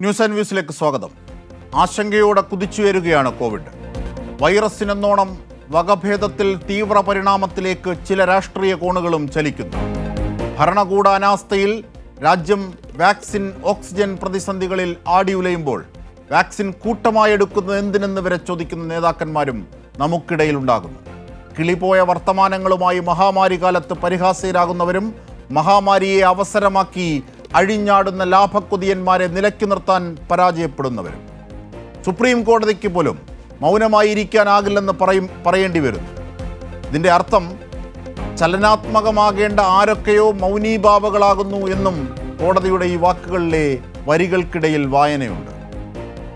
News and വ്യൂസിലേക്ക് സ്വാഗതം. ആശങ്കയോടെ കുതിച്ചുയരുകയാണ് Covid. വൈറസിനെന്നോണം വകഭേദത്തിൽ തീവ്ര പരിണാമത്തിലേക്ക് ചില രാഷ്ട്രീയ കോണുകളും ചലിക്കുന്നു. ഭരണകൂട അനാസ്ഥയിൽ രാജ്യം വാക്സിൻ ഓക്സിജൻ പ്രതിസന്ധികളിൽ ആടിയുലയുമ്പോൾ വാക്സിൻ കൂട്ടമായി എടുക്കുന്നത് എന്തിനെന്ന് വരെ ചോദിക്കുന്ന നേതാക്കന്മാരും നമുക്കിടയിലുണ്ടാകുന്നു. കിളിപോയ വർത്തമാനങ്ങളുമായി മഹാമാരി കാലത്ത് പരിഹാസ്യരാകുന്നവരും മഹാമാരിയെ അവസരമാക്കി അഴിഞ്ഞാടുന്ന ലാഭക്കൊതിയന്മാരെ നിലയ്ക്ക് നിർത്താൻ പരാജയപ്പെടുന്നവരും. സുപ്രീം കോടതിക്ക് പോലും മൗനമായിരിക്കാനാകില്ലെന്ന് പറയേണ്ടി വരുന്നു. ഇതിൻ്റെ അർത്ഥം ചലനാത്മകമാകേണ്ട ആരൊക്കെയോ മൗനീഭാവകളാകുന്നു എന്നും കോടതിയുടെ ഈ വാക്കുകളിലെ വരികൾക്കിടയിൽ വായനയുണ്ട്.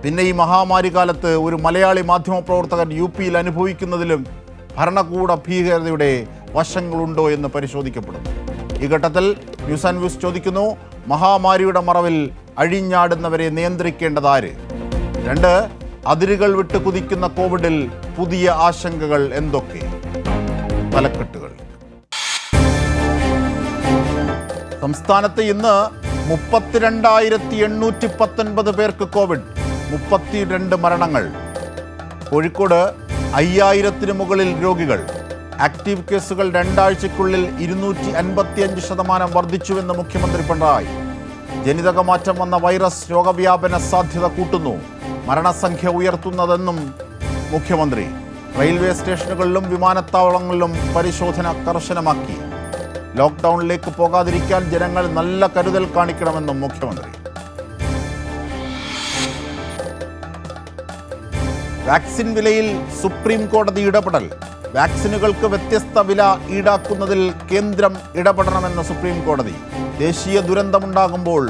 പിന്നെ ഈ മഹാമാരി കാലത്ത് ഒരു മലയാളി മാധ്യമപ്രവർത്തകൻ UP-യിൽ അനുഭവിക്കുന്നതിലും ഭരണകൂട ഭീകരതയുടെ വശങ്ങളുണ്ടോ എന്ന് പരിശോധിക്കപ്പെടുന്നു. ഈ ഘട്ടത്തിൽ ന്യൂസ് ആൻഡ് വ്യൂസ് ചോദിക്കുന്നു, മഹാമാരിയുടെ മറവിൽ അഴിഞ്ഞാടുന്നവരെ നിയന്ത്രിക്കേണ്ടതാര്? 2, അതിരുകൾ വിട്ട് കുതിക്കുന്ന കോവിഡിൽ പുതിയ ആശങ്കകൾ എന്തൊക്കെ? തലക്കെട്ടുകൾ. സംസ്ഥാനത്ത് ഇന്ന് 32,819 പേർക്ക് കോവിഡ്, 32 മരണങ്ങൾ. കോഴിക്കോട് 5,000-ന് മുകളിൽ രോഗികൾ. ആക്റ്റീവ് കേസുകൾ 2 ആഴ്ചയ്ക്കുള്ളിൽ 255% വർദ്ധിച്ചുവെന്ന് മുഖ്യമന്ത്രി പിണറായി. ജനിതകമാറ്റം വന്ന വൈറസ് രോഗവ്യാപന സാധ്യത കൂട്ടുന്നു, മരണസംഖ്യ ഉയർത്തുന്നതെന്നും മുഖ്യമന്ത്രി. റെയിൽവേ സ്റ്റേഷനുകളിലും വിമാനത്താവളങ്ങളിലും പരിശോധന കർശനമാക്കി. ലോക്ക്ഡൌണിലേക്ക് പോകാതിരിക്കാൻ ജനങ്ങൾ നല്ല കരുതൽ കാണിക്കണമെന്നും മുഖ്യമന്ത്രി. വാക്സിൻ വിലയിൽ സുപ്രീം കോടതി ഇടപെടൽ. വാക്സിനുകൾക്ക് വ്യത്യസ്ത വില ഈടാക്കുന്നതിൽ കേന്ദ്രം ഇടപെടണമെന്ന് സുപ്രീം കോടതി. ദേശീയ ദുരന്തമുണ്ടാകുമ്പോൾ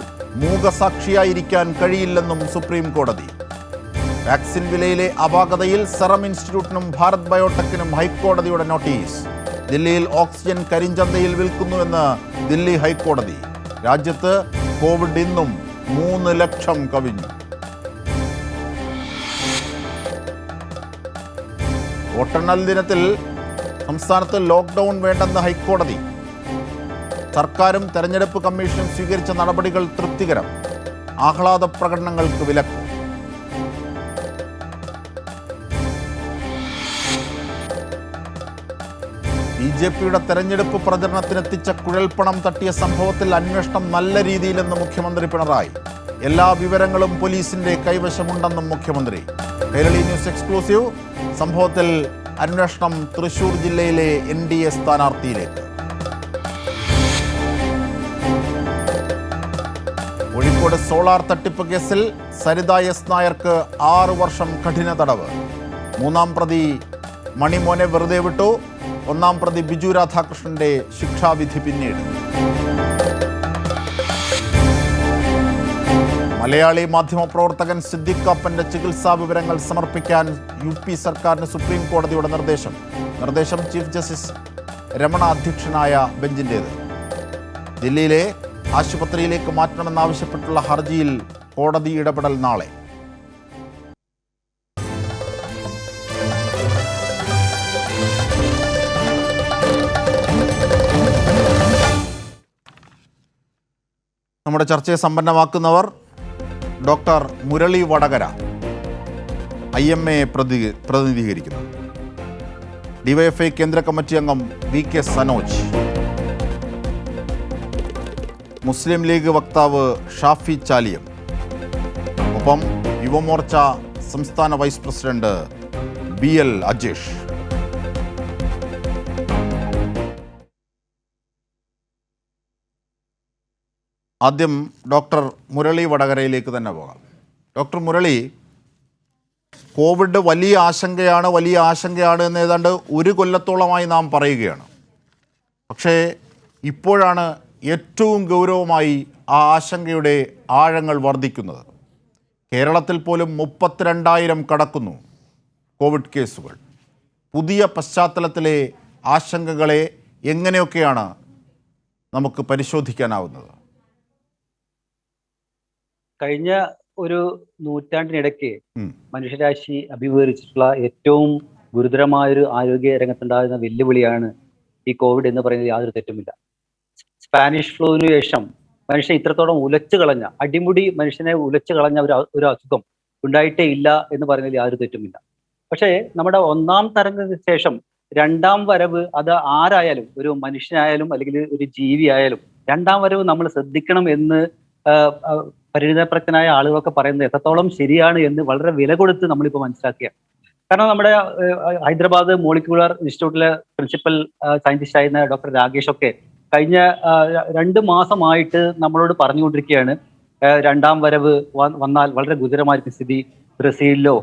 മൂകസാക്ഷിയായിരിക്കാൻ കഴിയില്ലെന്നും സുപ്രീം കോടതി. വാക്സിൻ വിലയിലെ അപാകതയിൽ സെറം ഇൻസ്റ്റിറ്റ്യൂട്ടിനും ഭാരത് ബയോടെക്കിനും ഹൈക്കോടതിയുടെ നോട്ടീസ്. ദില്ലിയിൽ ഓക്സിജൻ കരിഞ്ചന്തയിൽ വിൽക്കുന്നുവെന്ന് ദില്ലി ഹൈക്കോടതി. രാജ്യത്ത് കോവിഡ് ഇന്നും 3 ലക്ഷം കവിഞ്ഞു. വോട്ടെണ്ണൽ ദിനത്തിൽ സംസ്ഥാനത്ത് ലോക്ക്ഡൌൺ വേണ്ടെന്ന് ഹൈക്കോടതി. സർക്കാരും തെരഞ്ഞെടുപ്പ് കമ്മീഷനും സ്വീകരിച്ച നടപടികൾ തൃപ്തികരം. ആഹ്ലാദ പ്രകടനങ്ങൾക്ക് വിലക്ക്. BJPയുടെ തെരഞ്ഞെടുപ്പ് പ്രചരണത്തിനെത്തിച്ച കുഴൽപ്പണം തട്ടിയ സംഭവത്തിൽ അന്വേഷണം നല്ല രീതിയിലെന്ന് മുഖ്യമന്ത്രി പിണറായി. എല്ലാ വിവരങ്ങളും പോലീസിന്റെ കൈവശമുണ്ടെന്നും മുഖ്യമന്ത്രി. Kairali news exclusive. സംഭവത്തിൽ അന്വേഷണം തൃശൂർ ജില്ലയിലെ NDA സ്ഥാനാർത്ഥിയിലേക്ക്. കോഴിക്കോട് സോളാർ തട്ടിപ്പ് കേസിൽ സരിത S. നായർക്ക് 6 വർഷം കഠിന തടവ്. 3-ാം പ്രതി മണിമോനെ വെറുതെ വിട്ടു. 1-ാം പ്രതി ബിജു രാധാകൃഷ്ണന്റെ ശിക്ഷാവിധി പിന്നീട്. മലയാളി മാധ്യമപ്രവർത്തകൻ സിദ്ദിഖ് കാപ്പന്റെ ചികിത്സാ വിവരങ്ങൾ സമർപ്പിക്കാൻ UP സർക്കാരിന് സുപ്രീം കോടതിയുടെ നിർദ്ദേശം ചീഫ് ജസ്റ്റിസ് രമണ അധ്യക്ഷനായ ബെഞ്ചിൻ്റേത്. ദില്ലിയിലെ ആശുപത്രിയിലേക്ക് മാറ്റണമെന്നാവശ്യപ്പെട്ടുള്ള ഹർജിയിൽ കോടതി ഇടപെടൽ നാളെ. നമ്മുടെ ചർച്ചയെ സമ്പന്നമാക്കുന്നവർ ഡോക്ടർ മുരളി വടകര, IMA പ്രതിനിധീകരിക്കുന്നു. DYFI കേന്ദ്ര കമ്മിറ്റി അംഗം VK സനോജ്, മുസ്ലിം ലീഗ് വക്താവ് ഷാഫി ചാലിയം, ഒപ്പം യുവമോർച്ച സംസ്ഥാന വൈസ് പ്രസിഡന്റ് BL അജേഷ്. ആദ്യം ഡോക്ടർ മുരളി വടകരയിലേക്ക് തന്നെ പോകാം. ഡോക്ടർ മുരളി, കോവിഡ് വലിയ ആശങ്കയാണ് എന്ന് ഏതാണ്ട് 1 കൊല്ലത്തോളമായി നാം പറയുകയാണ്. പക്ഷേ ഇപ്പോഴാണ് ഏറ്റവും ഗൗരവമായി ആ ആശങ്കയുടെ ആഴങ്ങൾ വർദ്ധിക്കുന്നത്. കേരളത്തിൽ പോലും 32,000 കടക്കുന്നു കോവിഡ് കേസുകൾ. പുതിയ പശ്ചാത്തലത്തിലെ ആശങ്കകളെ എങ്ങനെയൊക്കെയാണ് നമുക്ക് പരിശോധിക്കാനാവുന്നത്? കഴിഞ്ഞ ഒരു നൂറ്റാണ്ടിനിടയ്ക്ക് മനുഷ്യരാശി അഭിമുഖീകരിച്ചിട്ടുള്ള ഏറ്റവും ഗുരുതരമായൊരു ആരോഗ്യ രംഗത്തുണ്ടാകുന്ന വെല്ലുവിളിയാണ് ഈ കോവിഡ് എന്ന് പറയുന്നത്. യാതൊരു തെറ്റുമില്ല. സ്പാനിഷ് ഫ്ലൂവിന് ശേഷം മനുഷ്യനെ ഇത്രത്തോളം ഉലച്ചു കളഞ്ഞ, അടിമുടി മനുഷ്യനെ ഉലച്ചു കളഞ്ഞ ഒരു അസുഖം ഉണ്ടായിട്ടേ ഇല്ല എന്ന് പറയുന്നതിൽ യാതൊരു തെറ്റുമില്ല. പക്ഷേ നമ്മുടെ ഒന്നാം തരംഗത്തിന് ശേഷം രണ്ടാം വരവ്, അത് ആരായാലും, ഒരു മനുഷ്യനായാലും അല്ലെങ്കിൽ ഒരു ജീവി ആയാലും, രണ്ടാം വരവ് നമ്മൾ ശ്രദ്ധിക്കണം എന്ന് പരിണിതപ്രജ്ഞനായ ആളുകളൊക്കെ പറയുന്നത് എത്രത്തോളം ശരിയാണ് എന്ന് വളരെ വില കൊടുത്ത് നമ്മളിപ്പോൾ മനസ്സിലാക്കിയാണ്. കാരണം നമ്മുടെ ഹൈദരാബാദ് മോളിക്യുലർ ഇൻസ്റ്റിറ്റ്യൂട്ടിലെ പ്രിൻസിപ്പൽ സയന്റിസ്റ്റ് ആയിരുന്ന ഡോക്ടർ രാകേഷ് ഒക്കെ കഴിഞ്ഞ 2 മാസമായിട്ട് നമ്മളോട് പറഞ്ഞുകൊണ്ടിരിക്കുകയാണ്, രണ്ടാം വരവ് വന്നാൽ വളരെ ഗുരുതരമായിരിക്കും സ്ഥിതി. ബ്രസീലിലോ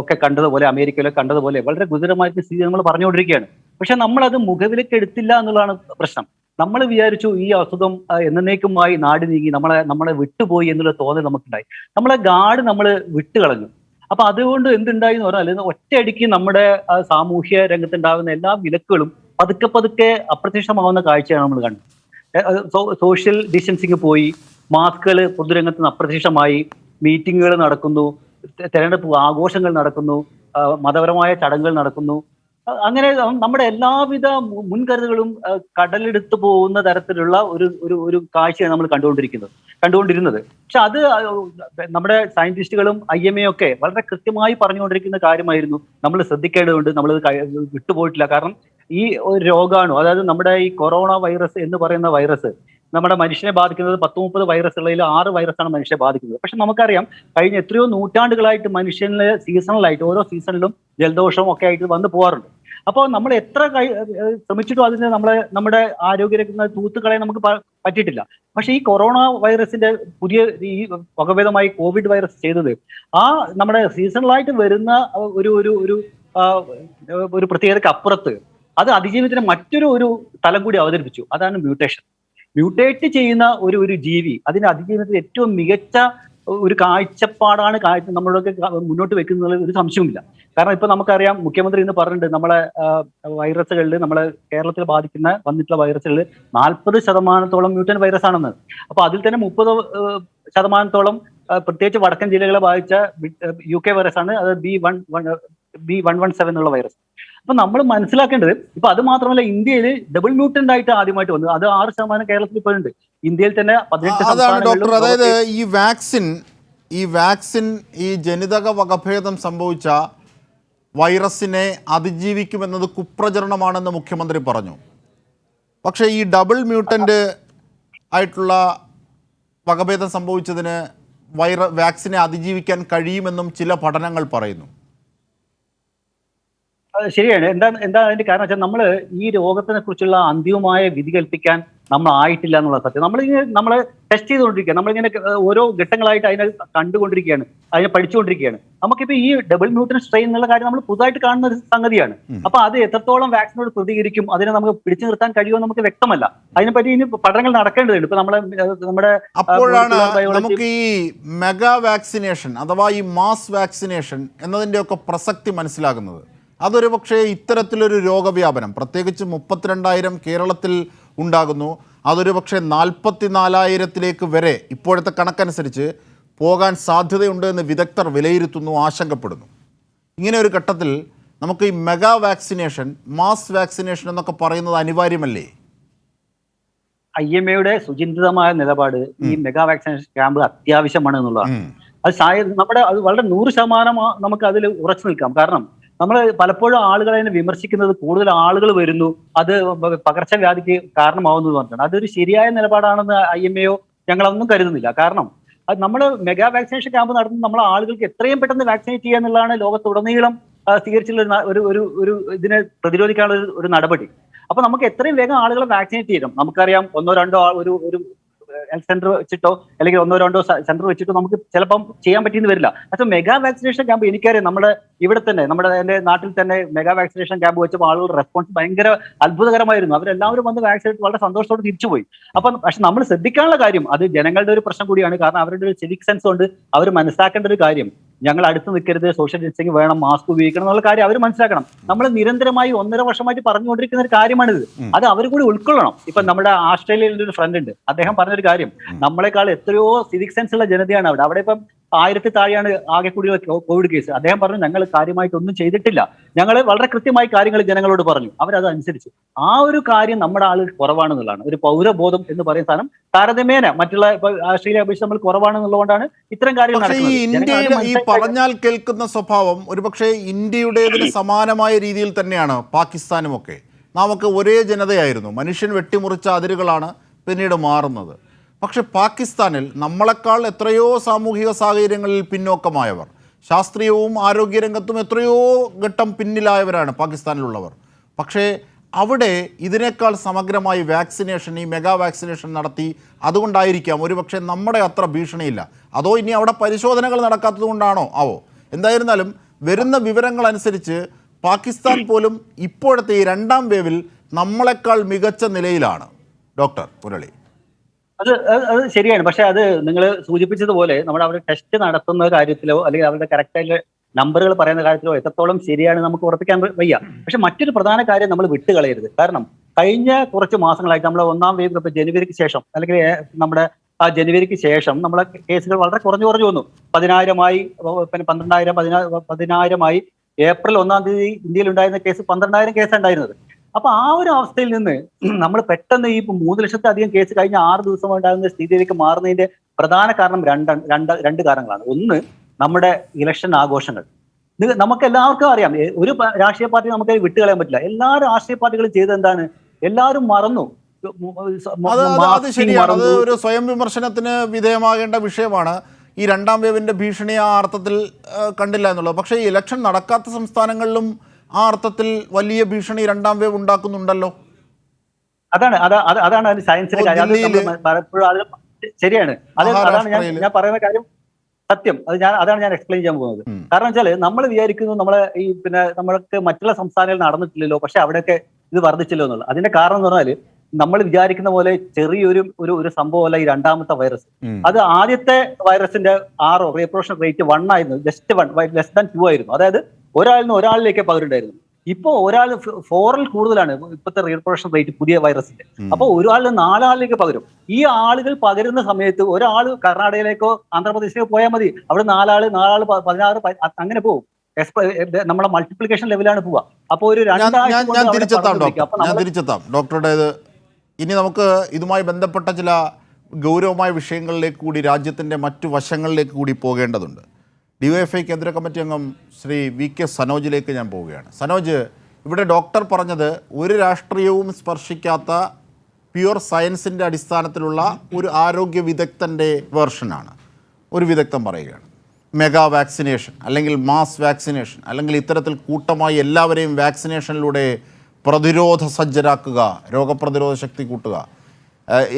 ഒക്കെ കണ്ടതുപോലെ, അമേരിക്കയിലോ കണ്ടതുപോലെ വളരെ ഗുരുതരമായിരിക്കും സ്ഥിതി നമ്മൾ പറഞ്ഞുകൊണ്ടിരിക്കുകയാണ്. പക്ഷെ നമ്മളത് മുഖവിലേക്ക് എടുത്തില്ല എന്നുള്ളതാണ് പ്രശ്നം. നമ്മൾ വിചാരിച്ചു ഈ അസുഖം എന്നേക്കുമായി നാട് നീങ്ങി നമ്മളെ വിട്ടുപോയി എന്നുള്ള തോന്നൽ നമുക്കുണ്ടായി. നമ്മളെ ഗാർഡ് നമ്മൾ വിട്ടുകളഞ്ഞു. അപ്പൊ അതുകൊണ്ട് എന്തുണ്ടായി എന്ന് പറഞ്ഞാൽ, ഒറ്റയടിക്ക് നമ്മുടെ സാമൂഹ്യ രംഗത്തുണ്ടാകുന്ന എല്ലാ വിലക്കുകളും പതുക്കെ പതുക്കെ അപ്രത്യക്ഷമാവുന്ന കാഴ്ചയാണ് നമ്മൾ കണ്ടത്. സോഷ്യൽ ഡിസ്റ്റൻസിങ് പോയി, മാസ്കുകൾ പൊതുരംഗത്ത് നിന്ന് അപ്രത്യക്ഷമായി, മീറ്റിങ്ങുകൾ നടക്കുന്നു, തെരഞ്ഞെടുപ്പ് ആഘോഷങ്ങൾ നടക്കുന്നു, മതപരമായ ചടങ്ങുകൾ നടക്കുന്നു. അങ്ങനെ നമ്മുടെ എല്ലാവിധ മുൻകരുതലുകളും കടലെടുത്തു പോകുന്ന തരത്തിലുള്ള ഒരു കാഴ്ചയാണ് നമ്മൾ കണ്ടുകൊണ്ടിരുന്നത്. പക്ഷെ അത് നമ്മുടെ സയന്റിസ്റ്റുകളും IMA ഒക്കെ വളരെ കൃത്യമായി പറഞ്ഞുകൊണ്ടിരിക്കുന്ന കാര്യമായിരുന്നു. നമ്മൾ ശ്രദ്ധിക്കേണ്ടതുണ്ട്, നമ്മൾ വിട്ടുപോയിട്ടില്ല. കാരണം ഈ ഒരു രോഗാണു, അതായത് നമ്മുടെ ഈ കൊറോണ വൈറസ് എന്ന് പറയുന്ന വൈറസ് നമ്മുടെ മനുഷ്യനെ ബാധിക്കുന്നത് 10-30 വൈറസുകളിൽ 6 വൈറസാണ് മനുഷ്യനെ ബാധിക്കുന്നത്. പക്ഷെ നമുക്കറിയാം, കഴിഞ്ഞ എത്രയോ നൂറ്റാണ്ടുകളായിട്ട് മനുഷ്യന് സീസണലായിട്ട് ഓരോ സീസണിലും ജലദോഷവും ഒക്കെ ആയിട്ട് വന്നു പോകാറുണ്ട്. അപ്പോൾ നമ്മൾ എത്ര ശ്രമിച്ചിട്ടും അതിന് നമ്മുടെ ആരോഗ്യരംഗത്ത് തൂത്തുകളയാൻ നമുക്ക് പറ്റിയിട്ടില്ല. പക്ഷെ ഈ കൊറോണ വൈറസിന്റെ പുതിയ ഈ വകഭേദമായി കോവിഡ് വൈറസ് ചെയ്തത് നമ്മുടെ സീസണലായിട്ട് വരുന്ന ഒരു പ്രത്യേകതയ്ക്ക് അപ്പുറത്ത് അത് അതിജീവിതത്തിന് മറ്റൊരു തലം കൂടി അവതരിപ്പിച്ചു. അതാണ് മ്യൂട്ടേഷൻ. മ്യൂട്ടേറ്റ് ചെയ്യുന്ന ഒരു ജീവി അതിന്റെ അതിജീവനത്തിൽ ഏറ്റവും മികച്ച ഒരു കാഴ്ചപ്പാടാണ് നമ്മളൊക്കെ മുന്നോട്ട് വെക്കുന്നത്, ഒരു സംശയവുമില്ല. കാരണം ഇപ്പൊ നമുക്കറിയാം, മുഖ്യമന്ത്രി ഇന്ന് പറഞ്ഞിട്ടുണ്ട്, നമ്മളെ വൈറസുകളിൽ, നമ്മളെ കേരളത്തിൽ വന്നിട്ടുള്ള വൈറസുകളിൽ 40% മ്യൂട്ടന്റ് വൈറസ് ആണെന്ന്. അപ്പൊ അതിൽ തന്നെ 30% പ്രത്യേകിച്ച് വടക്കൻ ജില്ലകളെ ബാധിച്ച UK വൈറസ് ആണ്, അത് B117 എന്നുള്ള വൈറസ്. അപ്പൊ നമ്മൾ മനസ്സിലാക്കേണ്ടത്, ഇപ്പൊ അത് മാത്രമല്ല, ഇന്ത്യയിൽ ഡബിൾ മ്യൂട്ടന്റ് ആയിട്ട് ആദ്യമായിട്ട് വന്നു. അത് 6% കേരളത്തിൽ ഇപ്പോഴുണ്ട്. ഇന്ത്യയിൽ തന്നെ 18 അതാണ് ഡോക്ടർ. അതായത് ഈ വാക്സിൻ ഈ ജനിതക വകഭേദം സംഭവിച്ച വൈറസിനെ അതിജീവിക്കുമെന്നത് കുപ്രചരണമാണെന്ന് മുഖ്യമന്ത്രി പറഞ്ഞു. പക്ഷേ ഈ ഡബിൾ മ്യൂട്ടന്റ് ആയിട്ടുള്ള വകഭേദം സംഭവിച്ചതിന് വാക്സിനെ അതിജീവിക്കാൻ കഴിയുമെന്നും ചില പഠനങ്ങൾ പറയുന്നു. ശരിയാണ്. എന്താ അതിന്റെ കാരണം വെച്ചാൽ, നമ്മൾ ഈ രോഗത്തിനെ കുറിച്ചുള്ള അന്തിമമായ വിധി കൽപ്പിക്കാൻ നമ്മൾ ആയിട്ടില്ല എന്നുള്ള സത്യം. നമ്മളെ ടെസ്റ്റ് ചെയ്തുകൊണ്ടിരിക്കുക, നമ്മളിങ്ങനെ ഓരോ ഘട്ടങ്ങളായിട്ട് അതിനെ കണ്ടുകൊണ്ടിരിക്കുകയാണ്, അതിനെ പഠിച്ചുകൊണ്ടിരിക്കുകയാണ്. നമുക്കിപ്പോ ഈ ഡബിൾ മ്യൂട്ടന്റ് സ്ട്രെയിൻ എന്നുള്ള കാര്യം നമ്മൾ പുതുതായിട്ട് കാണുന്ന ഒരു സംഗതിയാണ്. അപ്പൊ അത് എത്രത്തോളം വാക്സിനോട് പ്രതികരിക്കും, അതിനെ നമുക്ക് പിടിച്ചു നിർത്താൻ കഴിയുമോ നമുക്ക് വ്യക്തമല്ല. അതിനെപ്പറ്റി ഇനി പഠനങ്ങൾ നടക്കേണ്ടതുണ്ട്. ഇപ്പൊ നമ്മുടെ അപ്പോഴാണ് നമുക്ക് ഈ മെഗാ വാക്സിനേഷൻ അഥവാ ഈ മാസ് വാക്സിനേഷൻ എന്നതിന്റെ ഒക്കെ പ്രസക്തി മനസ്സിലാകുന്നത്. അതൊരു പക്ഷേ ഇത്തരത്തിലൊരു രോഗവ്യാപനം, പ്രത്യേകിച്ച് 32,000 കേരളത്തിൽ ഉണ്ടാകുന്നു, അതൊരു പക്ഷേ 44,000-ലേക്ക് വരെ ഇപ്പോഴത്തെ കണക്കനുസരിച്ച് പോകാൻ സാധ്യതയുണ്ട് എന്ന് വിദഗ്ധർ വിലയിരുത്തുന്നു, ആശങ്കപ്പെടുന്നു. ഇങ്ങനെ ഒരു ഘട്ടത്തിൽ നമുക്ക് ഈ മെഗാ വാക്സിനേഷൻ, മാസ് വാക്സിനേഷൻ എന്നൊക്കെ പറയുന്നത് അനിവാര്യമല്ലേ? IMAയുടെ സുചിന്തിതമായ നിലപാട് ഈ മെഗാ വാക്സിനേഷൻ ക്യാമ്പ് അത്യാവശ്യമാണ് എന്നുള്ളതാണ്. അത് വളരെ 100% നമുക്ക് അതിൽ ഉറച്ചു നിൽക്കാം. കാരണം നമ്മൾ പലപ്പോഴും ആളുകളെ വിമർശിക്കുന്നത്, കൂടുതൽ ആളുകൾ വരുന്നു, അത് പകർച്ചവ്യാധിക്ക് കാരണമാവുന്നത് പറഞ്ഞാണ്. അതൊരു ശരിയായ നിലപാടാണെന്ന് IMAയോ ഞങ്ങളൊന്നും കരുതുന്നില്ല. കാരണം അത് നമ്മൾ മെഗാ വാക്സിനേഷൻ ക്യാമ്പ് നടത്തുന്ന നമ്മളെ ആളുകൾക്ക് എത്രയും പെട്ടെന്ന് വാക്സിനേറ്റ് ചെയ്യുക എന്നുള്ളതാണ് ലോകത്തുടനീളം സ്വീകരിച്ചുള്ള ഒരു ഇതിനെ പ്രതിരോധിക്കാനുള്ള ഒരു നടപടി. അപ്പൊ നമുക്ക് എത്രയും വേഗം ആളുകളെ വാക്സിനേറ്റ് ചെയ്യണം. നമുക്കറിയാം, 1-2 ഒരു ഹെൽത്ത് സെന്റർ വെച്ചിട്ടോ അല്ലെങ്കിൽ 1-2 സെന്റർ വെച്ചിട്ടോ നമുക്ക് ചിലപ്പം ചെയ്യാൻ പറ്റിയെന്ന് വരില്ല. പക്ഷെ മെഗാ വാക്സിനേഷൻ ക്യാമ്പ്, എനിക്കറിയാം, ഇവിടെ തന്നെ എൻ്റെ നാട്ടിൽ തന്നെ മെഗാ വാക്സിനേഷൻ ക്യാമ്പ് വെച്ചപ്പോൾ ആളുകളുടെ റെസ്പോൺസ് ഭയങ്കര അത്ഭുതകരമായിരുന്നു. അവരെല്ലാവരും വന്ന് വാക്സിനേറ്റ് വളരെ സന്തോഷത്തോടെ തിരിച്ചുപോയി. പക്ഷെ നമ്മൾ ശ്രദ്ധിക്കാനുള്ള കാര്യം, അത് ജനങ്ങളുടെ ഒരു പ്രശ്നം കൂടിയാണ്. കാരണം അവരുടെ ഒരു സിവിക് സെൻസ് കൊണ്ട് അവർ മനസ്സിലാക്കേണ്ട ഒരു കാര്യം, ഞങ്ങൾ അടുത്ത് നിൽക്കരുത്, സോഷ്യൽ ഡിസ്റ്റൻസിങ് വേണം, മാസ്ക് ഉപയോഗിക്കണം എന്നുള്ള കാര്യം അവർ മനസ്സിലാക്കണം. നമ്മൾ നിരന്തരമായി 1.5 വർഷമായിട്ട് പറഞ്ഞുകൊണ്ടിരിക്കുന്ന ഒരു കാര്യമാണിത്. അത് അവർ കൂടി ഉൾക്കൊള്ളണം. ഇപ്പൊ നമ്മുടെ ആസ്ട്രേലിയയിൽ ഒരു ഫ്രണ്ട് ഉണ്ട്, അദ്ദേഹം പറഞ്ഞൊരു കാര്യം, നമ്മളെക്കാൾ എത്രയോ സിവിക് സെൻസ് ഉള്ള ജനതയാണ് അവിടെ. ഇപ്പം 1000 താഴെയാണ് ആകെ കൂടി കോവിഡ് കേസ്. അദ്ദേഹം പറഞ്ഞു ഞങ്ങൾ കാര്യമായിട്ടൊന്നും ചെയ്തിട്ടില്ല, ഞങ്ങൾ വളരെ കൃത്യമായി കാര്യങ്ങൾ ജനങ്ങളോട് പറഞ്ഞു, അവരത് അനുസരിച്ചു. ആ ഒരു കാര്യം നമ്മുടെ ആളുകൾ കുറവാണെന്നുള്ളതാണ്. ഒരു പൗരബോധം എന്ന് പറയുന്ന സാധനം താരതമ്യേന മറ്റുള്ള രാഷ്ട്രീയ അപേക്ഷിച്ച് നമ്മൾ കുറവാണെന്നുള്ളതുകൊണ്ടാണ് ഇത്തരം കാര്യങ്ങൾ ഈ ഇന്ത്യയുടെ ഈ പറഞ്ഞാൽ കേൾക്കുന്ന സ്വഭാവം ഒരുപക്ഷെ ഇന്ത്യയുടേതിന് സമാനമായ രീതിയിൽ തന്നെയാണ് പാകിസ്ഥാനും ഒക്കെ. നാമൊക്കെ ഒരേ ജനതയായിരുന്നു, മനുഷ്യൻ വെട്ടിമുറിച്ച അതിരുകളാണ് പിന്നീട് മാറുന്നത്. പക്ഷെ പാകിസ്ഥാനിൽ നമ്മളെക്കാൾ എത്രയോ സാമൂഹിക സാഹചര്യങ്ങളിൽ പിന്നോക്കമായവർ, ശാസ്ത്രീയവും ആരോഗ്യരംഗത്തും എത്രയോ ഘട്ടം പിന്നിലായവരാണ് പാകിസ്ഥാനിലുള്ളവർ. പക്ഷേ അവിടെ ഇതിനേക്കാൾ സമഗ്രമായി വാക്സിനേഷൻ, ഈ മെഗാ വാക്സിനേഷൻ നടത്തി. അതുകൊണ്ടായിരിക്കാം ഒരുപക്ഷെ നമ്മുടെ അത്ര ഭീഷണിയില്ല. അതോ ഇനി അവിടെ പരിശോധനകൾ നടക്കാത്തത് കൊണ്ടാണോ ആവോ? എന്തായിരുന്നാലും വരുന്ന വിവരങ്ങളനുസരിച്ച് പാകിസ്ഥാൻ പോലും ഇപ്പോഴത്തെ ഈ 2ാം വേവിൽ നമ്മളെക്കാൾ മികച്ച നിലയിലാണ്. ഡോക്ടർ മുരളി, അത് ശരിയാണ്. പക്ഷെ അത് നിങ്ങൾ സൂചിപ്പിച്ചതുപോലെ നമ്മുടെ അവർ ടെസ്റ്റ് നടത്തുന്ന കാര്യത്തിലോ അല്ലെങ്കിൽ അവരുടെ കറക്റ്റായിട്ട് നമ്പറുകൾ പറയുന്ന കാര്യത്തിലോ എത്രത്തോളം ശരിയാണ് നമുക്ക് ഉറപ്പിക്കാൻ വയ്യ. പക്ഷെ മറ്റൊരു പ്രധാന കാര്യം നമ്മൾ വിട്ടുകളയരുത്. കാരണം കഴിഞ്ഞ കുറച്ച് മാസങ്ങളായിട്ട് നമ്മൾ 1ാം വേവ് ഇപ്പൊ ജനുവരിക്ക് ശേഷം അല്ലെങ്കിൽ നമ്മുടെ ആ ജനുവരിക്ക് ശേഷം നമ്മളെ കേസുകൾ വളരെ കുറഞ്ഞു വന്നു. 10,000 പിന്നെ 12,000 ഏപ്രിൽ 1-ാം തീയതി ഇന്ത്യയിൽ ഉണ്ടായിരുന്ന കേസ് 12,000 കേസ് ഉണ്ടായിരുന്നത്. അപ്പൊ ആ ഒരു അവസ്ഥയിൽ നിന്ന് നമ്മൾ പെട്ടെന്ന് ഈ 3 ലക്ഷത്തിലധികം കേസ് കഴിഞ്ഞ 6 ദിവസം ഉണ്ടാകുന്ന സ്ഥിതിയിലേക്ക് മാറുന്നതിന്റെ പ്രധാന കാരണം രണ്ട് കാരണങ്ങളാണ്. ഒന്ന്, നമ്മുടെ ഇലക്ഷൻ ആഘോഷങ്ങൾ. നമുക്ക് എല്ലാവർക്കും അറിയാം, ഒരു രാഷ്ട്രീയ പാർട്ടി നമുക്ക് വിട്ടുകളയാൻ പറ്റില്ല. എല്ലാ രാഷ്ട്രീയ പാർട്ടികളും ചെയ്തത് എന്താണ്? എല്ലാവരും മറന്നു. അത് ശരിയാണ്. അത് ഒരു സ്വയം വിമർശനത്തിന് വിധേയമാകേണ്ട വിഷയമാണ്. ഈ 2ാം വേവിന്റെ ഭീഷണി ആ അർത്ഥത്തിൽ കണ്ടില്ല എന്നുള്ളത്. പക്ഷേ ഈ ഇലക്ഷൻ നടക്കാത്ത സംസ്ഥാനങ്ങളിലും ആ അർത്ഥത്തിൽ വലിയ ഭീഷണി 2ാം വേവ് ഉണ്ടാക്കുന്നുണ്ടല്ലോ. അതാണ് അതിന് സയൻസിന്റെ കാര്യം. ശരിയാണ്. അതാണ് ഞാൻ പറയുന്ന കാര്യം സത്യം. അതാണ് ഞാൻ എക്സ്പ്ലെയിൻ ചെയ്യാൻ പോകുന്നത്. കാരണം വെച്ചാൽ നമ്മൾ വിചാരിക്കുന്നു നമ്മളെ ഈ പിന്നെ നമ്മൾക്ക് മറ്റുള്ള സംസ്ഥാനങ്ങളിൽ നടന്നിട്ടില്ലല്ലോ, പക്ഷെ അവിടെയൊക്കെ ഇത് വർദ്ധിച്ചല്ലോ എന്നുള്ളത്. അതിന്റെ കാരണം എന്ന് പറഞ്ഞാൽ നമ്മൾ വിചാരിക്കുന്ന പോലെ ചെറിയൊരു ഒരു സംഭവമല്ല ഈ 2ാമത്തെ വൈറസ്. അത് ആദ്യത്തെ വൈറസിന്റെ റീപ്രൊഡക്ഷൻ റേറ്റ് 1 ആയിരുന്നു, ജസ്റ്റ് 1, ലെസ് ദാൻ 2 ആയിരുന്നു. അതായത് ഒരാളിൽ നിന്ന് ഒരാളിലേക്ക് പകരുണ്ടായിരുന്നു. ഇപ്പോ ഒരാൾ 4ൽ കൂടുതലാണ് ഇപ്പോഴത്തെ റീപ്രൊഡക്ഷൻ റേറ്റ് പുതിയ വൈറസിന്റെ. അപ്പൊ ഒരാളിൽ 4 ആളിലേക്ക് പകരും. ഈ ആളുകൾ പകരുന്ന സമയത്ത് ഒരാൾ കർണാടകയിലേക്കോ ആന്ധ്രാപ്രദേശിലേക്കോ പോയാൽ മതി, അവിടെ 4 ആള് 16 അങ്ങനെ പോകും. നമ്മളെ മൾട്ടിപ്ലിക്കേഷൻ ലെവലാണ് പോവുക. അപ്പൊ ഒരു ഞാൻ തിരിച്ചെത്താം ഡോക്ടറുടേത്. ഇനി നമുക്ക് ഇതുമായി ബന്ധപ്പെട്ട ചില ഗൗരവമായ വിഷയങ്ങളിലേക്ക് കൂടി, രാജ്യത്തിൻ്റെ മറ്റു വശങ്ങളിലേക്ക് കൂടി പോകേണ്ടതുണ്ട്. DYFI കേന്ദ്ര കമ്മിറ്റി അംഗം ശ്രീ VK സനോജിലേക്ക് ഞാൻ പോവുകയാണ്. സനോജ്, ഇവിടെ ഡോക്ടർ പറഞ്ഞത് ഒരു രാഷ്ട്രീയവും സ്പർശിക്കാത്ത പ്യുവർ സയൻസിൻ്റെ അടിസ്ഥാനത്തിലുള്ള ഒരു ആരോഗ്യ വിദഗ്ധൻ്റെ വേർഷനാണ്. ഒരു വിദഗ്ധൻ പറയുകയാണ് മെഗാ വാക്സിനേഷൻ അല്ലെങ്കിൽ മാസ് വാക്സിനേഷൻ അല്ലെങ്കിൽ ഇത്തരത്തിൽ കൂട്ടമായി എല്ലാവരെയും വാക്സിനേഷനിലൂടെ പ്രതിരോധ സജ്ജരാക്കുക, രോഗപ്രതിരോധ ശക്തി കൂട്ടുക,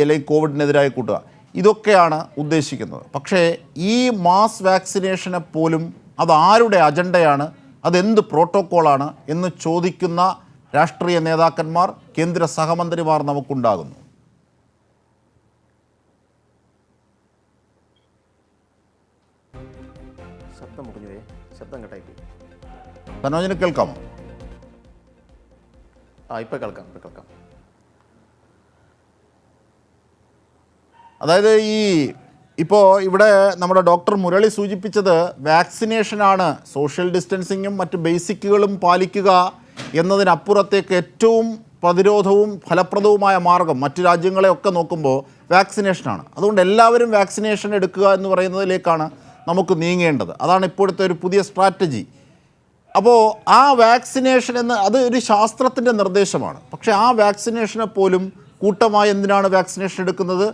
അല്ലെങ്കിൽ കോവിഡിനെതിരായി കൂട്ടുക, ഇതൊക്കെയാണ് ഉദ്ദേശിക്കുന്നത്. പക്ഷേ ഈ മാസ് വാക്സിനേഷനെ പോലും അത് ആരുടെ അജണ്ടയാണ്, അതെന്ത് പ്രോട്ടോക്കോളാണ് എന്ന് ചോദിക്കുന്ന രാഷ്ട്രീയ നേതാക്കന്മാർ, കേന്ദ്ര സഹമന്ത്രിമാർ നമുക്കുണ്ടാകുന്നു. സനോജിന് കേൾക്കാമോ? ഇപ്പം കേൾക്കാം. അതായത് ഇപ്പോൾ ഇവിടെ നമ്മുടെ ഡോക്ടർ മുരളി സൂചിപ്പിച്ചത് വാക്സിനേഷനാണ് സോഷ്യൽ ഡിസ്റ്റൻസിങ്ങും മറ്റ് ബേസിക്കുകളും പാലിക്കുക എന്നതിനപ്പുറത്തേക്ക് ഏറ്റവും പ്രതിരോധവും ഫലപ്രദവുമായ മാർഗം മറ്റു രാജ്യങ്ങളെയൊക്കെ നോക്കുമ്പോൾ വാക്സിനേഷനാണ്. അതുകൊണ്ട് എല്ലാവരും വാക്സിനേഷൻ എടുക്കുക എന്ന് പറയുന്നതിലേക്കാണ് നമുക്ക് നീങ്ങേണ്ടത്. അതാണ് ഇപ്പോഴത്തെ ഒരു പുതിയ സ്ട്രാറ്റജി. അപ്പോൾ ആ വാക്സിനേഷൻ അത് ഒരു ശാസ്ത്രത്തിൻ്റെ നിർദ്ദേശമാണ്. പക്ഷേ ആ വാക്സിനേഷനെ പോലും കൂട്ടമായി എന്തിനാണ് വാക്സിനേഷൻ എടുക്കുന്നത്,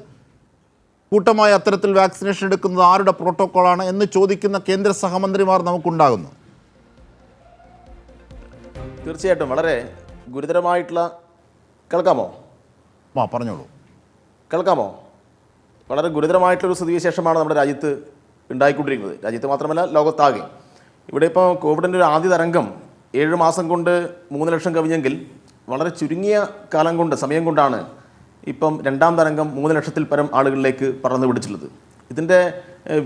കൂട്ടമായി അത്തരത്തിൽ വാക്സിനേഷൻ എടുക്കുന്നത് ആരുടെ പ്രോട്ടോക്കോളാണ് എന്ന് ചോദിക്കുന്ന കേന്ദ്ര സഹമന്ത്രിമാർ നമുക്കുണ്ടാകുന്നു. തീർച്ചയായിട്ടും വളരെ ഗുരുതരമായിട്ടുള്ള കേൾക്കാമോ വളരെ ഗുരുതരമായിട്ടുള്ളൊരു സ്ഥിതിവിശേഷമാണ് നമ്മുടെ രാജ്യത്ത് ഉണ്ടായിക്കൊണ്ടിരിക്കുന്നത്. രാജ്യത്ത് മാത്രമല്ല, ലോകത്താകെ. ഇവിടെ ഇപ്പോൾ കോവിഡിൻ്റെ ഒരു ആദ്യ തരംഗം 7 മാസം കൊണ്ട് 3 ലക്ഷം കവിഞ്ഞെങ്കിൽ വളരെ ചുരുങ്ങിയ കാലം കൊണ്ട്, സമയം കൊണ്ടാണ് ഇപ്പം 2ാം തരംഗം 3 ലക്ഷത്തിൽ പരം ആളുകളിലേക്ക് പറന്നു പിടിച്ചിട്ടുള്ളത്. ഇതിൻ്റെ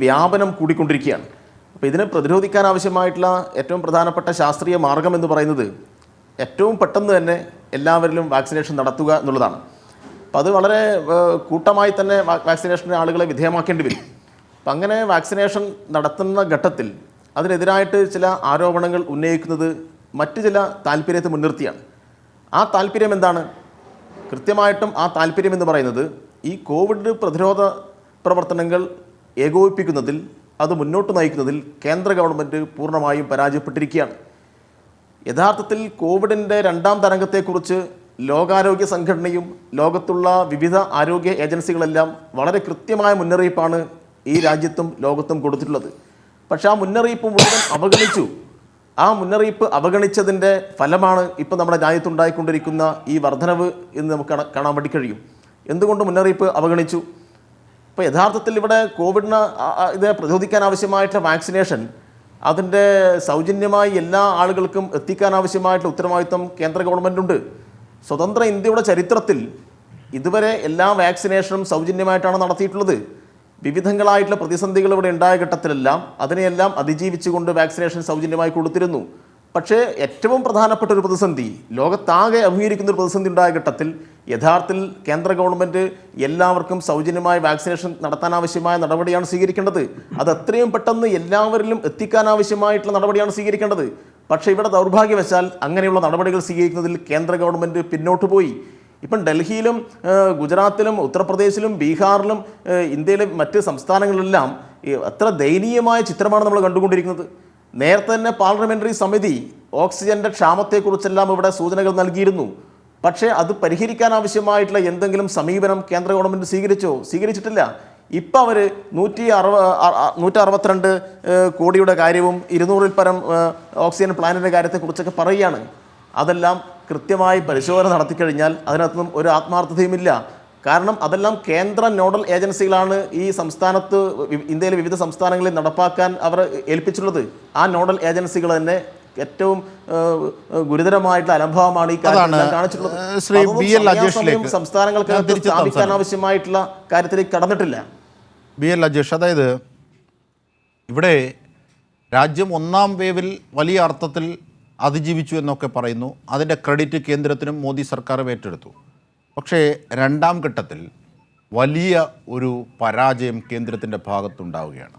വ്യാപനം കൂടിക്കൊണ്ടിരിക്കുകയാണ്. അപ്പോൾ ഇതിനെ പ്രതിരോധിക്കാൻ ആവശ്യമായിട്ടുള്ള ഏറ്റവും പ്രധാനപ്പെട്ട ശാസ്ത്രീയ മാർഗം എന്ന് പറയുന്നത് ഏറ്റവും പെട്ടെന്ന് തന്നെ എല്ലാവരിലും വാക്സിനേഷൻ നടത്തുക എന്നുള്ളതാണ്. അപ്പോൾ അത് വളരെ കൂട്ടമായി തന്നെ വാക്സിനേഷന് ആളുകളെ വിധേയമാക്കേണ്ടി വരും. അപ്പം അങ്ങനെ വാക്സിനേഷൻ നടത്തുന്ന ഘട്ടത്തിൽ അതിനെതിരായിട്ട് ചില ആരോപണങ്ങൾ ഉന്നയിക്കുന്നത് മറ്റ് ചില താല്പര്യത്തെ മുൻനിർത്തിയാണ്. ആ താല്പര്യം എന്താണ്? കൃത്യമായിട്ടും ആ താല്പര്യം എന്ന് പറയുന്നത് ഈ കോവിഡ് പ്രതിരോധ പ്രവർത്തനങ്ങൾ ഏകോപിപ്പിക്കുന്നതിൽ, അത് മുന്നോട്ട് നയിക്കുന്നതിൽ കേന്ദ്ര ഗവൺമെൻറ് പൂർണ്ണമായും പരാജയപ്പെട്ടിരിക്കുകയാണ്. യഥാർത്ഥത്തിൽ കോവിഡിൻ്റെ 2ാം തരംഗത്തെക്കുറിച്ച് ലോകാരോഗ്യ സംഘടനയും ലോകത്തുള്ള വിവിധ ആരോഗ്യ ഏജൻസികളെല്ലാം വളരെ കൃത്യമായ മുന്നറിയിപ്പാണ് ഈ രാജ്യത്തും ലോകത്തും കൊടുത്തിട്ടുള്ളത്. പക്ഷേ ആ മുന്നറിയിപ്പ് മുഴുവൻ അവഗണിച്ചു. ആ മുന്നറിയിപ്പ് അവഗണിച്ചതിൻ്റെ ഫലമാണ് ഇപ്പം നമ്മുടെ രാജ്യത്തുണ്ടായിക്കൊണ്ടിരിക്കുന്ന ഈ വർധനവ് എന്ന് നമുക്ക് കാണാൻ വേണ്ടി കഴിയും. എന്തുകൊണ്ട് മുന്നറിയിപ്പ് അവഗണിച്ചു? ഇപ്പോൾ യഥാർത്ഥത്തിൽ ഇവിടെ കോവിഡിന് ഇത് പ്രതിരോധിക്കാൻ ആവശ്യമായിട്ടുള്ള വാക്സിനേഷൻ അതിൻ്റെ സൗജന്യമായി എല്ലാ ആളുകൾക്കും എത്തിക്കാൻ ആവശ്യമായിട്ടുള്ള ഉത്തരവാദിത്വം കേന്ദ്ര ഗവൺമെൻറ്റുണ്ട്. സ്വതന്ത്ര ഇന്ത്യയുടെ ചരിത്രത്തിൽ ഇതുവരെ എല്ലാ വാക്സിനേഷനും സൗജന്യമായിട്ടാണ് നടത്തിയിട്ടുള്ളത്. വിവിധങ്ങളായിട്ടുള്ള പ്രതിസന്ധികൾ ഇവിടെ ഉണ്ടായ ഘട്ടത്തിലെല്ലാം അതിനെയെല്ലാം അതിജീവിച്ചുകൊണ്ട് വാക്സിനേഷൻ സൗജന്യമായി കൊടുത്തിരുന്നു. പക്ഷേ ഏറ്റവും പ്രധാനപ്പെട്ട ഒരു പ്രതിസന്ധി, ലോകത്താകെ അഭിമുഖീകരിക്കുന്ന ഒരു പ്രതിസന്ധി ഉണ്ടായ ഘട്ടത്തിൽ യഥാർത്ഥത്തിൽ കേന്ദ്ര ഗവൺമെൻറ് എല്ലാവർക്കും സൗജന്യമായി വാക്സിനേഷൻ നടത്താനാവശ്യമായ നടപടിയാണ് സ്വീകരിക്കേണ്ടത്. അത് എത്രയും പെട്ടെന്ന് എല്ലാവരിലും എത്തിക്കാനാവശ്യമായിട്ടുള്ള നടപടിയാണ് സ്വീകരിക്കേണ്ടത്. പക്ഷേ ഇവിടെ ദൗർഭാഗ്യവശാൽ അങ്ങനെയുള്ള നടപടികൾ സ്വീകരിക്കുന്നതിൽ കേന്ദ്ര ഗവൺമെൻറ് പിന്നോട്ട് പോയി. ഇപ്പം ഡൽഹിയിലും ഗുജറാത്തിലും ഉത്തർപ്രദേശിലും ബീഹാറിലും ഇന്ത്യയിലെ മറ്റ് സംസ്ഥാനങ്ങളിലെല്ലാം അത്ര ദയനീയമായ ചിത്രമാണ് നമ്മൾ കണ്ടുകൊണ്ടിരിക്കുന്നത്. നേരത്തെ തന്നെ പാർലമെൻ്ററി സമിതി ഓക്സിജൻ്റെ ക്ഷാമത്തെക്കുറിച്ചെല്ലാം ഇവിടെ സൂചനകൾ നൽകിയിരുന്നു. പക്ഷേ അത് പരിഹരിക്കാൻ ആവശ്യമായിട്ടുള്ള എന്തെങ്കിലും സമീപനം കേന്ദ്ര ഗവൺമെൻറ് സ്വീകരിച്ചോ? സ്വീകരിച്ചിട്ടില്ല. ഇപ്പം അവർ 162 കോടിയുടെ കാര്യവും 200-ൽ പരം ഓക്സിജൻ പ്ലാന്റിൻ്റെ കാര്യത്തെക്കുറിച്ചൊക്കെ പറയുകയാണ്. അതെല്ലാം കൃത്യമായി പരിശോധന നടത്തിക്കഴിഞ്ഞാൽ അതിനകത്തൊന്നും ഒരു ആത്മാർത്ഥതയുമില്ല. കാരണം അതെല്ലാം കേന്ദ്ര നോഡൽ ഏജൻസികളാണ് ഈ സംസ്ഥാനത്ത്, ഇന്ത്യയിലെ വിവിധ സംസ്ഥാനങ്ങളിൽ നടപ്പാക്കാൻ അവർ ഏൽപ്പിച്ചിട്ടുള്ളത്. ആ നോഡൽ ഏജൻസികൾ തന്നെ ഏറ്റവും ഗുരുതരമായിട്ടുള്ള അലംഭാവമാണ് ഈ കാര്യത്തിൽ കാണിച്ചിട്ടുള്ളത്. സംസ്ഥാനങ്ങൾക്ക് സ്ഥാപിക്കാൻ ആവശ്യമായിട്ടുള്ള കാര്യത്തിലേക്ക് കടന്നിട്ടില്ല. BL അജേഷ്, അതായത് ഇവിടെ രാജ്യം 1ാം വേവിൽ വലിയ അർത്ഥത്തിൽ അതിജീവിച്ചു എന്നൊക്കെ പറയുന്നു. അതിൻ്റെ ക്രെഡിറ്റ് കേന്ദ്രത്തിനും മോദി സർക്കാരും ഏറ്റെടുത്തു. പക്ഷേ 2ാം ഘട്ടത്തിൽ വലിയ ഒരു പരാജയം കേന്ദ്രത്തിൻ്റെ ഭാഗത്തുണ്ടാവുകയാണ്.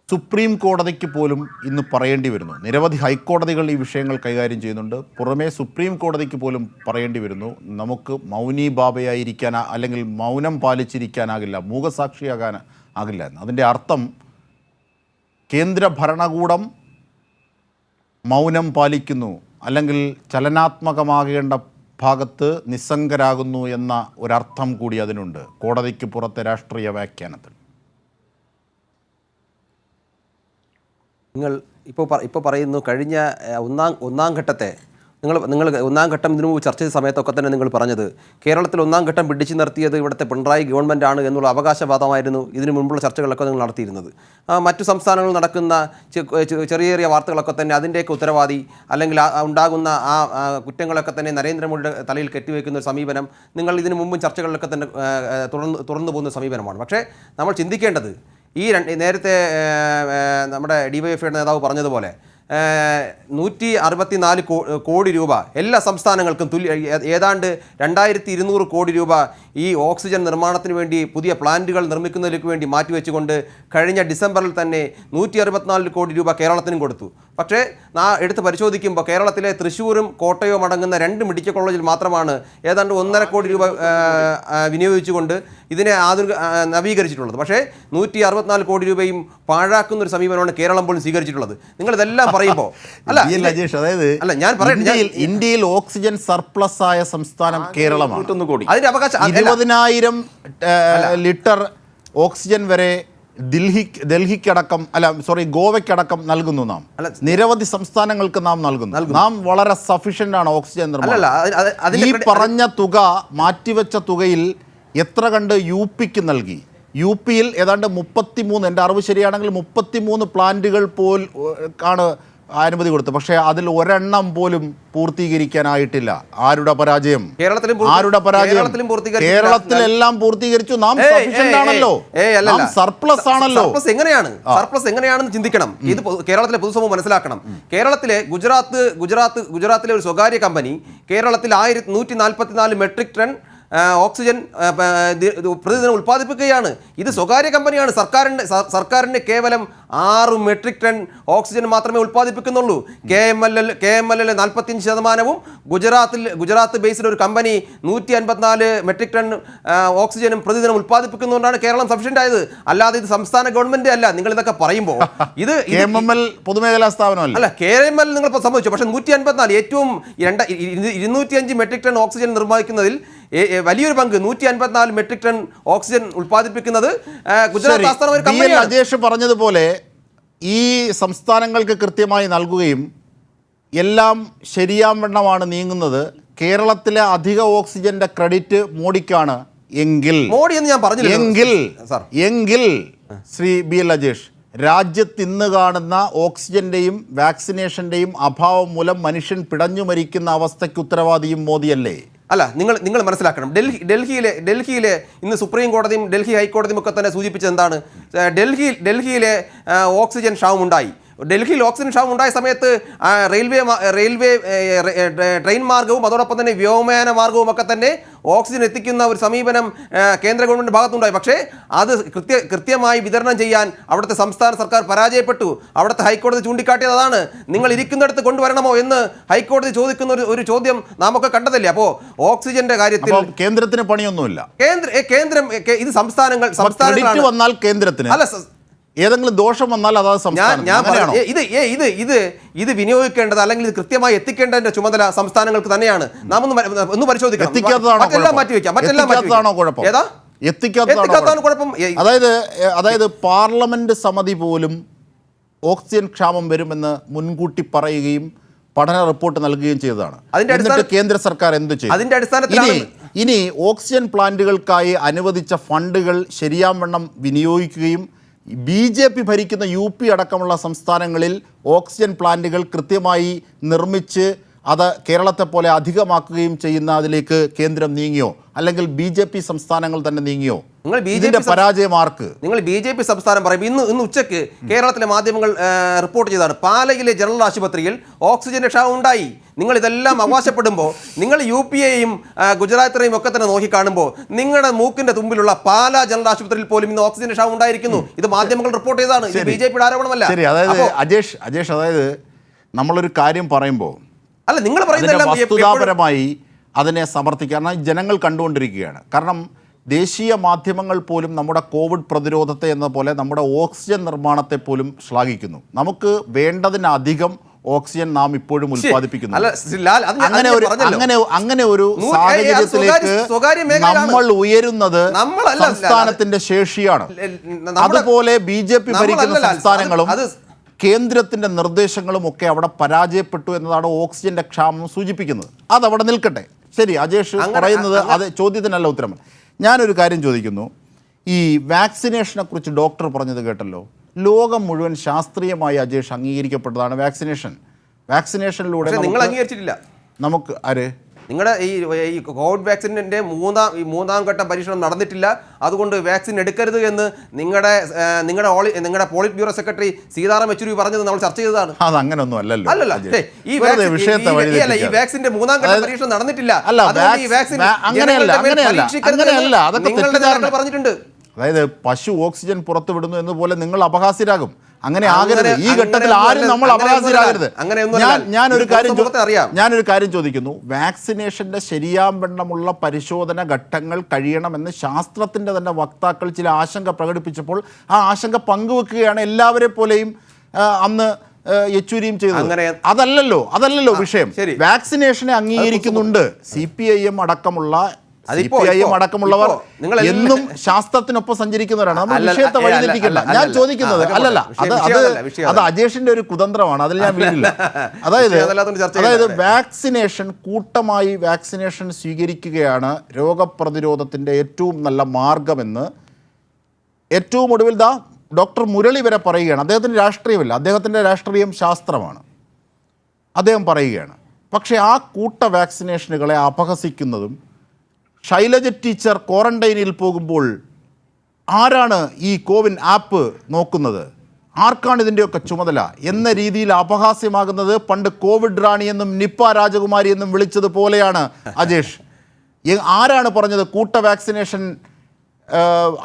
സുപ്രീം കോടതിക്ക് പോലും ഇന്ന് പറയേണ്ടി വരുന്നു. നിരവധി ഹൈക്കോടതികൾ ഈ വിഷയങ്ങൾ കൈകാര്യം ചെയ്യുന്നുണ്ട്. പുറമേ സുപ്രീം കോടതിക്ക് പോലും പറയേണ്ടി വരുന്നു, നമുക്ക് മൗനി ബാബയായിരിക്കാൻ അല്ലെങ്കിൽ മൗനം പാലിച്ചിരിക്കാനാകില്ല, മൂകസാക്ഷിയാകാൻ ആകില്ല എന്ന്. അതിൻ്റെ അർത്ഥം കേന്ദ്ര ഭരണകൂടം മൗനം പാലിക്കുന്നു, അല്ലെങ്കിൽ ചലനാത്മകമാകേണ്ട ഭാഗത്ത് നിസ്സംഗരാകുന്നു എന്ന ഒരർത്ഥം കൂടി അതിനുണ്ട് കോടതിക്ക് പുറത്തെ രാഷ്ട്രീയ വ്യാഖ്യാനത്തിൽ. നിങ്ങൾ ഇപ്പോൾ പറയുന്നു കഴിഞ്ഞ ഒന്നാം ഘട്ടത്തെ നിങ്ങൾ 1ാം ഘട്ടം ഇതിനു മുമ്പ് ചർച്ച ചെയ്ത സമയത്തൊക്കെ തന്നെ നിങ്ങൾ പറഞ്ഞത് കേരളത്തിൽ 1ാം ഘട്ടം പിടിച്ചു നിർത്തിയത് ഇവിടുത്തെ പിണറായി ഗവൺമെൻറ്റാണ് എന്നുള്ള അവകാശവാദമായിരുന്നു ഇതിനു മുമ്പുള്ള ചർച്ചകളിലൊക്കെ നിങ്ങൾ നടത്തിയിരുന്നത്. മറ്റു സംസ്ഥാനങ്ങളിൽ നടക്കുന്ന ചെറിയ ചെറിയ വാർത്തകളൊക്കെ തന്നെ അതിൻ്റെയൊക്കെ ഉത്തരവാദി അല്ലെങ്കിൽ ഉണ്ടാകുന്ന ആ കുറ്റങ്ങളൊക്കെ തന്നെ നരേന്ദ്രമോദിയുടെ തലയിൽ കെട്ടിവെക്കുന്ന ഒരു സമീപനം നിങ്ങൾ ഇതിനു മുമ്പും ചർച്ചകളിലൊക്കെ തന്നെ തുറന്നു പോകുന്ന സമീപനമാണ്. പക്ഷേ നമ്മൾ ചിന്തിക്കേണ്ടത് നേരത്തെ നമ്മുടെ DYFI നേതാവ് പറഞ്ഞതുപോലെ 164 കോടി രൂപ എല്ലാ സംസ്ഥാനങ്ങൾക്കും ഏതാണ്ട് 2200 കോടി രൂപ ഈ ഓക്സിജൻ നിർമ്മാണത്തിന് വേണ്ടി പുതിയ പ്ലാന്റുകൾ നിർമ്മിക്കുന്നതിലേക്ക് വേണ്ടി മാറ്റിവെച്ചുകൊണ്ട് കഴിഞ്ഞ ഡിസംബറിൽ തന്നെ 164 കോടി രൂപ കേരളത്തിനും കൊടുത്തു. പക്ഷേ എടുത്ത് പരിശോധിക്കുമ്പോൾ കേരളത്തിലെ തൃശ്ശൂരും കോട്ടയവും അടങ്ങുന്ന 2 മെഡിക്കൽ കോളേജിൽ മാത്രമാണ് ഏതാണ്ട് 1.5 കോടി രൂപ വിനിയോഗിച്ചുകൊണ്ട് ഇതിനെ നവീകരിച്ചിട്ടുള്ളത്. പക്ഷേ 164 കോടി രൂപയും പാഴാക്കുന്ന ഒരു സമീപനമാണ് കേരളം പോലും സ്വീകരിച്ചിട്ടുള്ളത്. നിങ്ങളിതെല്ലാം പറയുമ്പോൾ അതായത് ഞാൻ പറയട്ടെ, ഇന്ത്യയിൽ ഓക്സിജൻ സർപ്ലസ് ആയ സംസ്ഥാനം കേരളമാണ്. അതിന്റെ അവകാശം 20,000 ലിറ്റർ ഓക്സിജൻ വരെ ഡൽഹിക്കടക്കം ഗോവയ്ക്കടക്കം നൽകുന്നു. നാം നിരവധി സംസ്ഥാനങ്ങൾക്ക് നാം നൽകുന്നു. നാം വളരെ സഫീഷ്യന്റ് ആണ് ഓക്സിജൻ നിർമ്മാണം. ഈ പറഞ്ഞ തുക, മാറ്റിവെച്ച തുകയിൽ എത്ര കണ്ട് UPക്ക് നൽകി? UPയിൽ ഏതാണ്ട് 33, എൻ്റെ അറിവ് ശരിയാണെങ്കിൽ 33 പ്ലാന്റുകൾ ആണ് അനുമതി കൊടുത്തു. പക്ഷേ അതിൽ ഒരെണ്ണം പോലും പൂർത്തീകരിക്കാനായിട്ടില്ല. ആരുടെ പരാജയം? ആരുടെ പരാജയം? കേരളത്തിലെല്ലാം പൂർത്തീകരിച്ചു. നാം സഫീഷ്യന്റ് ആണല്ലോ, സർപ്ലസ് ആണല്ലോ. സർപ്ലസ് എങ്ങനെയാണെന്ന് ചിന്തിക്കണം. ഇത് കേരളത്തിലെ പൊതുസമൂഹം മനസ്സിലാക്കണം. കേരളത്തിലെ ഗുജറാത്തിലെ ഒരു സ്വകാര്യ കമ്പനി കേരളത്തിൽ 144 മെട്രിക് ടൺ ഓക്സിജൻ പ്രതിദിനം ഉൽപ്പാദിപ്പിക്കുകയാണ്. ഇത് സ്വകാര്യ കമ്പനിയാണ്. സർക്കാരിന് കേവലം 6 മെട്രിക് ടൺ ഓക്സിജൻ മാത്രമേ ഉൽപ്പാദിപ്പിക്കുന്നുള്ളൂ. KML 45%, ഗുജറാത്ത് ബേസ്ഡ് ഒരു കമ്പനി 154 മെട്രിക് ടൺ ഓക്സിജനും പ്രതിദിനം ഉൽപ്പാദിപ്പിക്കുന്നതുകൊണ്ടാണ് കേരളം സഫീഷ്യന്റ് ആയത്. അല്ലാതെ ഇത് സംസ്ഥാന ഗവൺമെന്റ് അല്ല. നിങ്ങൾ ഇതൊക്കെ പറയുമ്പോൾ ഇത് KML പൊതുമേഖലാ സ്ഥാപനമല്ല. അല്ല, KML നിങ്ങൾ സംബന്ധിച്ചു. പക്ഷേ 154 ഏറ്റവും 205 മെട്രിക് ടൺ ഓക്സിജൻ നിർമ്മിക്കുന്നതിൽ വലിയൊരു പങ്ക് 154 മെട്രിക് ടൺ ഓക്സിജൻ ഉൽപ്പാദിപ്പിക്കുന്നത് ഗുജറാത്ത് ആസ്ഥാന ഒരു കമ്പനിയാണ്. അജേഷ് പറഞ്ഞതുപോലെ ഈ സംസ്ഥാനങ്ങൾക്ക് കൃത്യമായി നൽകുകയും എല്ലാം ശരിയാവണ്ണമാണ് നീങ്ങുന്നത്. കേരളത്തിലെ അധിക ഓക്സിജന്റെ ക്രെഡിറ്റ് മോഡിക്കാണ് എങ്കിൽ മോഡി എന്ന് ഞാൻ പറഞ്ഞില്ല എങ്കിൽ ശ്രീ BL അജേഷ്, രാജ്യത്ത് ഇന്ന് കാണുന്ന ഓക്സിജന്റെയും വാക്സിനേഷന്റെയും അഭാവം മൂലം മനുഷ്യൻ പിടഞ്ഞു മരിക്കുന്ന അവസ്ഥയ്ക്ക് ഉത്തരവാദിയും മോദിയല്ലേ? അല്ല, നിങ്ങൾ മനസ്സിലാക്കണം. ഡൽഹിയിലെ ഇന്ന് സുപ്രീം കോടതിയും ഡൽഹി ഹൈക്കോടതിയും ഒക്കെ തന്നെ സൂചിപ്പിച്ചത് എന്താണ്? ഡൽഹിയിലെ ഓക്സിജൻ ക്ഷാമമുണ്ടായി. ഡൽഹിയിൽ ഓക്സിജൻ ക്ഷാമം ഉണ്ടായ സമയത്ത് റെയിൽവേ ട്രെയിൻ മാർഗവും അതോടൊപ്പം തന്നെ വ്യോമയാന മാർഗവും ഒക്കെ തന്നെ ഓക്സിജൻ എത്തിക്കുന്ന ഒരു സമീപനം കേന്ദ്ര ഗവൺമെൻറ് ഭാഗത്തുണ്ടായി. പക്ഷേ അത് കൃത്യമായി വിതരണം ചെയ്യാൻ അവിടുത്തെ സംസ്ഥാന സർക്കാർ പരാജയപ്പെട്ടു. അവിടുത്തെ ഹൈക്കോടതി ചൂണ്ടിക്കാട്ടിയത് അതാണ്. നിങ്ങൾ ഇരിക്കുന്നിടത്ത് കൊണ്ടുവരണമോ എന്ന് ഹൈക്കോടതി ചോദിക്കുന്ന ഒരു ചോദ്യം നാം ഒക്കെ കണ്ടതല്ലേ? അപ്പോൾ ഓക്സിജന്റെ കാര്യത്തിൽ കേന്ദ്രത്തിന് പണിയൊന്നുമില്ല. കേന്ദ്രം ഇത് സംസ്ഥാനങ്ങൾ വന്നാൽ കേന്ദ്രത്തിന് അല്ല, ഏതെങ്കിലും ദോഷം വന്നാൽ അതായത് ഇത് വിനിയോഗിക്കേണ്ടത് അല്ലെങ്കിൽ ഇത് കൃത്യമായി എത്തിക്കേണ്ടതിന്റെ ചുമതല സംസ്ഥാനങ്ങൾക്ക് തന്നെയാണ്. നാം ഒന്ന് പരിശോധിക്കാം. മറ്റെല്ലാം മാറ്റിവെക്കാം. എത്തിക്കാത്തതാണ് കുഴപ്പം. അതായത് പാർലമെന്റ് സമിതി പോലും ഓക്സിജൻ ക്ഷാമം വരുമെന്ന് മുൻകൂട്ടി പറയുകയും പഠന റിപ്പോർട്ട് നൽകുകയും ചെയ്തതാണ്. എന്നിട്ട് കേന്ദ്ര സർക്കാർ എന്ത് ചെയ്യും? അതിന്റെ അടിസ്ഥാനത്തിൽ ഇനി ഓക്സിജൻ പ്ലാന്റുകൾക്കായി അനുവദിച്ച ഫണ്ടുകൾ ശരിയാവണ്ണം വിനിയോഗിക്കുകയും BJP ഭരിക്കുന്ന UP അടക്കമുള്ള സംസ്ഥാനങ്ങളിൽ ഓക്സിജൻ പ്ലാന്റുകൾ കൃത്യമായി നിർമ്മിച്ച് അത് കേരളത്തെ പോലെ അധികമാക്കുകയും ചെയ്യുന്ന അതിലേക്ക് കേന്ദ്രം നീങ്ങിയോ, അല്ലെങ്കിൽ BJP സംസ്ഥാനങ്ങൾ തന്നെ നീങ്ങിയോ? ഇതിന്റെ പരാജയം ആർക്ക്? നിങ്ങൾ BJP സംസ്ഥാനം പറയും. ഇന്ന് ഉച്ചയ്ക്ക് കേരളത്തിലെ മാധ്യമങ്ങൾ റിപ്പോർട്ട് ചെയ്തതാണ്, പാലയിലെ ജനറൽ ആശുപത്രിയിൽ ഓക്സിജന്റെ ക്ഷാമം ഉണ്ടായി. നിങ്ങൾ ഇതെല്ലാം അവകാശപ്പെടുമ്പോൾ നിങ്ങൾ UPയെയും ഗുജറാത്തിനെയും ഒക്കെ തന്നെ നോക്കിക്കാണുമ്പോൾ നിങ്ങളുടെ മൂക്കിന്റെ തുമ്പിലുള്ള പാല ജനറൽ ആശുപത്രിയിൽ പോലും ഇന്ന് ഓക്സിജന്റെ ക്ഷാമം ഉണ്ടായിരിക്കുന്നു. ഇത് മാധ്യമങ്ങൾ റിപ്പോർട്ട് ചെയ്തതാണ്. ഇത് BJPയുടെ ആരോപണമല്ല. ശരി, അതായത് അജേഷ് അതായത് നമ്മളൊരു കാര്യം പറയുമ്പോൾ അല്ല, നിങ്ങൾ പറയുന്നത് വസ്തുതാപരമായി അതിനെ സമർത്ഥിക്കാൻ ജനങ്ങൾ കണ്ടുകൊണ്ടിരിക്കുകയാണ്. കാരണം ദേശീയ മാധ്യമങ്ങൾ പോലും നമ്മുടെ കോവിഡ് പ്രതിരോധത്തെ എന്ന പോലെ നമ്മുടെ ഓക്സിജൻ നിർമ്മാണത്തെ പോലും ശ്ലാഘിക്കുന്നു. നമുക്ക് വേണ്ടതിനധികം ഓക്സിജൻ നാം ഇപ്പോഴും ഉൽപ്പാദിപ്പിക്കുന്നു. അങ്ങനെ ഒരു സാഹചര്യത്തിലേക്ക് നമ്മൾ ഉയരുന്നത് സംസ്ഥാനത്തിന്റെ ശേഷിയാണ്. അതുപോലെ BJP ഭരിക്കുന്ന സംസ്ഥാനങ്ങളും കേന്ദ്രത്തിന്റെ നിർദ്ദേശങ്ങളും ഒക്കെ അവിടെ പരാജയപ്പെട്ടു എന്നതാണ് ഓക്സിജന്റെ ക്ഷാമം സൂചിപ്പിക്കുന്നത്. അതവിടെ നിൽക്കട്ടെ. ശരി, അജേഷ് പറയുന്നത് അത് ചോദ്യത്തിനല്ല ഉത്തരം. ഞാനൊരു കാര്യം ചോദിക്കുന്നു. ഈ വാക്സിനേഷനെ കുറിച്ച് ഡോക്ടർ പറഞ്ഞത് കേട്ടല്ലോ. ലോകം മുഴുവൻ ശാസ്ത്രീയമായി അജേഷ് അംഗീകരിക്കപ്പെട്ടതാണ് വാക്സിനേഷനിലൂടെ നിങ്ങൾ അംഗീകരിച്ചിട്ടില്ല. നമുക്ക് ആര് നിങ്ങളുടെ ഈ കോവിഡ് വാക്സിൻ്റെ മൂന്നാം ഘട്ടം പരീക്ഷണം നടന്നിട്ടില്ല, അതുകൊണ്ട് വാക്സിൻ എടുക്കരുത് എന്ന് നിങ്ങളുടെ polit bureau secretary Sitaram Yechury പറഞ്ഞത് നമ്മൾ ചർച്ച ചെയ്തതാണ്. അത് അങ്ങനൊന്നും അല്ലല്ലോ. ഈ വാക്സിന്റെ മൂന്നാം ഘട്ട പരീക്ഷണം നടന്നിട്ടില്ല, പറഞ്ഞിട്ടുണ്ട്. അതായത് പശു ഓക്സിജൻ പുറത്തുവിടുന്നു എന്നപോലെ നിങ്ങൾ അപഹാസ്യരാകും. അങ്ങനെ ആകരുത്. ഈ ഘട്ടത്തിൽ ആരും നമ്മൾ അപഹാസ്യരാകരുത്. ഞാനൊരു കാര്യം ചോദിക്കുന്നു. വാക്സിനേഷന്റെ ശരിയാവണ്ണമുള്ള പരിശോധന ഘട്ടങ്ങൾ കഴിയണമെന്ന് ശാസ്ത്രത്തിന്റെ തന്നെ വക്താക്കൾ ചില ആശങ്ക പ്രകടിപ്പിച്ചപ്പോൾ ആ ആശങ്ക പങ്കുവെക്കുകയാണ് എല്ലാവരെ പോലെയും അന്ന് യെച്ചൂരിയും ചെയ്തത്. അതല്ലല്ലോ വിഷയം. വാക്സിനേഷനെ അംഗീകരിക്കുന്നുണ്ട്. CPIM അടക്കമുള്ളവർ എന്നും ശാസ്ത്രത്തിനൊപ്പം സഞ്ചരിക്കുന്നവരാണ്. നമ്മൾ വിഷയത്തെ വഴിതെറ്റിക്കണ്ട. ഞാൻ ചോദിക്കുന്നത് അത് അജേഷിന്റെ ഒരു കുതന്ത്രമാണ്. അതിൽ ഞാൻ വീടില്ല. അതായത് കൂട്ടമായി വാക്സിനേഷൻ സ്വീകരിക്കുകയാണ് രോഗപ്രതിരോധത്തിന്റെ ഏറ്റവും നല്ല മാർഗമെന്ന് ഏറ്റവും ഒടുവിൽ ഡോക്ടർ മുരളി വരെ പറയുകയാണ്. അദ്ദേഹത്തിന് രാഷ്ട്രീയമില്ല, അദ്ദേഹത്തിൻ്റെ രാഷ്ട്രീയം ശാസ്ത്രമാണ്. അദ്ദേഹം പറയുകയാണ്. പക്ഷേ ആ കൂട്ട വാക്സിനേഷനുകളെ അപഹസിക്കുന്നതും ശൈലജ ടീച്ചർ ക്വാറന്റൈനിൽ പോകുമ്പോൾ ആരാണ് ഈ കോവിൻ ആപ്പ് നോക്കുന്നത്, ആർക്കാണ് ഇതിൻ്റെയൊക്കെ ചുമതല എന്ന രീതിയിൽ അപഹാസ്യമാകുന്നത് പണ്ട് കോവിഡ് റാണി എന്നും നിപ്പ രാജകുമാരി എന്നും വിളിച്ചതുപോലെയാണ് അജേഷ്. ആരാണ് പറഞ്ഞത് കൂട്ട വാക്സിനേഷൻ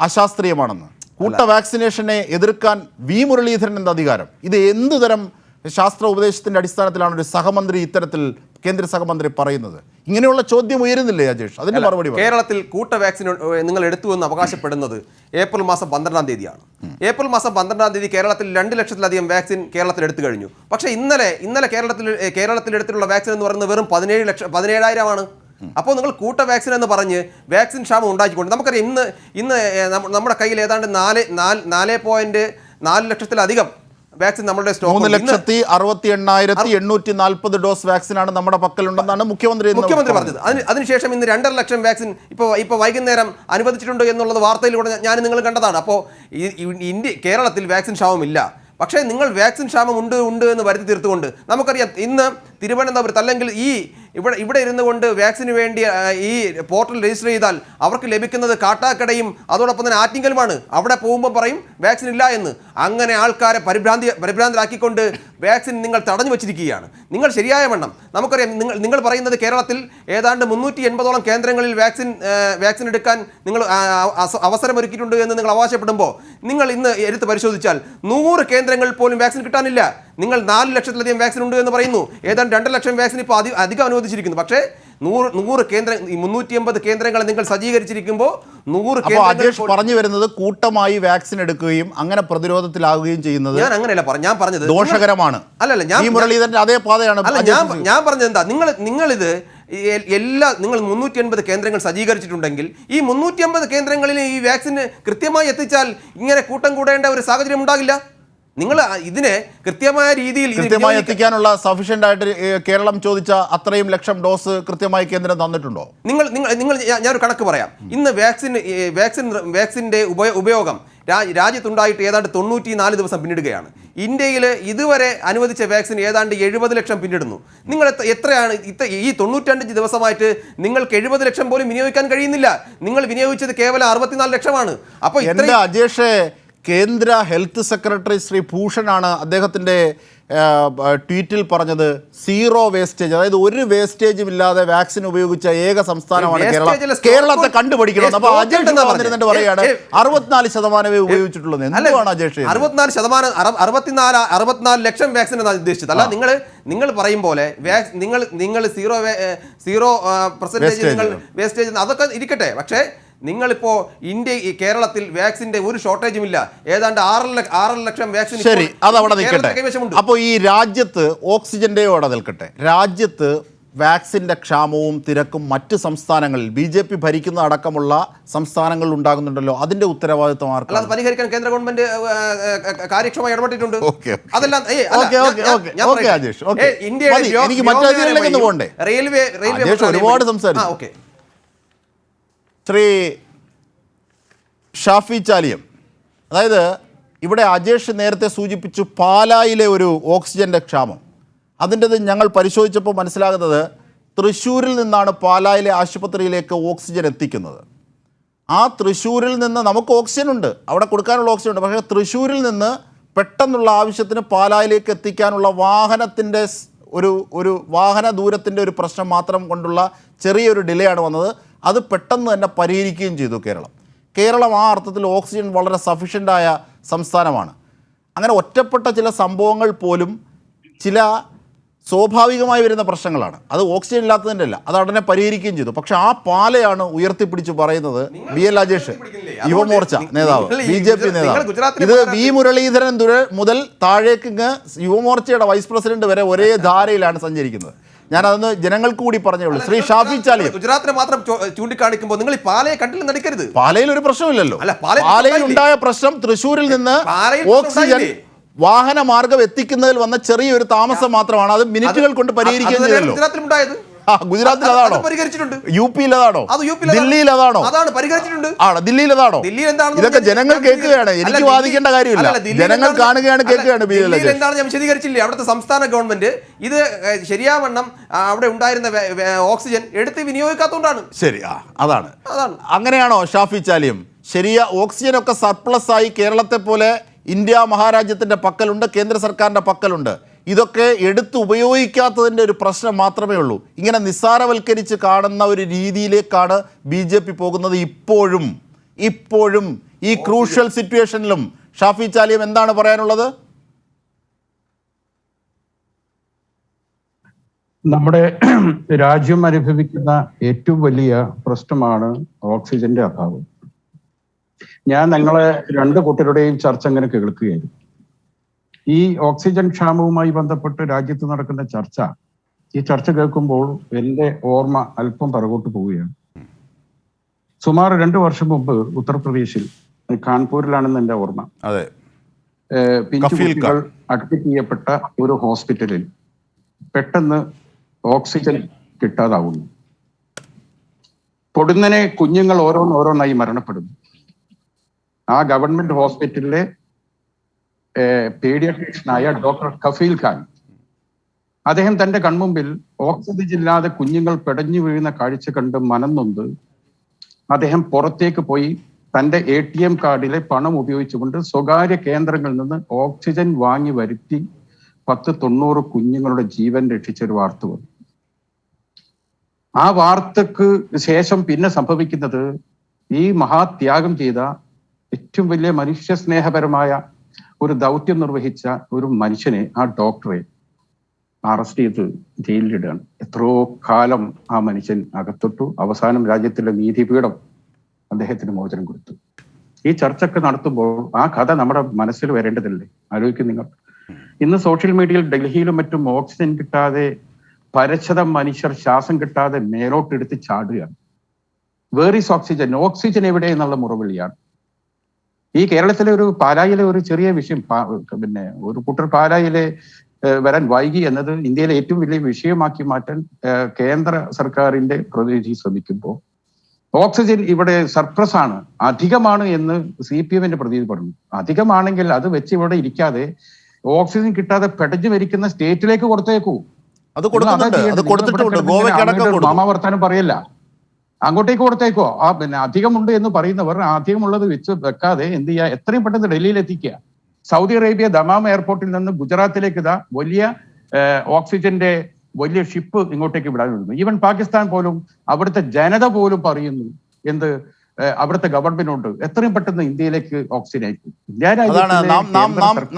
അശാസ്ത്രീയമാണെന്ന്? കൂട്ട വാക്സിനേഷനെ എതിർക്കാൻ വി മുരളീധരൻ എന്ന അധികാരം? ഇത് എന്തു തരം ശാസ്ത്ര ഉപദേശത്തിൻ്റെ അടിസ്ഥാനത്തിലാണ് ഒരു സഹമന്ത്രി ഇത്തരത്തിൽ കേന്ദ്ര സഹമന്ത്രി പറയുന്നത്? ഇങ്ങനെയുള്ള ചോദ്യം ഉയരുന്നില്ലേ അജേഷ്? അതിന് മറുപടി പറ. കേരളത്തിൽ കൂട്ട വാക്സിൻ നിങ്ങൾ എടുത്തു എന്ന് അവകാശപ്പെടുന്നത് ഏപ്രിൽ മാസം 12-ാം തീയതിയാണ്. ഏപ്രിൽ മാസം 12-ാം തീയതി കേരളത്തിൽ 2 ലക്ഷത്തിലധികം വാക്സിൻ കേരളത്തിൽ എടുത്തു കഴിഞ്ഞു. പക്ഷേ ഇന്നലെ കേരളത്തിൽ എടുത്തിട്ടുള്ള വാക്സിൻ എന്ന് പറയുന്നത് വെറും 17,000-ആണ്. അപ്പോൾ നിങ്ങൾ കൂട്ട വാക്സിൻ എന്ന് പറഞ്ഞ് വാക്സിൻ ക്ഷാമം ഉണ്ടാക്കിക്കൊണ്ട് നമുക്കറിയാം ഇന്ന് നമ്മുടെ കയ്യിൽ ഏതാണ്ട് 4.4 ലക്ഷത്തിലധികം വാക്സിൻ നമ്മുടെ സ്റ്റോക്ക് 3,68,840 ഡോസ് വാക്സിനാണ് നമ്മുടെ പക്കലുണ്ടെന്നാണ് മുഖ്യമന്ത്രി പറഞ്ഞത്. അതിനുശേഷം ഇന്ന് 2.5 ലക്ഷം വാക്സിൻ ഇപ്പോൾ വൈകുന്നേരം അനുവദിച്ചിട്ടുണ്ട് എന്നുള്ളത് വാർത്തയിലൂടെ ഞാൻ നിങ്ങൾ കണ്ടതാണ്. അപ്പോൾ കേരളത്തിൽ വാക്സിൻ ക്ഷാമമില്ല. പക്ഷേ നിങ്ങൾ വാക്സിൻ ക്ഷാമം ഉണ്ട് എന്ന് വരുത്തി തീർത്തുകൊണ്ട് നമുക്കറിയാം ഇന്ന് തിരുവനന്തപുരത്ത് അല്ലെങ്കിൽ ഇവിടെ ഇരുന്നു കൊണ്ട് വാക്സിന് വേണ്ടി ഈ പോർട്ടൽ രജിസ്റ്റർ ചെയ്താൽ അവർക്ക് ലഭിക്കുന്നത് കാട്ടാക്കടയും അതോടൊപ്പം തന്നെ ആറ്റിങ്കലുമാണ്. അവിടെ പോകുമ്പോൾ പറയും വാക്സിൻ ഇല്ല എന്ന്. അങ്ങനെ ആൾക്കാരെ പരിഭ്രാന്തരാക്കിക്കൊണ്ട് വാക്സിൻ നിങ്ങൾ തടഞ്ഞു വെച്ചിരിക്കുകയാണ്. നിങ്ങൾ ശരിയായ വണ്ണം നമുക്കറിയാം നിങ്ങൾ പറയുന്നത് കേരളത്തിൽ ഏതാണ്ട് 380ഓളം കേന്ദ്രങ്ങളിൽ വാക്സിൻ എടുക്കാൻ നിങ്ങൾ അവസരമൊരുക്കിയിട്ടുണ്ട് എന്ന് നിങ്ങൾ അവകാശപ്പെടുമ്പോൾ നിങ്ങൾ ഇന്ന് എടുത്ത് പരിശോധിച്ചാൽ 100 കേന്ദ്രങ്ങളിൽ പോലും വാക്സിൻ കിട്ടാനില്ല. നിങ്ങൾ 4 ലക്ഷത്തിലധികം വാക്സിൻ ഉണ്ട് എന്ന് പറയുന്നു. ഏതാണ്ട് 2 ലക്ഷം വാക്സിൻ ഇപ്പോൾ അധികം അനുവദിച്ചിരിക്കുന്നു. പക്ഷേ 100 380 കേന്ദ്രങ്ങൾ നിങ്ങൾ സജ്ജീകരിച്ചിരിക്കുമ്പോൾ 100 അജേഷ് പറഞ്ഞു വരുന്നത് കൂട്ടമായി വാക്സിൻ എടുക്കുകയും അങ്ങനെ പ്രതിരോധത്തിലാവുകയും ചെയ്യുന്നത് ഞാൻ അങ്ങനെയല്ല ഞാൻ പറഞ്ഞത് ദോഷകരമാണ്. അല്ലല്ല മുരളീധരന്റെ അതേ പാതയാണ്. ഞാൻ പറഞ്ഞത് എന്താ, നിങ്ങളിത് നിങ്ങൾ 380 കേന്ദ്രങ്ങൾ സജ്ജീകരിച്ചിട്ടുണ്ടെങ്കിൽ ഈ 380 കേന്ദ്രങ്ങളിൽ ഈ വാക്സിൻ കൃത്യമായി എത്തിച്ചാൽ ഇങ്ങനെ കൂട്ടം കൂടേണ്ട ഒരു സാഹചര്യം ഉണ്ടാകില്ല. നിങ്ങൾ ഇതിനെ കൃത്യമായ രീതിയിൽ എത്തിക്കാനുള്ള സഫീഷ്യന്റ് ആയിട്ട് കേരളം ചോദിച്ച അത്രയും ലക്ഷം ഡോസ് കൃത്യമായി കേന്ദ്രം തന്നിട്ടുണ്ടോ? ഞാനൊരു കണക്ക് പറയാം. ഇന്ന് വാക്സിന്റെ ഉപയോഗം രാജ്യത്തുണ്ടായിട്ട് ഏതാണ്ട് 94 ദിവസം പിന്നിടുകയാണ്. ഇന്ത്യയിൽ ഇതുവരെ അനുവദിച്ച വാക്സിൻ ഏതാണ്ട് 70 ലക്ഷം പിന്നിടുന്നു. നിങ്ങൾ എത്രയാണ് ഈ 95 ദിവസമായിട്ട് നിങ്ങൾക്ക് 70 ലക്ഷം പോലും വിനിയോഗിക്കാൻ കഴിയുന്നില്ല. നിങ്ങൾ വിനിയോഗിച്ചത് കേവലം 64 ലക്ഷമാണ്. അപ്പോൾ അജേഷ്, കേന്ദ്ര ഹെൽത്ത് സെക്രട്ടറി ശ്രീ ഭൂഷണാണ് അദ്ദേഹത്തിൻ്റെ ട്വീറ്റിൽ പറഞ്ഞത് സീറോ വേസ്റ്റേജ്, അതായത് ഒരു വേസ്റ്റേജും ഇല്ലാതെ വാക്സിൻ ഉപയോഗിച്ച ഏക സംസ്ഥാനമാണ് കേരളം. കേരളത്തെ കണ്ടുപിടിക്കണം. അപ്പൊ അജേഷ് വന്നിരുന്നിട്ട് പറയാണ് 64% ഉപയോഗിച്ചിട്ടുള്ളത്. എന്തുവാണ് അജേഷ് 64 ലക്ഷം വാക്സിൻ എന്നാണ് ഉദ്ദേശിച്ചത്. അല്ല നിങ്ങൾ പറയും പോലെ നിങ്ങൾ സീറോ പെർസെന്റേജ് നിങ്ങൾ വേസ്റ്റേജ് അതൊക്കെ ഇരിക്കട്ടെ. പക്ഷേ നിങ്ങളിപ്പോൾ കേരളത്തിൽ വാക്സിന്റെ ഒരു ഷോർട്ടേജും ഇല്ല. ഏതാണ്ട് 6 ലക്ഷം വാക്സിൻ. ശരി, അതവിടെ നിൽക്കട്ടെ. അപ്പോൾ ഈ രാജ്യത്ത് ഓക്സിജന്റെയോ അവിടെ നിൽക്കട്ടെ, രാജ്യത്ത് വാക്സിന്റെ ക്ഷാമവും തിരക്കും മറ്റ് സംസ്ഥാനങ്ങളിൽ BJP ഭരിക്കുന്ന അടക്കമുള്ള സംസ്ഥാനങ്ങളിൽ ഉണ്ടാകുന്നുണ്ടല്ലോ, അതിന്റെ ഉത്തരവാദിത്വം ആർക്കാണ്? അത് പരിഹരിക്കാൻ കേന്ദ്ര ഗവൺമെന്റ് കാര്യക്ഷമമായി ഇടപെട്ടിട്ടുണ്ട്. അതെല്ലാം എനിക്ക് മറ്റു പോകണ്ടേ? റെയിൽവേ ഒരുപാട് സംസാരിച്ചു. ശ്രീ ഷാഫി ചാലിയം, അതായത് ഇവിടെ അജേഷ് നേരത്തെ സൂചിപ്പിച്ചു പാലായിലെ ഒരു ഓക്സിജൻ്റെ ക്ഷാമം. അതിൻ്റെത് ഞങ്ങൾ പരിശോധിച്ചപ്പോൾ മനസ്സിലാകുന്നത് തൃശ്ശൂരിൽ നിന്നാണ് പാലായിലെ ആശുപത്രിയിലേക്ക് ഓക്സിജൻ എത്തിക്കുന്നത്. ആ തൃശ്ശൂരിൽ നിന്ന് നമുക്ക് ഓക്സിജൻ ഉണ്ട്, അവിടെ കൊടുക്കാനുള്ള ഓക്സിജൻ ഉണ്ട്. പക്ഷേ തൃശ്ശൂരിൽ നിന്ന് പെട്ടെന്നുള്ള ആവശ്യത്തിന് പാലായിലേക്ക് എത്തിക്കാനുള്ള വാഹനത്തിൻ്റെ ഒരു വാഹന ദൂരത്തിൻ്റെ ഒരു പ്രശ്നം മാത്രം കൊണ്ടുള്ള ചെറിയൊരു ഡിലേ ആണ് വന്നത്. അത് പെട്ടെന്ന് തന്നെ പരിഹരിക്കുകയും ചെയ്തു കേരളം. ആ അർത്ഥത്തിൽ ഓക്സിജൻ വളരെ സഫീഷ്യൻ്റായ സംസ്ഥാനമാണ്. അങ്ങനെ ഒറ്റപ്പെട്ട ചില സംഭവങ്ങൾ പോലും ചില സ്വാഭാവികമായി വരുന്ന പ്രശ്നങ്ങളാണ്. അത് ഓക്സിജൻ ഇല്ലാത്തതിൻ്റെ അല്ല, അത് ഉടനെ പരിഹരിക്കുകയും ചെയ്തു. പക്ഷെ ആ പാലയാണ് ഉയർത്തിപ്പിടിച്ച് പറയുന്നത് BL അജേഷ്, യുവമോർച്ച നേതാവ്, BJP നേതാവ്. ഇത് വി മുരളീധരൻ മുതൽ താഴേക്ക് യുവമോർച്ചയുടെ വൈസ് പ്രസിഡന്റ് വരെ ഒരേ ധാരയിലാണ് സഞ്ചരിക്കുന്നത്. ഞാനതൊന്ന് ജനങ്ങൾക്ക് കൂടി പറഞ്ഞോളൂ. ശ്രീ ഷാഫി ചാലിയം, ഗുജറാത്തിനെ മാത്രം ചൂണ്ടിക്കാണിക്കുമ്പോൾ നിങ്ങൾ ഈ പാലയെ കണ്ടില്ലെന്ന് നടിക്കരുത്. പാലയിൽ ഒരു പ്രശ്നമില്ലല്ലോ. പാലയിൽ ഉണ്ടായ പ്രശ്നം തൃശ്ശൂരിൽ നിന്ന് ഓക്സിജൻ വാഹന മാർഗം എത്തിക്കുന്നതിൽ വന്ന ചെറിയൊരു താമസം മാത്രമാണ്. അത് മിനിറ്റുകൾ കൊണ്ട് പരിഹരിക്കുകയും ചെയ്തല്ലോ. ഗുജറാത്തിൽ അതാണോ? UP-യിൽ അതാണോ? ദില്ലിയിൽ അതാണോ? ദില്ലിയിൽ അതാണോ? ഇതൊക്കെ ജനങ്ങൾ കേൾക്കുകയാണ്, എനിക്ക് വാദിക്കേണ്ട കാര്യമില്ല. ജനങ്ങൾ കാണുകയാണ്, കേൾക്കുകയാണ്. എന്താണ് ഞാൻ വിശദീകരിച്ചില്ലേ? അവിടുത്തെ സംസ്ഥാന ഗവൺമെന്റ് ഇത് ശരിയാവണ്ണം അവിടെ ഉണ്ടായിരുന്ന ഓക്സിജൻ എടുത്ത് വിനിയോഗിക്കാത്തതുകൊണ്ടാണ്. ശരി, അതാണ്. അങ്ങനെയാണോ ഷാഫി ചാലിയം? ഓക്സിജൻ ഒക്കെ സർപ്ലസ് ആയി കേരളത്തെ പോലെ ഇന്ത്യ മഹാരാജ്യത്തിന്റെ പക്കലുണ്ട്, കേന്ദ്ര സർക്കാരിന്റെ പക്കലുണ്ട്. ഇതൊക്കെ എടുത്ത് ഉപയോഗിക്കാത്തതിൻ്റെ ഒരു പ്രശ്നം മാത്രമേ ഉള്ളൂ. ഇങ്ങനെ നിസ്സാരവൽക്കരിച്ച് കാണുന്ന ഒരു രീതിയിലേക്കാണ് BJP പോകുന്നത് ഇപ്പോഴും ഈ ക്രൂഷ്യൽ സിറ്റുവേഷനിലും. ഷാഫി ചാലിയം എന്താണ് പറയാനുള്ളത്? നമ്മുടെ രാജ്യം അനുഭവിക്കുന്ന ഏറ്റവും വലിയ പ്രശ്നമാണ് ഓക്സിജന്റെ അഭാവം. ഞാൻ നിങ്ങളെ രണ്ട് കൂട്ടരുടെയും ചർച്ച അങ്ങനെ കേൾക്കുകയായിരുന്നു. ഈ ഓക്സിജൻ ക്ഷാമവുമായി ബന്ധപ്പെട്ട് രാജ്യത്ത് നടക്കുന്ന ഈ ചർച്ച കേൾക്കുമ്പോൾ എൻ്റെ ഓർമ്മ അല്പം പുറകോട്ട് പോവുകയാണ്. സുമാർ 2 വർഷം മുമ്പ് ഉത്തർപ്രദേശിൽ കാൺപൂരിലാണെന്ന് എൻ്റെ ഓർമ്മ, പിഞ്ചുകുട്ടികൾ അഡ്മിറ്റ് ചെയ്യപ്പെട്ട ഒരു ഹോസ്പിറ്റലിൽ പെട്ടെന്ന് ഓക്സിജൻ കിട്ടാതാവുന്നു. പൊടുന്നനെ കുഞ്ഞുങ്ങൾ ഓരോന്നായി മരണപ്പെടുന്നു. ആ ഗവൺമെന്റ് ഹോസ്പിറ്റലിലെ പീഡിയാട്രീഷ്യനായ ഡോക്ടർ കഫീൽ ഖാൻ, അദ്ദേഹം തന്റെ കൺമുമ്പിൽ ഓക്സിജൻ ഇല്ലാതെ കുഞ്ഞുങ്ങൾ പെടഞ്ഞു വീഴുന്ന കാഴ്ച കണ്ട് മനംനൊന്ത് അദ്ദേഹം പുറത്തേക്ക് പോയി തന്റെ ATM കാർഡിലെ പണം ഉപയോഗിച്ചുകൊണ്ട് സ്വകാര്യ കേന്ദ്രങ്ങളിൽ നിന്ന് ഓക്സിജൻ വാങ്ങി വരുത്തി 90 കുഞ്ഞുങ്ങളുടെ ജീവൻ രക്ഷിച്ച ഒരു വാർത്ത വന്നു. ആ വാർത്തക്ക് ശേഷം പിന്നെ സംഭവിക്കുന്നത്, ഈ മഹാത്യാഗം ചെയ്ത ഏറ്റവും വലിയ മനുഷ്യ സ്നേഹപരമായ ഒരു ദൗത്യം നിർവഹിച്ച ഒരു മനുഷ്യനെ, ആ ഡോക്ടറെ അറസ്റ്റ് ചെയ്ത് ജയിലിലിടുകയാണ്. എത്രയോ കാലം ആ മനുഷ്യൻ അകത്തിട്ടു. അവസാനം രാജ്യത്തിലെ നീതിപീഠം അദ്ദേഹത്തിന് മോചനം കൊടുത്തു. ഈ ചർച്ചയൊക്കെ നടത്തുമ്പോൾ ആ കഥ നമ്മുടെ മനസ്സിൽ വരേണ്ടതല്ലേ? ആലോചിക്കും നിങ്ങൾ. ഇന്ന് സോഷ്യൽ മീഡിയയിൽ ഡൽഹിയിലും മറ്റും ഓക്സിജൻ കിട്ടാതെ പരശതം മനുഷ്യർ ശ്വാസം കിട്ടാതെ മേലോട്ടെടുത്ത് ചാടുകയാണ്. Where is oxygen? ഓക്സിജൻ എവിടെ എന്നുള്ള മുറവിളിയാണ്. ഈ കേരളത്തിലെ പാലായിലെ ഒരു ചെറിയ വിഷയം, പിന്നെ ഒരു കൂട്ടർ പാലായിലെ വരാൻ വൈകി എന്നത് ഇന്ത്യയിലെ ഏറ്റവും വലിയ വിഷയമാക്കി മാറ്റാൻ കേന്ദ്ര സർക്കാരിന്റെ പ്രതിനിധി ശ്രമിക്കുമ്പോൾ ഓക്സിജൻ ഇവിടെ സർപ്ലസ് ആണ്, അധികമാണ് എന്ന് CPMന്റെ പ്രതിനിധി പറഞ്ഞു. അധികമാണെങ്കിൽ അത് വെച്ച് ഇവിടെ ഇരിക്കാതെ ഓക്സിജൻ കിട്ടാതെ പെടഞ്ഞു മരിക്കുന്ന സ്റ്റേറ്റിലേക്ക് കൊടുത്തേക്കൂ. മാമാവർത്താനം പറയല്ല, അങ്ങോട്ടേക്ക് കൊടുത്തേക്കോ. പിന്നെ അധികമുണ്ട് എന്ന് പറയുന്നവർ അധികമുള്ളത് വെച്ച് വെക്കാതെ എന്ത് ചെയ്യുക, എത്രയും പെട്ടെന്ന് ഡൽഹിയിൽ എത്തിക്കുക. സൗദി അറേബ്യ ദമാം എയർപോർട്ടിൽ നിന്ന് ഗുജറാത്തിലേക്ക് വലിയ ഓക്സിജന്റെ വലിയ ഷിപ്പ് ഇങ്ങോട്ടേക്ക് വിടാൻ. ഈവൻ പാകിസ്ഥാൻ പോലും, അവിടുത്തെ ജനത പോലും പറയുന്നു എന്ത്, അവിടുത്തെ ഗവൺമെന്റിനോട് എത്രയും പെട്ടെന്ന് ഇന്ത്യയിലേക്ക് ഓക്സിജൻ അയക്കും.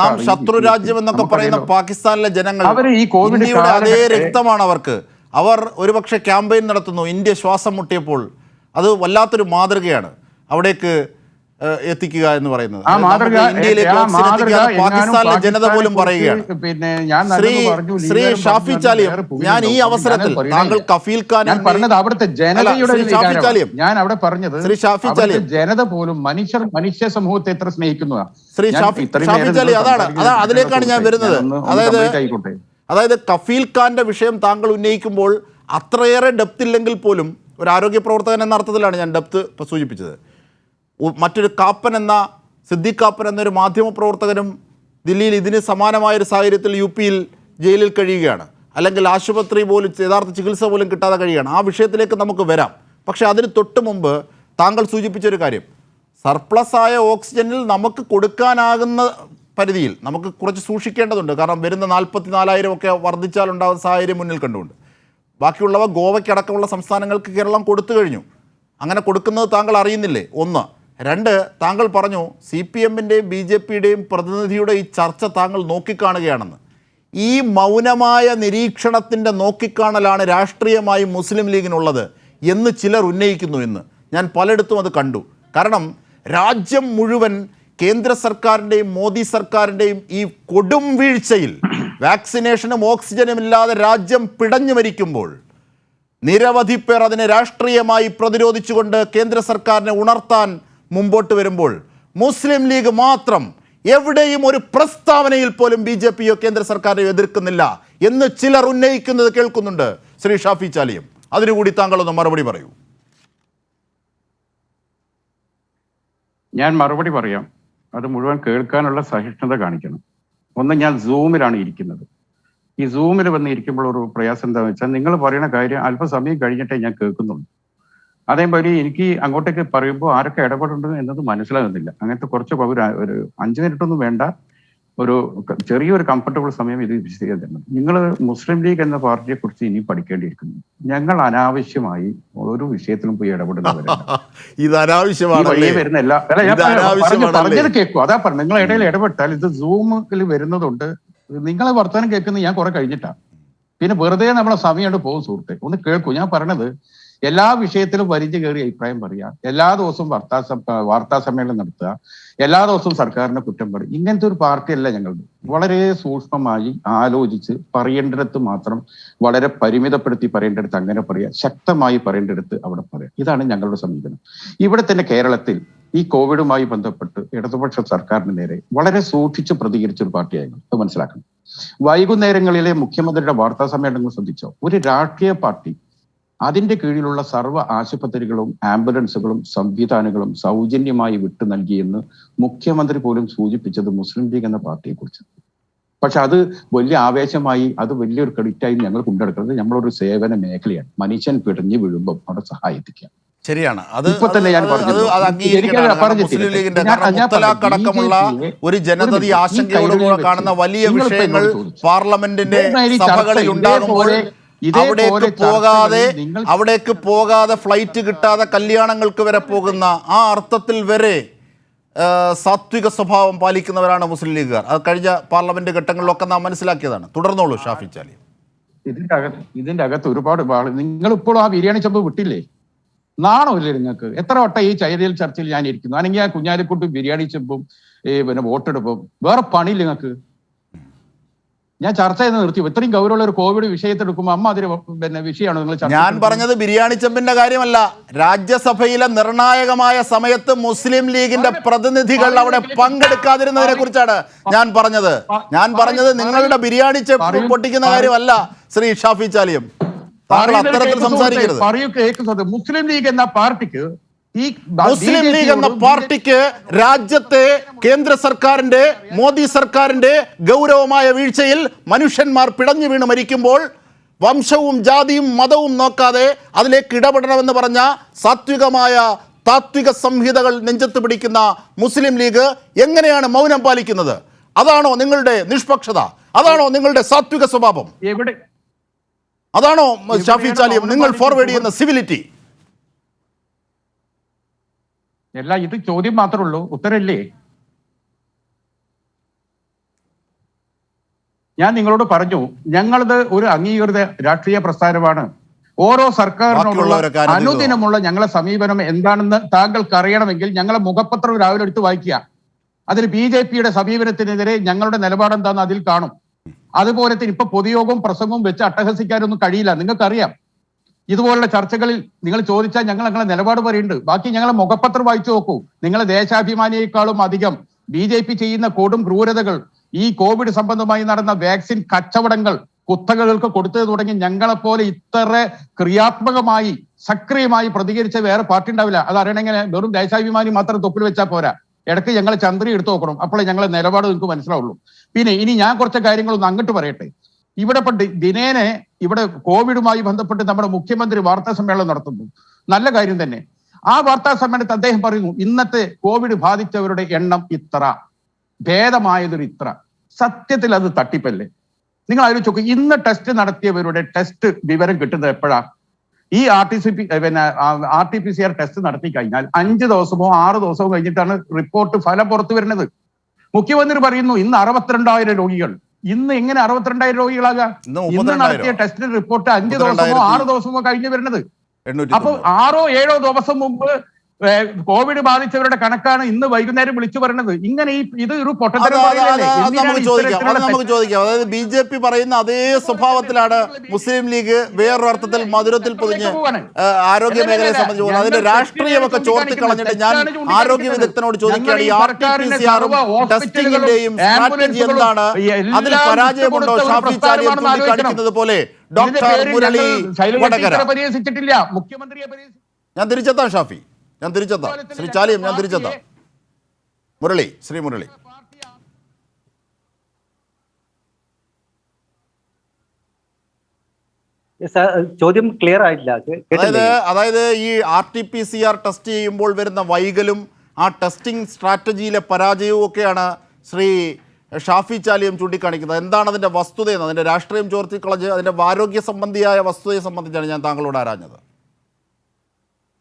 നാം ശത്രു രാജ്യം എന്നൊക്കെ പറയുന്ന പാകിസ്ഥാനിലെ ജനങ്ങൾ, അവർ ഈ കോവിഡ് അതേ രക്തമാണ് അവർക്ക്. അവർ ഒരുപക്ഷെ ക്യാമ്പയിൻ നടത്തുന്നു ഇന്ത്യ ശ്വാസം മുട്ടിയപ്പോൾ. അത് വല്ലാത്തൊരു മാതൃകയാണ് അവിടേക്ക് എത്തിക്കുക എന്ന് പറയുന്നത്. പാകിസ്ഥാനിലെ ജനത പോലും പറയുകയാണ്. ശ്രീ ഷാഫി ചാലിയം, ഞാൻ ഈ അവസരത്തിൽ താങ്കൾ കഫീൽ ഖാൻ പറഞ്ഞത് അവിടുത്തെ ജനതയുടെ, ഞാൻ അവിടെ പറഞ്ഞത് ശ്രീ ഷാഫി ചാലിയം, ജനത പോലും മനുഷ്യ സമൂഹത്തെ എത്ര സ്നേഹിക്കുന്നതാണ്. ശ്രീ ഷാഫി ചാലിയം, അതിലേക്കാണ് ഞാൻ വരുന്നത്. അതായത് കഫീൽ ഖാന്റെ വിഷയം താങ്കൾ ഉന്നയിക്കുമ്പോൾ അത്രയേറെ ഡെപ്ത് ഇല്ലെങ്കിൽ പോലും, ഒരു ആരോഗ്യ പ്രവർത്തകൻ എന്ന അർത്ഥത്തിലാണ് ഞാൻ ഡെപ്ത് സൂചിപ്പിച്ചത്. മറ്റൊരു സിദ്ദീഖ് കാപ്പൻ എന്നൊരു മാധ്യമ പ്രവർത്തകനും ദില്ലിയിൽ ഇതിന് സമാനമായൊരു സാഹചര്യത്തിൽ UPയിൽ ജയിലിൽ കഴിയുകയാണ്. അല്ലെങ്കിൽ ആശുപത്രി പോലും യഥാർത്ഥ ചികിത്സ പോലും കിട്ടാതെ കഴിയുകയാണ്. ആ വിഷയത്തിലേക്ക് നമുക്ക് വരാം. പക്ഷേ അതിന് തൊട്ട് മുമ്പ് താങ്കൾ സൂചിപ്പിച്ചൊരു കാര്യം, സർപ്ലസായ ഓക്സിജനിൽ നമുക്ക് കൊടുക്കാനാകുന്ന പരിധിയിൽ നമുക്ക് കുറച്ച് സൂക്ഷിക്കേണ്ടതുണ്ട്. കാരണം വരുന്ന 44,000 ഒക്കെ വർദ്ധിച്ചാലുണ്ടാകുന്ന സാഹചര്യം മുന്നിൽ കണ്ടുകൊണ്ട് ബാക്കിയുള്ളവ ഗോവയ്ക്കടക്കമുള്ള സംസ്ഥാനങ്ങൾക്ക് കേരളം കൊടുത്തു കഴിഞ്ഞു. അങ്ങനെ കൊടുക്കുന്നത് താങ്കൾ അറിയുന്നില്ലേ? 1. 2, താങ്കൾ പറഞ്ഞു CPMന്റെയും BJPയുടെയും പ്രതിനിധിയുടെ ഈ ചർച്ച താങ്കൾ നോക്കിക്കാണുകയാണെന്ന്. ഈ മൗനമായ നിരീക്ഷണത്തിൻ്റെ നോക്കിക്കാണലാണ് രാഷ്ട്രീയമായി മുസ്ലിം ലീഗിനുള്ളത് എന്ന് ചിലർ ഉന്നയിക്കുന്നു. എന്ന് ഞാൻ പലയിടത്തും അത് കണ്ടു. കാരണം രാജ്യം മുഴുവൻ കേന്ദ്ര സർക്കാരിൻ്റെയും മോദി സർക്കാരിൻ്റെയും ഈ കൊടും വീഴ്ചയിൽ വാക്സിനേഷനും ഓക്സിജനും ഇല്ലാതെ രാജ്യം പിടഞ്ഞു മരിക്കുമ്പോൾ നിരവധി പേർ അതിനെ രാഷ്ട്രീയമായി പ്രതിരോധിച്ചുകൊണ്ട് കേന്ദ്ര സർക്കാരിനെ ഉണർത്താൻ മുമ്പോട്ട് വരുമ്പോൾ മുസ്ലിം ലീഗ് മാത്രം എവിടെയും ഒരു പ്രസ്താവനയിൽ പോലും BJPയോ കേന്ദ്ര സർക്കാരിനെയോ എതിർക്കുന്നില്ല എന്ന് ചിലർ ഉന്നയിക്കുന്നത് കേൾക്കുന്നുണ്ട്. ശ്രീ ഷാഫി ചാലിയം, അതിനുകൂടി താങ്കളൊന്ന് മറുപടി പറയൂ. ഞാൻ മറുപടി പറയാം. അത് മുഴുവൻ കേൾക്കാനുള്ള സഹിഷ്ണുത കാണിക്കണം. ഒന്ന്, ഞാൻ സൂമിലാണ് ഇരിക്കുന്നത്. ഈ സൂമിൽ വന്നിരിക്കുമ്പോൾ ഒരു പ്രയാസം എന്താണെന്ന് വെച്ചാൽ, നിങ്ങൾ പറയുന്ന കാര്യം അല്പസമയം കഴിഞ്ഞിട്ടേ ഞാൻ കേൾക്കുന്നുള്ളൂ. അതേപോലെ എനിക്ക് അങ്ങോട്ടേക്ക് പറയുമ്പോൾ ആരൊക്കെ ഇടപെടുന്നുണ്ട് എന്നത് മനസ്സിലാകുന്നില്ല. അങ്ങനത്തെ കുറച്ച് ഒരു 5 മിനിറ്റൊന്നും വേണ്ട, ഒരു ചെറിയൊരു കംഫർട്ടബിൾ സമയം ഇത് വിശദീകരിക്കണം. നിങ്ങൾ മുസ്ലിം ലീഗ് എന്ന പാർട്ടിയെ കുറിച്ച് ഇനി പഠിക്കേണ്ടിയിരിക്കുന്നു. ഞങ്ങൾ അനാവശ്യമായി ഒരു വിഷയത്തിലും പോയി ഇടപെടുന്നവരല്ല. ഇത് അനാവശ്യമാണ് വരുന്ന എല്ലാ പറഞ്ഞത് കേൾക്കും. അതാ പറഞ്ഞു, നിങ്ങൾ ഇടയിൽ ഇടപെട്ടാൽ ഇത് സൂമിൽ വരുന്നതുകൊണ്ട് നിങ്ങളെ വർത്തമാനം കേൾക്കുന്നത് ഞാൻ കുറെ കഴിഞ്ഞിട്ടാ. പിന്നെ വെറുതെ നമ്മളെ സമയമുണ്ട് പോകും. സുഹൃത്തെ ഒന്ന് കേൾക്കൂ. ഞാൻ പറഞ്ഞത് എല്ലാ വിഷയത്തിലും വരിഞ്ഞു കയറി അഭിപ്രായം പറയുക, എല്ലാ ദിവസവും വാർത്താ സമ്മേളനം നടത്തുക, എല്ലാ ദിവസവും സർക്കാരിനെ കുറ്റം പറയും. ഇങ്ങനത്തെ ഒരു പാർട്ടിയല്ല ഞങ്ങളുടെ. വളരെ സൂക്ഷ്മമായി ആലോചിച്ച് പറയേണ്ടിടത്ത് മാത്രം വളരെ പരിമിതപ്പെടുത്തി പറയേണ്ടിടത്ത് അങ്ങനെ പറയുക, ശക്തമായി പറയേണ്ടിടത്ത് അവിടെ പറയുക. ഇതാണ് ഞങ്ങളുടെ സമീപനം. ഇവിടെ തന്നെ കേരളത്തിൽ ഈ കോവിഡുമായി ബന്ധപ്പെട്ട് ഇടതുപക്ഷ സർക്കാരിന് നേരെ വളരെ സൂക്ഷിച്ച് പ്രതികരിച്ച ഒരു പാർട്ടിയായിരുന്നു. അത് മനസ്സിലാക്കണം. വൈകുന്നേരങ്ങളിലെ മുഖ്യമന്ത്രിയുടെ വാർത്താ സമ്മേളനങ്ങൾ ശ്രദ്ധിച്ചോ? ഒരു രാഷ്ട്രീയ പാർട്ടി അതിന്റെ കീഴിലുള്ള സർവ്വ ആശുപത്രികളും ആംബുലൻസുകളും സംവിധാനങ്ങളും സൗജന്യമായി വിട്ടു നൽകിയെന്ന് മുഖ്യമന്ത്രി പോലും സൂചിപ്പിച്ചത് മുസ്ലിം ലീഗ് എന്ന പാർട്ടിയെ കുറിച്ച്. പക്ഷെ അത് വലിയ ആവേശമായി, അത് വലിയൊരു ക്രെഡിറ്റായി ഞങ്ങൾ കൊണ്ടെടുക്കുന്നത് നമ്മളൊരു സേവന മേഖലയാണ്. മനുഷ്യൻ പിടഞ്ഞു വീഴുമ്പോൾ അവിടെ സഹായിക്കുക. ശരിയാണ്. ഇപ്പൊ തന്നെ ഞാൻ അടക്കമുള്ള ഒരു ജനതയെ ആശങ്കയോടുകൂടെ കാണുന്ന വലിയ വിഷയങ്ങൾ പാർലമെന്റിന്റെ സഭകളിൽ ഉണ്ടാകുമ്പോൾ അവിടേക്ക് പോകാതെ ഫ്ലൈറ്റ് കിട്ടാതെ കല്യാണങ്ങൾക്ക് വരെ പോകുന്ന ആ അർത്ഥത്തിൽ വരെ സാത്വിക സ്വഭാവം പാലിക്കുന്നവരാണ് മുസ്ലിം ലീഗുകാർ. അത് കഴിഞ്ഞ പാർലമെന്റ് ഘട്ടങ്ങളിലൊക്കെ നാം മനസ്സിലാക്കിയതാണ്. തുടർന്നോളൂ ഷാഫി ചാലി. ഇതിന്റെ അകത്ത് ഒരുപാട് നിങ്ങൾ ഇപ്പോഴും ആ ബിരിയാണി ചെമ്പ് വിട്ടില്ലേ? നാണമില്ലേ നിങ്ങൾക്ക്? എത്ര വട്ടം ഈ ചൈനയിൽ ചർച്ചയിൽ ഞാൻ ഇരിക്കുന്നു. ആണെങ്കിൽ ആ കുഞ്ഞാലിക്കുട്ടി ബിരിയാണി ചെമ്പും പിന്നെ വോട്ടെടുപ്പും വേറെ പണിയില്ല നിങ്ങൾക്ക്. ഞാൻ ചർച്ച ചെയ്ത് നിർത്തി. ഇത്രയും ഗൗരവമുള്ള ഒരു കോവിഡ് വിഷയത്തെടുക്കുമ്പോൾ അമ്മ അതിന് പിന്നെ വിഷയമാണ് നിങ്ങൾ. ഞാൻ പറഞ്ഞത് ബിരിയാണി ചെമ്പിന്റെ കാര്യമല്ല. രാജ്യസഭയിലെ നിർണായകമായ സമയത്ത് മുസ്ലിം ലീഗിന്റെ പ്രതിനിധികൾ അവിടെ പങ്കെടുക്കാതിരുന്നതിനെ കുറിച്ചാണ് ഞാൻ പറഞ്ഞത് നിങ്ങളുടെ ബിരിയാണി ചെമ്പ് പൊട്ടിക്കുന്ന കാര്യമല്ല. ശ്രീ ഷാഫി ചാലിയം, താങ്കൾ അത്തരത്തിൽ സംസാരിക്കരുത്. മുസ്ലിം ലീഗ് എന്ന പാർട്ടിക്ക് രാജ്യത്തെ കേന്ദ്ര സർക്കാരിന്റെ, മോദി സർക്കാരിന്റെ ഗൗരവമായ വീഴ്ചയിൽ മനുഷ്യന്മാർ പിടഞ്ഞു വീണ് മരിക്കുമ്പോൾ വംശവും ജാതിയും മതവും നോക്കാതെ അതിലേക്ക് ഇടപെടണമെന്ന് പറഞ്ഞ താത്വിക സംഹിതകൾ നെഞ്ചത്ത് പിടിക്കുന്ന മുസ്ലിം ലീഗ് എങ്ങനെയാണ് മൗനം പാലിക്കുന്നത്? അതാണോ നിങ്ങളുടെ നിഷ്പക്ഷത? അതാണോ നിങ്ങളുടെ സാത്വിക സ്വഭാവം? അതാണോ ഷാഫി ചാലിയം നിങ്ങൾ ഫോർവേഡ് ചെയ്യുന്ന സിവിലിറ്റി? ഇത് ചോദ്യം മാത്രമേ ഉള്ളൂ, ഉത്തരമില്ലേ? ഞാൻ നിങ്ങളോട് പറഞ്ഞു, ഞങ്ങളത് ഒരു അംഗീകൃത രാഷ്ട്രീയ പ്രസ്ഥാനമാണ്. ഓരോ സർക്കാരിനോടുള്ള അനുദിനമുള്ള ഞങ്ങളെ സമീപനം എന്താണെന്ന് താങ്കൾക്ക് അറിയണമെങ്കിൽ ഞങ്ങളെ മുഖപത്രം രാവിലെ എടുത്ത് വായിക്കുക. അതിൽ BJPയുടെ സമീപനത്തിനെതിരെ ഞങ്ങളുടെ നിലപാട് എന്താണെന്ന് അതിൽ കാണും. അതുപോലെ തന്നെ ഇപ്പൊ പൊതുയോഗവും പ്രസംഗവും വെച്ച് അട്ടഹസിക്കാനൊന്നും കഴിയില്ല, നിങ്ങൾക്കറിയാം. ഇതുപോലുള്ള ചർച്ചകളിൽ നിങ്ങൾ ചോദിച്ചാൽ ഞങ്ങളെ നിലപാട് പറയുന്നുണ്ട്. ബാക്കി ഞങ്ങളെ മുഖപത്രം വായിച്ചു നോക്കൂ. നിങ്ങളെ ദേശാഭിമാനിയേക്കാളും അധികം BJP ചെയ്യുന്ന കൊടും ക്രൂരതകൾ, ഈ കോവിഡ് സംബന്ധമായി നടന്ന വാക്സിൻ കച്ചവടങ്ങൾ, കുത്തകകൾക്ക് കൊടുത്തത് തുടങ്ങി ഞങ്ങളെപ്പോലെ ഇത്ര ക്രിയാത്മകമായി സക്രിയമായി പ്രതികരിച്ച വേറെ പാർട്ടി ഉണ്ടാവില്ല. അതറിയണമെങ്കിൽ വെറും ദേശാഭിമാനി മാത്രം തൊപ്പിൽ വെച്ചാൽ പോരാ. ഇടയ്ക്ക് ഞങ്ങൾ ചന്ദ്രി എടുത്തു നോക്കണം, അപ്പോഴേ ഞങ്ങളെ നിലപാട് നിങ്ങൾക്ക് മനസ്സിലാവുള്ളൂ. പിന്നെ ഇനി ഞാൻ കുറച്ച് കാര്യങ്ങളൊന്ന് അങ്ങോട്ട് പറയട്ടെ. ഇവിടെ ദിനേനെ ഇവിടെ കോവിഡുമായി ബന്ധപ്പെട്ട് നമ്മുടെ മുഖ്യമന്ത്രി വാർത്താ സമ്മേളനം നടത്തുന്നു. നല്ല കാര്യം തന്നെ. ആ വാർത്താ സമ്മേളനത്തിൽ അദ്ദേഹം പറയുന്നു, ഇന്നത്തെ കോവിഡ് ബാധിച്ചവരുടെ എണ്ണം ഇത്ര, ഭേദമായതൊരു ഇത്ര. സത്യത്തിൽ അത് തട്ടിപ്പല്ലേ? നിങ്ങൾ ആലോചിച്ച് നോക്കൂ. ഇന്ന് ടെസ്റ്റ് നടത്തിയവരുടെ ടെസ്റ്റ് വിവരം കിട്ടുന്നത് എപ്പോഴാ? ഈ RT-PCR ടെസ്റ്റ് നടത്തി കഴിഞ്ഞാൽ 5 ദിവസമോ 6 ദിവസമോ കഴിഞ്ഞിട്ടാണ് റിപ്പോർട്ട് ഫലം പുറത്തു വരുന്നത്. മുഖ്യമന്ത്രി പറയുന്നു ഇന്ന് 62,000 രോഗികൾ. ഇന്ന് എങ്ങനെ 62,000 രോഗികളാകാം? ഇന്ന് നടത്തിയ ടെസ്റ്റ് റിപ്പോർട്ട് 5 ദിവസമോ 6 ദിവസമോ കഴിഞ്ഞ് വരുന്നത്. അപ്പൊ 6 or 7 ദിവസം മുമ്പ് കോവിഡ് ബാധിച്ചവരുടെ കണക്കാണ് ഇന്ന് വൈകുന്നേരം വിളിച്ചു പറയുന്നത്. ഇങ്ങനെ ഇത് ഒരു നമുക്ക് ചോദിക്കാം. അതായത് BJP പറയുന്ന അതേ സ്വഭാവത്തിലാണ് മുസ്ലിം ലീഗ് വേറൊരു അർത്ഥത്തിൽ മധുരത്തിൽ പൊതിഞ്ഞ് ആരോഗ്യ മേഖലയെ സംബന്ധിച്ച് പോകുന്നത്. അതിന്റെ രാഷ്ട്രീയമൊക്കെ ചോർത്തിക്കളഞ്ഞിട്ട് ഞാൻ ആരോഗ്യ വിദഗ്ധനോട് ചോദിക്കുകയാണ്, ഈ RT-PCR ടെസ്റ്റിംഗിന്റെയും സ്ട്രാറ്റജി എന്താണ്? അതിൽ പരാജയമുണ്ടോ? ഷാഫി ചാലിയം ചൂണ്ടിക്കാണിക്കുന്നത് പോലെ ഡോക്ടർ മുരളി വടകര. മുഖ്യമന്ത്രിയെ ഞാൻ തിരിച്ചെത്താം ഷാഫി, ഞാൻ തിരിച്ചെത്താം. ശ്രീ ചാലിയം, ഞാൻ തിരിച്ചെത്താം. ശ്രീ മുരളി. ചോദ്യം ക്ലിയർ ആയില്ല. അതായത് ഈ RT-PCR ടെസ്റ്റ് ചെയ്യുമ്പോൾ വരുന്ന വൈകലും ആ ടെസ്റ്റിംഗ് സ്ട്രാറ്റജിയിലെ പരാജയവും ഒക്കെയാണ് ശ്രീ ഷാഫി ചാലിയും ചൂണ്ടിക്കാണിക്കുന്നത്? എന്താണ് അതിൻ്റെ വസ്തുതയെന്ന്, അതിൻ്റെ രാഷ്ട്രീയം ചോർത്തിക്കളഞ്ഞ് അതിൻ്റെ ആരോഗ്യ സംബന്ധിയായ വസ്തുതയെ സംബന്ധിച്ചാണ് ഞാൻ താങ്കളോട് ആരാഞ്ഞത്.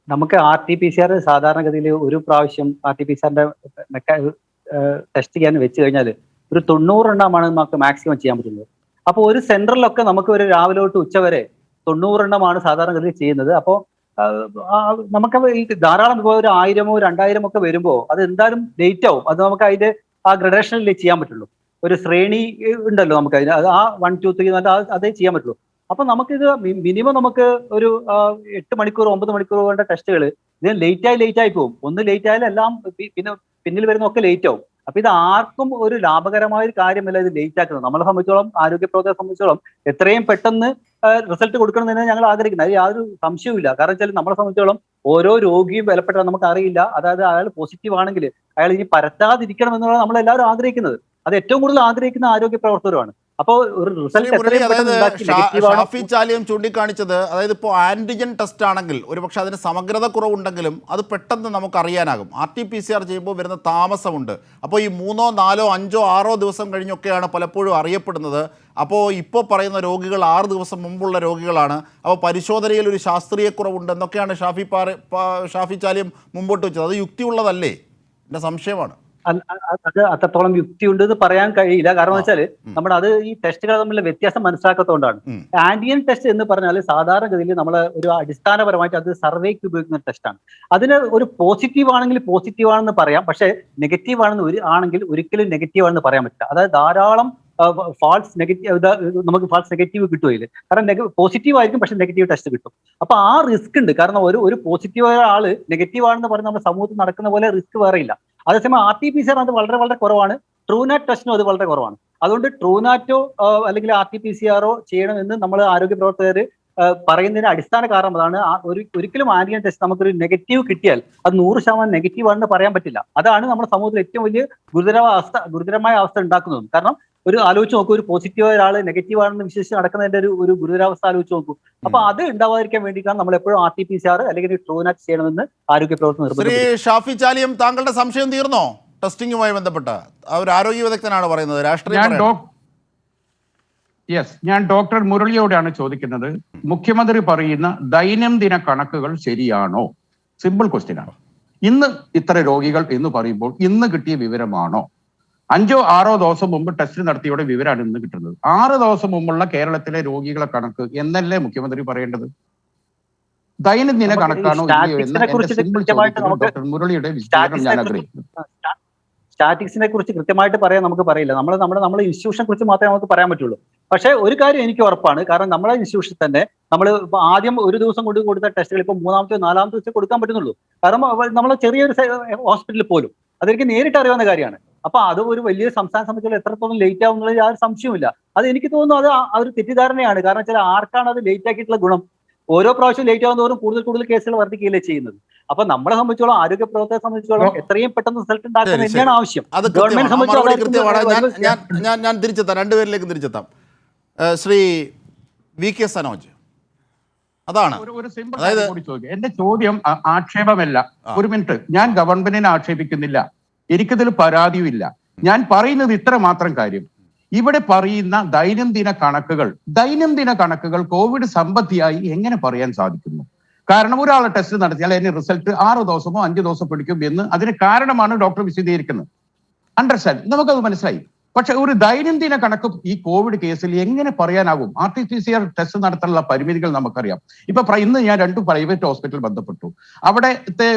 നമുക്ക് RT-PCR സാധാരണഗതിയിൽ ഒരു പ്രാവശ്യം RT-PCRന്റെ ടെസ്റ്റ് ചെയ്യാൻ വെച്ച് കഴിഞ്ഞാൽ ഒരു 90 എണ്ണമാണ് നമുക്ക് മാക്സിമം ചെയ്യാൻ പറ്റുന്നത്. അപ്പോൾ ഒരു സെന്ററിലൊക്കെ നമുക്ക് ഒരു രാവിലെ തൊട്ട് ഉച്ച വരെ 90 എണ്ണമാണ് സാധാരണഗതിയിൽ ചെയ്യുന്നത്. അപ്പോൾ നമുക്ക് ഈ ധാരാളം ഇപ്പോൾ ഒരു 1000-ഓ 2000 ഒക്കെ വരുമ്പോൾ അത് എന്തായാലും ലേറ്റ് ആവും. അത് നമുക്ക് അതിന്റെ ആ ഗ്രഡേഷനിൽ ചെയ്യാൻ പറ്റുള്ളൂ. ഒരു ശ്രേണി ഉണ്ടല്ലോ നമുക്ക് അതിന്, അത് ആ 1, 2, 3 അതേ ചെയ്യാൻ പറ്റുള്ളൂ. അപ്പൊ നമുക്കിത് മിനിമം നമുക്ക് ഒരു 8 മണിക്കൂർ 9 മണിക്കൂർ വേണ്ട ടെസ്റ്റുകൾ ഇത് ലേറ്റ് ആയി പോകും. ഒന്ന് ലേറ്റ് ആയാലും എല്ലാം പിന്നെ പിന്നിൽ വരുന്നൊക്കെ ലേറ്റ് ആവും. അപ്പൊ ഇത് ആർക്കും ഒരു ലാഭകരമായ ഒരു കാര്യമല്ല ഇത് ലേറ്റ് ആക്കുന്നത്. നമ്മളെ സംബന്ധിച്ചോളം, ആരോഗ്യ പ്രവർത്തകരെ സംബന്ധിച്ചോളം എത്രയും പെട്ടെന്ന് റിസൾട്ട് കൊടുക്കണം എന്ന് ഞങ്ങൾ ആഗ്രഹിക്കുന്നത്. അത് യാതൊരു സംശയവുമില്ല. കാരണം വെച്ചാൽ നമ്മളെ സംബന്ധിച്ചോളം ഓരോ രോഗിയും വിലപ്പെട്ട നമുക്ക് അറിയില്ല. അതായത് അയാൾ പോസിറ്റീവ് ആണെങ്കിൽ അയാൾ ഇനി പരത്താതിരിക്കണം എന്നുള്ളത് നമ്മളെല്ലാവരും ആഗ്രഹിക്കുന്നത്. അത് ഏറ്റവും കൂടുതൽ ആഗ്രഹിക്കുന്ന ആരോഗ്യ പ്രവർത്തകരുമാണ്. അപ്പോൾ ഒരു റിസൾട്ട് ഷാഫി ചാലിയം ചൂണ്ടിക്കാണിച്ചത്, അതായത് ഇപ്പോൾ ആന്റിജൻ ടെസ്റ്റ് ആണെങ്കിൽ ഒരുപക്ഷെ അതിന് സമഗ്രത കുറവുണ്ടെങ്കിലും അത് പെട്ടെന്ന് നമുക്ക് അറിയാനാകും. RT-PCR ചെയ്യുമ്പോൾ വരുന്ന താമസമുണ്ട്. അപ്പോൾ ഈ 3, 4, 5, 6 ദിവസം കഴിഞ്ഞൊക്കെയാണ് പലപ്പോഴും അറിയപ്പെടുന്നത്. അപ്പോൾ ഇപ്പോൾ പറയുന്ന രോഗികൾ 6 ദിവസം മുമ്പുള്ള രോഗികളാണ്. അപ്പോൾ പരിശോധനയിൽ ഒരു ശാസ്ത്രീയക്കുറവുണ്ട് എന്നൊക്കെയാണ് ഷാഫി ചാലിയം മുമ്പോട്ട് വെച്ചത്. അത് യുക്തിയുള്ളതല്ലേ? എൻ്റെ സംശയമാണ്. അത് അത്രത്തോളം യുക്തിയുണ്ട് എന്ന് പറയാൻ കഴിയില്ല. കാരണം വെച്ചാൽ നമ്മുടെ അത് ഈ ടെസ്റ്റുകൾ തമ്മിലുള്ള വ്യത്യാസം മനസ്സിലാക്കാത്തതുകൊണ്ടാണ്. ആന്റിജൻ ടെസ്റ്റ് എന്ന് പറഞ്ഞാൽ സാധാരണഗതിയിൽ നമ്മൾ ഒരു അടിസ്ഥാനപരമായിട്ട് അത് സർവേക്ക് ഉപയോഗിക്കുന്ന ടെസ്റ്റാണ്. അതിന് ഒരു പോസിറ്റീവ് ആണെങ്കിൽ പോസിറ്റീവ് ആണെന്ന് പറയാം, പക്ഷേ നെഗറ്റീവ് ആണെങ്കിൽ ഒരിക്കലും നെഗറ്റീവ് ആണെന്ന് പറയാൻ പറ്റില്ല. അതായത് ധാരാളം ഫാൾസ് നെഗറ്റീവ് കിട്ടുകയില്ല. കാരണം പോസിറ്റീവ് ആയിരിക്കും, പക്ഷെ നെഗറ്റീവ് ടെസ്റ്റ് കിട്ടും. അപ്പൊ ആ റിസ്ക് ഉണ്ട്. കാരണം ഒരു പോസിറ്റീവ് ആള് നെഗറ്റീവ് ആണെന്ന് പറഞ്ഞ് നമ്മുടെ സമൂഹത്തിൽ നടക്കുന്ന പോലെ റിസ്ക് വേറെ ഇല്ല. അതേസമയം RT-PCR അത് വളരെ വളരെ കുറവാണ്. ട്രൂനാറ്റ് ടെസ്റ്റിനും അത് വളരെ കുറവാണ്. അതുകൊണ്ട് ട്രൂനാറ്റോ അല്ലെങ്കിൽ RT-PCR ചെയ്യണമെന്ന് നമ്മൾ ആരോഗ്യ പ്രവർത്തകർ പറയുന്നതിന് അടിസ്ഥാന കാരണം അതാണ്. ഒരിക്കലും ആന്റിജൻ ടെസ്റ്റ് നമുക്കൊരു നെഗറ്റീവ് കിട്ടിയാൽ അത് 100% നെഗറ്റീവ് ആണെന്ന് പറയാൻ പറ്റില്ല. അതാണ് നമ്മുടെ സമൂഹത്തിൽ ഏറ്റവും വലിയ ഗുരുതരമായ അവസ്ഥ ഉണ്ടാക്കുന്നത്. കാരണം ഒരു ആലോചിച്ച് നോക്കൂ, ഒരു പോസിറ്റീവ് ഒരാൾ നെഗറ്റീവ് ആണെന്ന് വിശ്വസിച്ച് നടക്കുന്നതിന്റെ ഒരു ഗുരുതരാവസ്ഥ ആലോചിച്ച് നോക്കൂ. അപ്പൊ അത് ഉണ്ടാവാതിരിക്കാൻ വേണ്ടിയിട്ടാണ് നമ്മൾ എപ്പോഴും RT-PCR അല്ലെങ്കിൽ ട്രൂനാറ്റ് ചെയ്യണമെന്ന് ആരോഗ്യ പ്രവർത്തകർ. ശ്രീ ഷാഫി ചാലിയം, താങ്കളുടെ സംശയം തീർന്നോ ടെസ്റ്റിംഗുമായി ബന്ധപ്പെട്ട്? ഒരു ആരോഗ്യ വിദഗ്ധനാണ് പറയുന്നത്, രാഷ്ട്രീയ. ഞാൻ ഡോക്ടർ മുരളിയോടാണ് ചോദിക്കുന്നത്. മുഖ്യമന്ത്രി പറയുന്ന ദൈനംദിന കണക്കുകൾ ശരിയാണോ? സിമ്പിൾ ക്വസ്റ്റ്യൻ ആണ്. ഇന്ന് ഇത്ര രോഗികൾ എന്ന് പറയുമ്പോൾ ഇന്ന് കിട്ടിയ വിവരമാണോ? 5, 6 ദിവസം മുമ്പ് ടെസ്റ്റ് നടത്തിയവിടെ വിവരമാണ് ഇന്ന് കിട്ടുന്നത്. 6 ദിവസം മുമ്പുള്ള കേരളത്തിലെ രോഗികളെ കണക്ക് എന്നല്ലേ മുഖ്യമന്ത്രി പറയേണ്ടത്? ദൈനംദിന കണക്കാണോ ഇല്ലയോ എന്ന് സിമ്പിൾ ചോദ്യത്തിന് ഡോക്ടർ മുരളിയുടെ വിശദീകരണം ഞാൻ ആഗ്രഹിക്കുന്നു. സ്റ്റാറ്റിക്സിനെ കുറിച്ച് കൃത്യമായിട്ട് പറയാൻ നമുക്ക് പറയില്ല. നമ്മളെ ഇൻസ്റ്റിറ്റ്യൂഷനെ കുറിച്ച് മാത്രമേ നമുക്ക് പറയാൻ പറ്റുള്ളൂ. പക്ഷേ ഒരു കാര്യം എനിക്ക് ഉറപ്പാണ്. കാരണം നമ്മളെ ഇൻസ്റ്റിറ്റ്യൂഷനിൽ തന്നെ നമ്മൾ ആദ്യം ഒരു ദിവസം കൊണ്ട് കൊടുത്ത ടെസ്റ്റുകൾ ഇപ്പോൾ 3ാമത്തെ 4ാമത്തെ ദിവസം കൊടുക്കാൻ പറ്റുന്നുള്ളൂ. കാരണം നമ്മൾ ചെറിയൊരു ഹോസ്പിറ്റലിൽ പോലും അതെനിക്ക് നേരിട്ട് അറിയാവുന്ന കാര്യമാണ്. അപ്പൊ അത് ഒരു വലിയ സംസ്ഥാന സംബന്ധിച്ചുള്ള എത്രത്തോളം ലേറ്റ് ആവും എന്നുള്ളത് യാതൊരു സംശയമില്ല. അത് എനിക്ക് തോന്നുന്നു അത് ഒരു തെറ്റിദ്ധാരണയാണ്. കാരണം വെച്ചാൽ ആർക്കാണ് അത് ലേറ്റ് ആക്കിയിട്ടുള്ള ഗുണം? ഓരോ പ്രാവശ്യം ലേറ്റ് ആവുന്നതോറും കൂടുതൽ കേസുകൾ വർദ്ധിക്കുകയല്ലേ ചെയ്യുന്നത്. അപ്പൊ നമ്മളെ സംബന്ധിച്ചോളം, ആരോഗ്യ പ്രവർത്തകരെ സംബന്ധിച്ചോളം എത്രയും പെട്ടെന്ന് റിസൾട്ട് ഉണ്ടാക്കുന്നത് തന്നെയാണ് ആവശ്യം. ഗവൺമെന്റ് സംബന്ധിച്ചോളം ഞാൻ തിരിച്ചെത്താം, രണ്ടുപേരിലേക്ക് തിരിച്ചെത്താം. ശ്രീ VK സനോജ്, അതാണ് ഒരു സിമ്പിൾ ചോദ്യം. എന്റെ ചോദ്യം ആക്ഷേപമല്ല. ഒരു മിനിറ്റ്, ഞാൻ ഗവൺമെന്റിനെ ആക്ഷേപിക്കുന്നില്ല, എനിക്കതിൽ പരാതിയുമില്ല. ഞാൻ പറയുന്നത് ഇത്ര മാത്രം കാര്യം. ഇവിടെ പറയുന്ന ദൈനംദിന കണക്കുകൾ കോവിഡ് സംബന്ധിയായി എങ്ങനെ പറയാൻ സാധിക്കുന്നു? കാരണം ഒരാളെ ടെസ്റ്റ് നടത്തിയാൽ അതിന് റിസൾട്ട് 6 ദിവസമോ 5 ദിവസം പിടിക്കും എന്ന് അതിന് കാരണമാണ് ഡോക്ടർ വിശദീകരിക്കുന്നത്. അണ്ടർസ്റ്റാൻഡ്, നമുക്കത് മനസ്സിലായി. പക്ഷെ ഒരു ദൈനംദിന കണക്ക് ഈ കോവിഡ് കേസിൽ എങ്ങനെ പറയാനാകും? RT-PCR ടെസ്റ്റ് നടത്താനുള്ള പരിമിതികൾ നമുക്കറിയാം. ഇന്ന് ഞാൻ 2 പ്രൈവറ്റ് ഹോസ്പിറ്റൽ ബന്ധപ്പെട്ടു. അവിടുത്തെ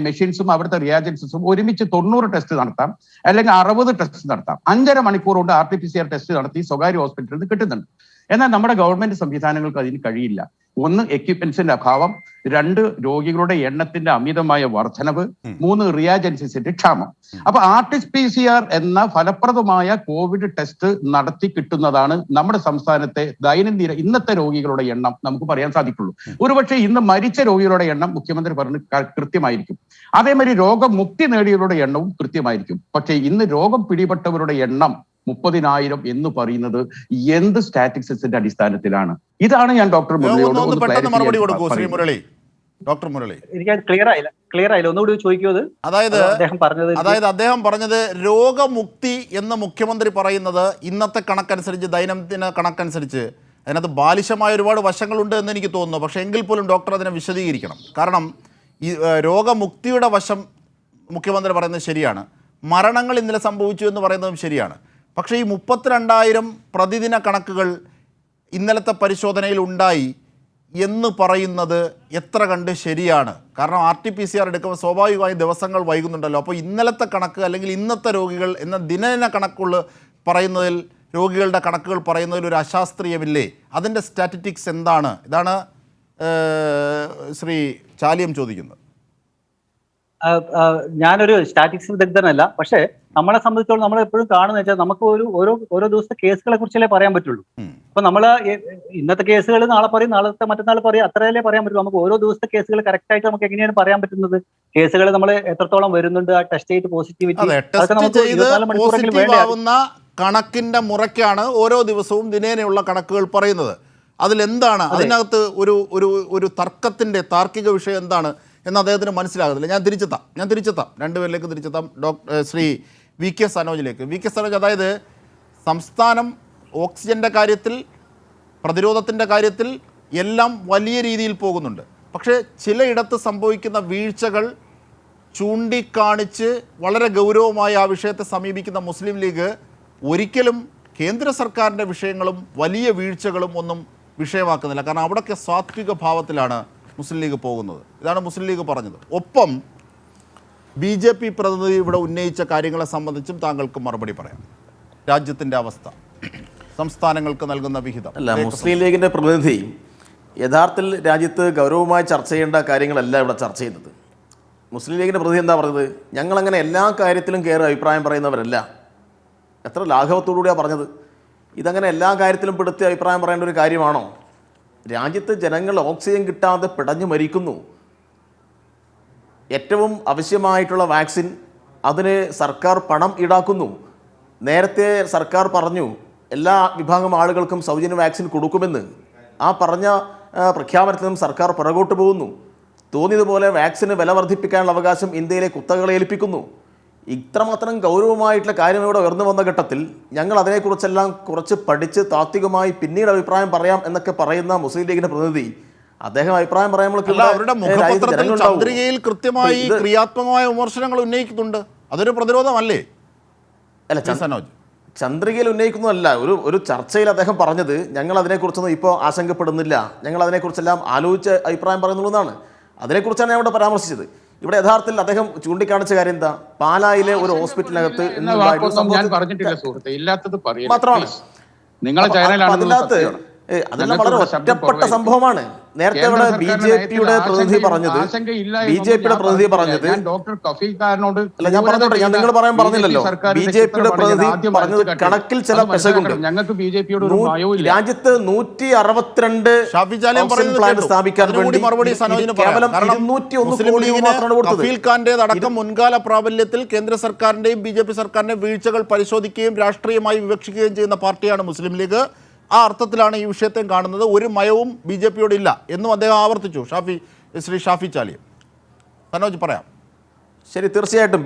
മെഷീൻസും അവിടുത്തെ റിയാജൻസും ഒരുമിച്ച് 90 ടെസ്റ്റ് നടത്താം, അല്ലെങ്കിൽ 60 ടെസ്റ്റ് നടത്താം. 5.5 മണിക്കൂർ കൊണ്ട് RT-PCR ടെസ്റ്റ് നടത്തി സ്വകാര്യ ഹോസ്പിറ്റലിൽ നിന്ന് കിട്ടുന്നുണ്ട്. എന്നാൽ നമ്മുടെ ഗവൺമെന്റ് സംവിധാനങ്ങൾക്ക് അതിന് കഴിയില്ല. 1 എക്യുപ്മെന്റ്സിന്റെ അഭാവം, 2 രോഗികളുടെ എണ്ണത്തിന്റെ അമിതമായ വർധനവ്, 3 റിയാജൻസിന്റെ ക്ഷാമം. അപ്പൊ RT-PCR എന്ന ഫലപ്രദമായ കോവിഡ് ടെസ്റ്റ് നടത്തി കിട്ടുന്നതാണ് നമ്മുടെ സംസ്ഥാനത്തെ ദൈനംദിന ഇന്നത്തെ രോഗികളുടെ എണ്ണം നമുക്ക് പറയാൻ സാധിക്കുള്ളൂ. ഒരുപക്ഷെ ഇന്ന് മരിച്ച രോഗികളുടെ എണ്ണം മുഖ്യമന്ത്രി പറഞ്ഞ് കൃത്യമായിരിക്കും. അതേമാതിരി രോഗമുക്തി നേടിയവരുടെ എണ്ണവും കൃത്യമായിരിക്കും. പക്ഷേ ഇന്ന് രോഗം പിടിപെട്ടവരുടെ എണ്ണം 30,000 എന്ന് പറയുന്നത് എന്ത് സ്റ്റാറ്റിസ്റ്റിക്സിന്റെ അടിസ്ഥാനത്തിലാണ്? ഇതാണ് ഞാൻ ഡോക്ടർ മുരളിയോട് മറുപടി കൊടുക്കൂ. ശ്രീ മുരളി, ഡോക്ടർ മുരളി, എനിക്ക് ക്ലിയർ ആയില്ല. ക്ലിയർ ആയില്ല, ഒന്നുകൂടി ചോദിക്കുമത്. അതായത് അദ്ദേഹം പറഞ്ഞത് രോഗമുക്തി എന്ന് മുഖ്യമന്ത്രി പറയുന്നത് ഇന്നത്തെ കണക്കനുസരിച്ച്, ദൈനംദിന കണക്കനുസരിച്ച് അതിനകത്ത് ബാലിശമായ ഒരുപാട് വശങ്ങളുണ്ട് എന്ന് എനിക്ക് തോന്നുന്നു. പക്ഷേ എങ്കിൽ പോലും ഡോക്ടർ അതിനെ വിശദീകരിക്കണം. കാരണം ഈ രോഗമുക്തിയുടെ വശം മുഖ്യമന്ത്രി പറയുന്നത് ശരിയാണ്, മരണങ്ങൾ ഇന്നലെ സംഭവിച്ചു എന്ന് പറയുന്നതും ശരിയാണ്. പക്ഷേ ഈ 32,000 പ്രതിദിന കണക്കുകൾ ഇന്നലത്തെ പരിശോധനയിൽ ഉണ്ടായി എന്ന് പറയുന്നത് എത്ര കണ്ട് ശരിയാണ്? കാരണം RT-PCR എടുക്കുമ്പോൾ സ്വാഭാവികമായി ദിവസങ്ങൾ വൈകുന്നുണ്ടല്ലോ. അപ്പോൾ ഇന്നലത്തെ കണക്ക് അല്ലെങ്കിൽ ഇന്നത്തെ രോഗികൾ എന്ന ദിനദിന കണക്കുകൾ പറയുന്നതിൽ, രോഗികളുടെ കണക്കുകൾ പറയുന്നതിൽ ഒരു അശാസ്ത്രീയമില്ലേ? അതിൻ്റെ സ്റ്റാറ്റിസ്റ്റിക്സ് എന്താണ്? ഇതാണ് ശ്രീ ചാലിയം ചോദിക്കുന്നത്. ഞാനൊരു സ്റ്റാറ്റിക്സ് വിദഗ്ധനല്ല, പക്ഷേ നമ്മളെ സംബന്ധിച്ചോളം നമ്മൾ എപ്പോഴും കാണുന്ന വെച്ചാൽ നമുക്ക് ഓരോ ദിവസത്തെ കേസുകളെ കുറിച്ചല്ലേ പറയാൻ പറ്റുള്ളൂ. അപ്പൊ നമ്മള് ഇന്നത്തെ കേസുകൾ നാളെ പറയും, നാളത്തെ മറ്റന്നാൾ പറയും, അത്രയല്ലേ പറയാൻ പറ്റുള്ളൂ. നമുക്ക് ഓരോ ദിവസത്തെ കേസുകൾ കറക്റ്റ് ആയിട്ട് നമുക്ക് എങ്ങനെയാണ് പറയാൻ പറ്റുന്നത്? കേസുകൾ നമ്മൾ എത്രത്തോളം വരുന്നുണ്ട്, ആ ടെസ്റ്റ് ചെയ്ത് പോസിറ്റിവിറ്റി കണക്കിന്റെ മുറയ്ക്കാണ് ഓരോ ദിവസവും ദിനേനയുള്ള കണക്കുകൾ പറയുന്നത്. അതിലെന്താണ് അതിനകത്ത് ഒരു തർക്കത്തിന്റെ താർക്കിക വിഷയം എന്താണ് എന്ന് അദ്ദേഹത്തിന് മനസ്സിലാകുന്നില്ല. ഞാൻ തിരിച്ചെത്താം രണ്ടുപേരിലേക്ക് തിരിച്ചെത്താം. ശ്രീ VK സനോജിലേക്ക്. VK സനോജ്, അതായത് സംസ്ഥാനം ഓക്സിജൻ്റെ കാര്യത്തിൽ, പ്രതിരോധത്തിൻ്റെ കാര്യത്തിൽ എല്ലാം വലിയ രീതിയിൽ പോകുന്നുണ്ട്. പക്ഷേ ചിലയിടത്ത് സംഭവിക്കുന്ന വീഴ്ചകൾ ചൂണ്ടിക്കാണിച്ച് വളരെ ഗൗരവമായി ആ വിഷയത്തെ സമീപിക്കുന്ന മുസ്ലിം ലീഗ് ഒരിക്കലും കേന്ദ്ര സർക്കാരിൻ്റെ വിഷയങ്ങളും വലിയ വീഴ്ചകളും ഒന്നും വിഷയമാക്കുന്നില്ല. കാരണം അവിടെയൊക്കെ സാത്വിക ഭാവത്തിലാണ് മുസ്ലിം ലീഗ് പോകുന്നത്. ഇതാണ് മുസ്ലിം ലീഗ് പറഞ്ഞത്. ഒപ്പം BJP പ്രതിനിധി ഇവിടെ ഉന്നയിച്ച കാര്യങ്ങളെ സംബന്ധിച്ചും താങ്കൾക്ക് മറുപടി പറയാം. രാജ്യത്തിൻ്റെ അവസ്ഥ, സംസ്ഥാനങ്ങൾക്ക് നൽകുന്ന വിഹിതം. അല്ല, മുസ്ലിം ലീഗിൻ്റെ പ്രതിനിധി യഥാർത്ഥത്തിൽ രാജ്യത്ത് ഗൗരവമായി ചർച്ച ചെയ്യേണ്ട കാര്യങ്ങളല്ല ഇവിടെ ചർച്ച ചെയ്യുന്നത്. മുസ്ലിം ലീഗിൻ്റെ പ്രതിനിധി എന്താ പറഞ്ഞത്? ഞങ്ങളങ്ങനെ എല്ലാ കാര്യത്തിലും കയറി അഭിപ്രായം പറയുന്നവരല്ല. എത്ര ലാഘവത്തോടുകൂടിയാണ് പറഞ്ഞത്. ഇതങ്ങനെ എല്ലാ കാര്യത്തിലും പെടുത്തി അഭിപ്രായം പറയേണ്ട ഒരു കാര്യമാണോ? രാജ്യത്ത് ജനങ്ങൾ ഓക്സിജൻ കിട്ടാതെ പിടഞ്ഞു മരിക്കുന്നു. ഏറ്റവും ആവശ്യമായിട്ടുള്ള വാക്സിൻ, അതിന് സർക്കാർ പണം ഈടാക്കുന്നു. നേരത്തെ സർക്കാർ പറഞ്ഞു എല്ലാ വിഭാഗം ആളുകൾക്കും സൗജന്യ വാക്സിൻ കൊടുക്കുമെന്ന്. ആ പറഞ്ഞ പ്രഖ്യാപനത്തിൽ നിന്നും സർക്കാർ പുറകോട്ട് പോകുന്നു. തോന്നിയതുപോലെ വാക്സിന് വില വർദ്ധിപ്പിക്കാനുള്ള അവകാശം ഇന്ത്യയിലെ കുത്തകളെ ഏൽപ്പിക്കുന്നു. ഇത്രമാത്രം ഗൗരവമായിട്ടുള്ള കാര്യം ഇവിടെ ഉയർന്നു വന്ന ഘട്ടത്തിൽ ഞങ്ങൾ അതിനെക്കുറിച്ചെല്ലാം കുറച്ച് പഠിച്ച് താത്വികമായി പിന്നീട് അഭിപ്രായം പറയാം എന്നൊക്കെ പറയുന്ന മുസ്ലിം ലീഗിന്റെ പ്രതിനിധി, അദ്ദേഹം അഭിപ്രായം പറയുമ്പോൾ അവരുടെ മുഖപത്രത്തിൽ ചന്ദ്രികയിൽ കൃത്യമായി ക്രിയാത്മകമായ വിമർശനങ്ങൾ ഉന്നയിക്കുന്നുണ്ട്. അതൊരു പ്രതിരോധമല്ലേ? അല്ല, ചന്ദ്രികയിൽ ഉന്നയിക്കുന്നതല്ല. ഒരു ചർച്ചയിൽ അദ്ദേഹം പറഞ്ഞത് ഞങ്ങൾ അതിനെക്കുറിച്ചൊന്നും ഇപ്പോൾ ആശങ്കപ്പെടുന്നില്ല, ഞങ്ങൾ അതിനെക്കുറിച്ചെല്ലാം ആലോചിച്ച് അഭിപ്രായം പറയുന്നുള്ളതാണ്. അതിനെക്കുറിച്ചാണ് ഞാൻ ഇവിടെ പരാമർശിച്ചത്. ഇവിടെ യഥാർത്ഥത്തിൽ അദ്ദേഹം ചൂണ്ടിക്കാണിച്ച കാര്യം എന്താ? പാലായിലെ ഒരു ഹോസ്പിറ്റലിനകത്ത് മാത്രമാണ്. അതെല്ലാം വളരെ ഒറ്റപ്പെട്ട സംഭവമാണ്. നേരത്തെ ഇവിടെ BJPയുടെ പ്രതിനിധി പറഞ്ഞത്, അല്ല ഞാൻ പറഞ്ഞോട്ടെ, ഞാൻ നിങ്ങൾ പറയാൻ പറഞ്ഞില്ലല്ലോ. BJPയുടെ പ്രതിനിധി പറഞ്ഞത് കണക്കിൽ ചില പെശകുണ്ട്. രാജ്യത്ത് 162 ഓക്സിജൻ പ്ലാന്റ് സ്ഥാപിക്കാൻ വേണ്ടി കേവലം 201 കോടി രൂപ മാത്രമാണ് കൊടുത്തത്. കഫീൽ ഖാന്റേത് അടക്കം മുൻകാല പ്രാബല്യത്തിൽ കേന്ദ്ര സർക്കാരിന്റെയും BJP സർക്കാരിന്റെയും വീഴ്ചകൾ പരിശോധിക്കുകയും രാഷ്ട്രീയമായി വിവക്ഷിക്കുകയും ചെയ്യുന്ന പാർട്ടിയാണ് മുസ്ലിം ലീഗ്. ആ അർത്ഥത്തിലാണ് ഈ വിഷയത്തെ കാണുന്നത്. ഒരു മയവും BJPയോട് ഇല്ല എന്നും അദ്ദേഹം ആവർത്തിച്ചു. ശ്രീ ഷാഫി ചാലിയം, സനോജ് പറയാം. ശരി, തീർച്ചയായിട്ടും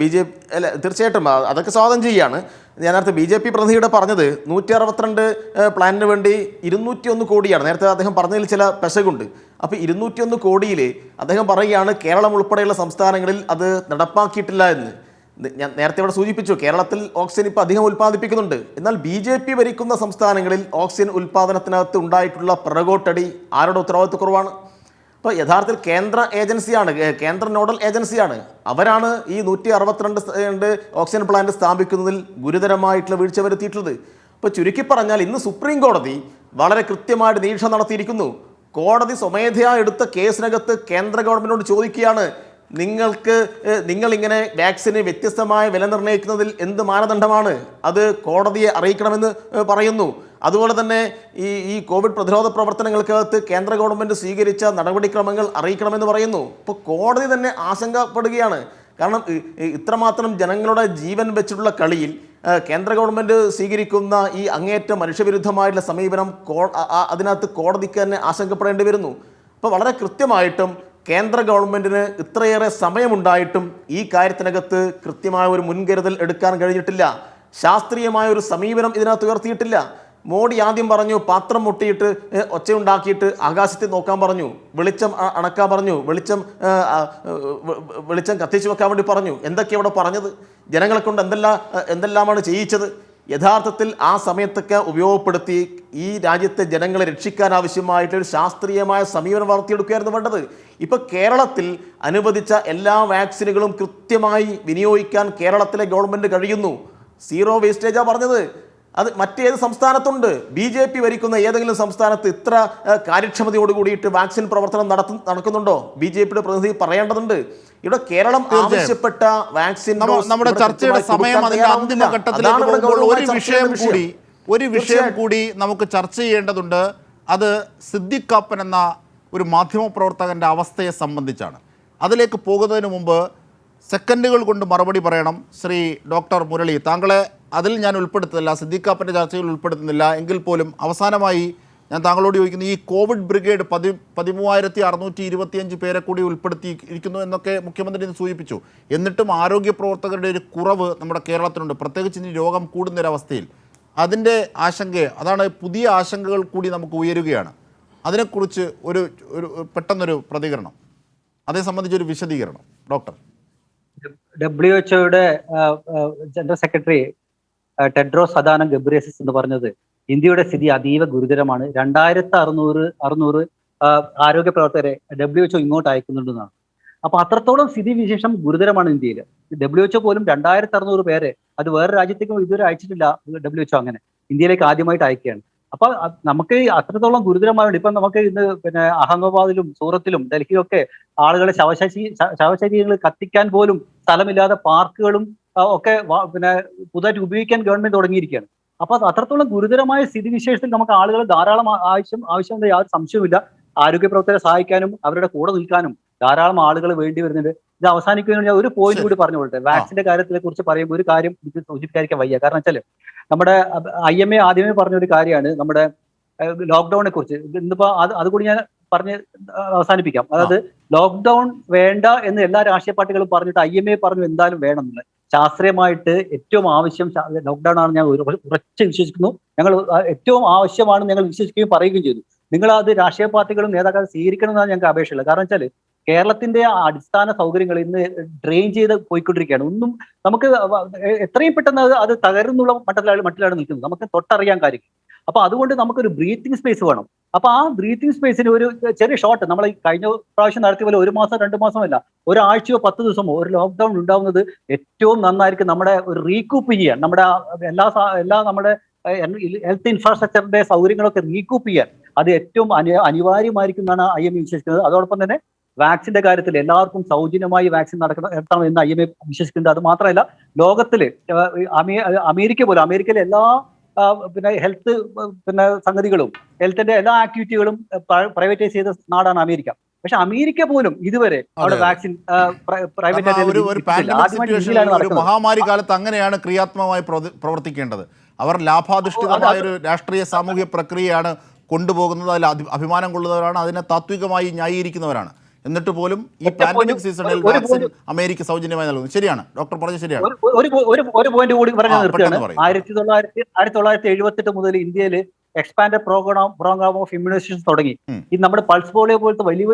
തീർച്ചയായിട്ടും അതൊക്കെ സ്വാഗതം ചെയ്യുകയാണ്. ഞാനടുത്ത് BJP പ്രതിനിധിയുടെ പറഞ്ഞത് 162 പ്ലാനിന് വേണ്ടി 201 കോടിയാണ്. നേരത്തെ അദ്ദേഹം പറഞ്ഞതിൽ ചില പെശകുണ്ട്. അപ്പോൾ 201 കോടിയിൽ അദ്ദേഹം പറയുകയാണ് കേരളം ഉൾപ്പെടെയുള്ള സംസ്ഥാനങ്ങളിൽ അത് നടപ്പാക്കിയിട്ടില്ല എന്ന്. ഞാൻ നേരത്തെ ഇവിടെ സൂചിപ്പിച്ചു, കേരളത്തിൽ ഓക്സിജൻ ഇപ്പോൾ അധികം ഉൽപ്പാദിപ്പിക്കുന്നുണ്ട്. എന്നാൽ BJP ഭരിക്കുന്ന സംസ്ഥാനങ്ങളിൽ ഓക്സിജൻ ഉൽപ്പാദനത്തിനകത്ത് ഉണ്ടായിട്ടുള്ള പിറകോട്ടടി ആരുടെ ഉത്തരവാദിത്വക്കുറവാണ്? അപ്പോൾ യഥാർത്ഥത്തിൽ കേന്ദ്ര ഏജൻസിയാണ്, കേന്ദ്ര നോഡൽ ഏജൻസിയാണ്. അവരാണ് ഈ 162 ഓക്സിജൻ പ്ലാന്റ് സ്ഥാപിക്കുന്നതിൽ ഗുരുതരമായിട്ടുള്ള വീഴ്ച വരുത്തിയിട്ടുള്ളത്. അപ്പോൾ ചുരുക്കി പറഞ്ഞാൽ ഇന്ന് സുപ്രീം കോടതി വളരെ കൃത്യമായിട്ട് നിരീക്ഷണം നടത്തിയിരിക്കുന്നു. കോടതി സ്വമേധയാ എടുത്ത കേസിനകത്ത് കേന്ദ്ര ഗവൺമെന്റിനോട് ചോദിക്കുകയാണ്, നിങ്ങളിങ്ങനെ വാക്സിന് വ്യത്യസ്തമായ വില നിർണ്ണയിക്കുന്നതിൽ എന്ത് മാനദണ്ഡമാണ്? അത് കോടതിയെ അറിയിക്കണമെന്ന് പറയുന്നു. അതുപോലെ തന്നെ ഈ കോവിഡ് പ്രതിരോധ പ്രവർത്തനങ്ങൾക്കകത്ത് കേന്ദ്ര ഗവൺമെൻറ് സ്വീകരിച്ച നടപടിക്രമങ്ങൾ അറിയിക്കണമെന്ന് പറയുന്നു. ഇപ്പോൾ കോടതി തന്നെ ആശങ്കപ്പെടുകയാണ്. കാരണം ഇത്രമാത്രം ജനങ്ങളുടെ ജീവൻ വെച്ചിട്ടുള്ള കളിയിൽ കേന്ദ്ര ഗവൺമെൻറ് സ്വീകരിക്കുന്ന ഈ അങ്ങേയറ്റ മനുഷ്യവിരുദ്ധമായിട്ടുള്ള സമീപനം അതിനകത്ത് കോടതിക്ക് തന്നെ ആശങ്കപ്പെടേണ്ടി വരുന്നു. അപ്പോൾ വളരെ കൃത്യമായിട്ടും കേന്ദ്ര ഗവൺമെൻറ്റിന് ഇത്രയേറെ സമയമുണ്ടായിട്ടും ഈ കാര്യത്തിനകത്ത് കൃത്യമായ ഒരു മുൻകരുതൽ എടുക്കാൻ കഴിഞ്ഞിട്ടില്ല. ശാസ്ത്രീയമായ ഒരു സമീപനം ഇതിനകത്ത് ഉയർത്തിയിട്ടില്ല. മോഡി ആദ്യം പറഞ്ഞു പാത്രം മുട്ടിയിട്ട് ഒച്ചയുണ്ടാക്കിയിട്ട് ആകാശത്തിൽ നോക്കാൻ പറഞ്ഞു, വെളിച്ചം അണക്കാൻ പറഞ്ഞു, വെളിച്ചം കത്തിച്ചു വെക്കാൻ വേണ്ടി പറഞ്ഞു. എന്തൊക്കെയാണ് അവിടെ പറഞ്ഞത്? ജനങ്ങളെ കൊണ്ട് എന്തെല്ലാമാണ് ചെയ്യിച്ചത്? യഥാർത്ഥത്തിൽ ആ സമയത്തൊക്കെ ഉപയോഗപ്പെടുത്തി ഈ രാജ്യത്തെ ജനങ്ങളെ രക്ഷിക്കാൻ ആവശ്യമായിട്ടൊരു ശാസ്ത്രീയമായ സമീപനം വളർത്തിയെടുക്കുകയായിരുന്നു വേണ്ടത്. ഇപ്പോൾ കേരളത്തിൽ അനുവദിച്ച എല്ലാ വാക്സിനുകളും കൃത്യമായി വിനിയോഗിക്കാൻ കേരളത്തിലെ ഗവൺമെൻറ് കഴിയുന്നു. സീറോ വേസ്റ്റേജാണ് പറഞ്ഞത്. അത് മറ്റേത് സംസ്ഥാനത്തുണ്ട്? BJP ഭരിക്കുന്ന ഏതെങ്കിലും സംസ്ഥാനത്ത് ഇത്ര കാര്യക്ഷമതയോട് കൂടിയിട്ട് വാക്സിൻ പ്രവർത്തനം നടക്കുന്നുണ്ടോ? BJPയുടെ പ്രതിനിധി പറയേണ്ടതുണ്ട്. ഇവിടെ കേരളം ആവശ്യപ്പെട്ട വാക്സിൻ നമ്മുടെ ചർച്ചയുടെ സമയം അതിന്റെ അന്തിമഘട്ടത്തിലേക്ക് പോകുമ്പോൾ ഒരു വിഷയം കൂടി നമുക്ക് ചർച്ച ചെയ്യേണ്ടതുണ്ട്. അത് സിദ്ദിഖ് കാപ്പൻ എന്ന ഒരു മാധ്യമപ്രവർത്തകന്റെ അവസ്ഥയെ സംബന്ധിച്ചാണ്. അതിലേക്ക് പോകുന്നതിന് മുമ്പ് സെക്കൻഡുകൾ കൊണ്ട് മറുപടി പറയണം ശ്രീ ഡോക്ടർ മുരളി. താങ്കളെ അതിൽ ഞാൻ ഉൾപ്പെടുത്തുന്നില്ല, സിദ്ദിഖ് കാപ്പൻ്റെ ചർച്ചയിൽ ഉൾപ്പെടുത്തുന്നില്ല. എങ്കിൽ പോലും അവസാനമായി ഞാൻ താങ്കളോട് ചോദിക്കുന്നു, ഈ കോവിഡ് ബ്രിഗേഡ് 13,625 പേരെ കൂടി ഉൾപ്പെടുത്തിയിരിക്കുന്നു എന്നൊക്കെ മുഖ്യമന്ത്രി ഇന്ന് സൂചിപ്പിച്ചു. എന്നിട്ടും ആരോഗ്യ പ്രവർത്തകരുടെ ഒരു കുറവ് നമ്മുടെ കേരളത്തിലുണ്ട്, പ്രത്യേകിച്ച് ഇനി രോഗം കൂടുന്നൊരവസ്ഥയിൽ. അതിൻ്റെ അതാണ് പുതിയ ആശങ്കകൾ കൂടി നമുക്ക് ഉയരുകയാണ്. അതിനെക്കുറിച്ച് ഒരു പെട്ടെന്നൊരു പ്രതികരണം, അതേ സംബന്ധിച്ചൊരു വിശദീകരണം doctor. WHO general secretary Tedros Adhanom Ghebreyesus എന്ന് പറഞ്ഞത് ഇന്ത്യയുടെ സ്ഥിതി അതീവ ഗുരുതരമാണ്, 2600 ആരോഗ്യ പ്രവർത്തകരെ WHO ഇങ്ങോട്ട് അയക്കുന്നുണ്ടെന്നാണ്. അപ്പൊ അത്രത്തോളം സ്ഥിതിവിശേഷം ഗുരുതരമാണ് ഇന്ത്യയിൽ. WHO പോലും 2600 പേരെ അത് വേറെ രാജ്യത്തേക്കും ഇതുവരെ അയച്ചിട്ടില്ല. WHO അങ്ങനെ ഇന്ത്യയിലേക്ക് ആദ്യമായിട്ട് അയക്കുകയാണ്. അപ്പൊ നമുക്ക് അത്രത്തോളം ഗുരുതരമായുണ്ട്. ഇപ്പൊ നമുക്ക് ഇന്ന് അഹമ്മദാബാദിലും സൂറത്തിലും ഡൽഹിയിലും ഒക്കെ ആളുകളെ ശവശരീരങ്ങൾ കത്തിക്കാൻ പോലും സ്ഥലമില്ലാതെ പാർക്കുകളും ഒക്കെ പുതുതായിട്ട് ഉപയോഗിക്കാൻ ഗവൺമെന്റ് തുടങ്ങിയിരിക്കുകയാണ്. അപ്പൊ അത് അത്രത്തോളം ഗുരുതരമായ സ്ഥിതിവിശേഷത്തിൽ നമുക്ക് ആളുകൾ ധാരാളം ആവശ്യമുണ്ട്, യാതൊരു സംശയവുമില്ല. ആരോഗ്യ പ്രവർത്തകരെ സഹായിക്കാനും അവരുടെ കൂടെ നിൽക്കാനും ധാരാളം ആളുകൾ വേണ്ടി വരുന്നുണ്ട്. ഇത് അവസാനിക്കുന്നതിന് ഞാൻ ഒരു പോയിന്റ് കൂടി പറഞ്ഞുകൊള്ളട്ടെ. വാക്സിന്റെ കാര്യത്തിനെ കുറിച്ച് പറയുമ്പോൾ ഒരു കാര്യം എനിക്ക് സൂചിപ്പിക്കാതിരിക്കാൻ വയ്യ. കാരണം വെച്ചാൽ നമ്മുടെ IMA ആദ്യമേ പറഞ്ഞൊരു കാര്യമാണ് നമ്മുടെ ലോക്ക്ഡൌണിനെ കുറിച്ച്. ഇന്നിപ്പോ അതുകൂടി ഞാൻ പറഞ്ഞ് അവസാനിപ്പിക്കാം. അതായത് ലോക്ക്ഡൌൺ വേണ്ട എന്ന് എല്ലാ രാഷ്ട്രീയ പാർട്ടികളും പറഞ്ഞിട്ട് IMA പറഞ്ഞു എന്തായാലും വേണമെന്നുള്ളത്. ശാസ്ത്രീയമായിട്ട് ഏറ്റവും ആവശ്യം ലോക്ക്ഡൌൺ ആണ് ഞാൻ ഉറച്ചു വിശ്വസിക്കുന്നു. ഞങ്ങൾ ഏറ്റവും ആവശ്യമാണെന്ന് ഞങ്ങൾ വിശ്വസിക്കുകയും പറയുകയും ചെയ്തു. നിങ്ങൾ അത് രാഷ്ട്രീയ പാർട്ടികളും നേതാക്കളും സ്വീകരിക്കണം എന്നാണ് ഞങ്ങൾക്ക് അപേക്ഷയുള്ളത്. കാരണം വെച്ചാൽ കേരളത്തിന്റെ അടിസ്ഥാന സൗകര്യങ്ങൾ ഇന്ന് ഡ്രെയിൻ ചെയ്ത് പോയിക്കൊണ്ടിരിക്കുകയാണ്. ഒന്നും നമുക്ക് എത്രയും പെട്ടെന്ന് അത് തകരുന്നുള്ള മട്ടിലാണ് നിൽക്കുന്നത്. നമുക്ക് തൊട്ടറിയാൻ കാര്യം. അപ്പൊ അതുകൊണ്ട് നമുക്കൊരു ബ്രീത്തിങ് സ്പേസ് വേണം. അപ്പൊ ആ ബ്രീത്തിങ് സ്പേസിന് ഒരു ചെറിയ ഷോട്ട് നമ്മൾ കഴിഞ്ഞ പ്രാവശ്യം നടത്തിയ പോലെ 1 മാസം 2 മാസമല്ല, ഒരാഴ്ചയോ 10 ദിവസമോ ഒരു ലോക്ക്ഡൌൺ ഉണ്ടാവുന്നത് ഏറ്റവും നന്നായിരിക്കും. നമ്മുടെ ഒരു റീകൂപ്പ് ചെയ്യാൻ, നമ്മുടെ എല്ലാ നമ്മുടെ ഹെൽത്ത് ഇൻഫ്രാസ്ട്രക്ചറിന്റെ സൗകര്യങ്ങളൊക്കെ റീകൂപ്പ് ചെയ്യാൻ അത് ഏറ്റവും അനിവാര്യമായിരിക്കും എന്നാണ് IMA വിശ്വസിക്കുന്നത്. അതോടൊപ്പം തന്നെ വാക്സിന്റെ കാര്യത്തിൽ എല്ലാവർക്കും സൗജന്യമായി വാക്സിൻ നടത്തണം എന്ന് IMA വിശ്വസിക്കുന്നത്. അത് മാത്രമല്ല, ലോകത്തില് അമേരിക്കയിലെ എല്ലാ ഹെൽത്ത് സംഗതികളും ഹെൽത്തിന്റെ എല്ലാ ആക്ടിവിറ്റികളും പ്രൈവറ്റൈസ് ചെയ്ത നാടാണ് അമേരിക്ക. പക്ഷെ അമേരിക്ക പോലും ഇതുവരെ അവിടെ വാക്സിൻ ഒരു മഹാമാരി കാലത്ത് അങ്ങനെയാണ് ക്രിയാത്മകമായി പ്രവർത്തിക്കേണ്ടത്. അവർ ലാഭാധിഷ്ഠിതമായ ഒരു രാഷ്ട്രീയ സാമൂഹിക പ്രക്രിയയാണ് കൊണ്ടുപോകുന്നത്. അതിൽ അഭിമാനം കൊള്ളുന്നവരാണ്, അതിനെ താത്വികമായി ന്യായീകരിക്കുന്നവരാണ്. എന്നിട്ട് പോലും ഈ പാൻഡമിക് സീസണിൽ വാക്സിൻ അമേരിക്ക സൗജന്യമായി നൽകുന്നു. ശരിയാണ്, ഡോക്ടർ പറഞ്ഞത് ശരിയാണ്. ഒരു പോയിന്റ് കൂടി പറഞ്ഞാൽ നിർത്തുകയാണ്. 1978 മുതൽ ഇന്ത്യയിൽ എക്സ്പാൻഡഡ് പ്രോഗ്രാം ഓഫ് ഇമ്മ്യൂണൈസേഷൻ തുടങ്ങി. ഈ നമ്മുടെ പൾസ് പോളിയോ പോലത്തെ വലിയ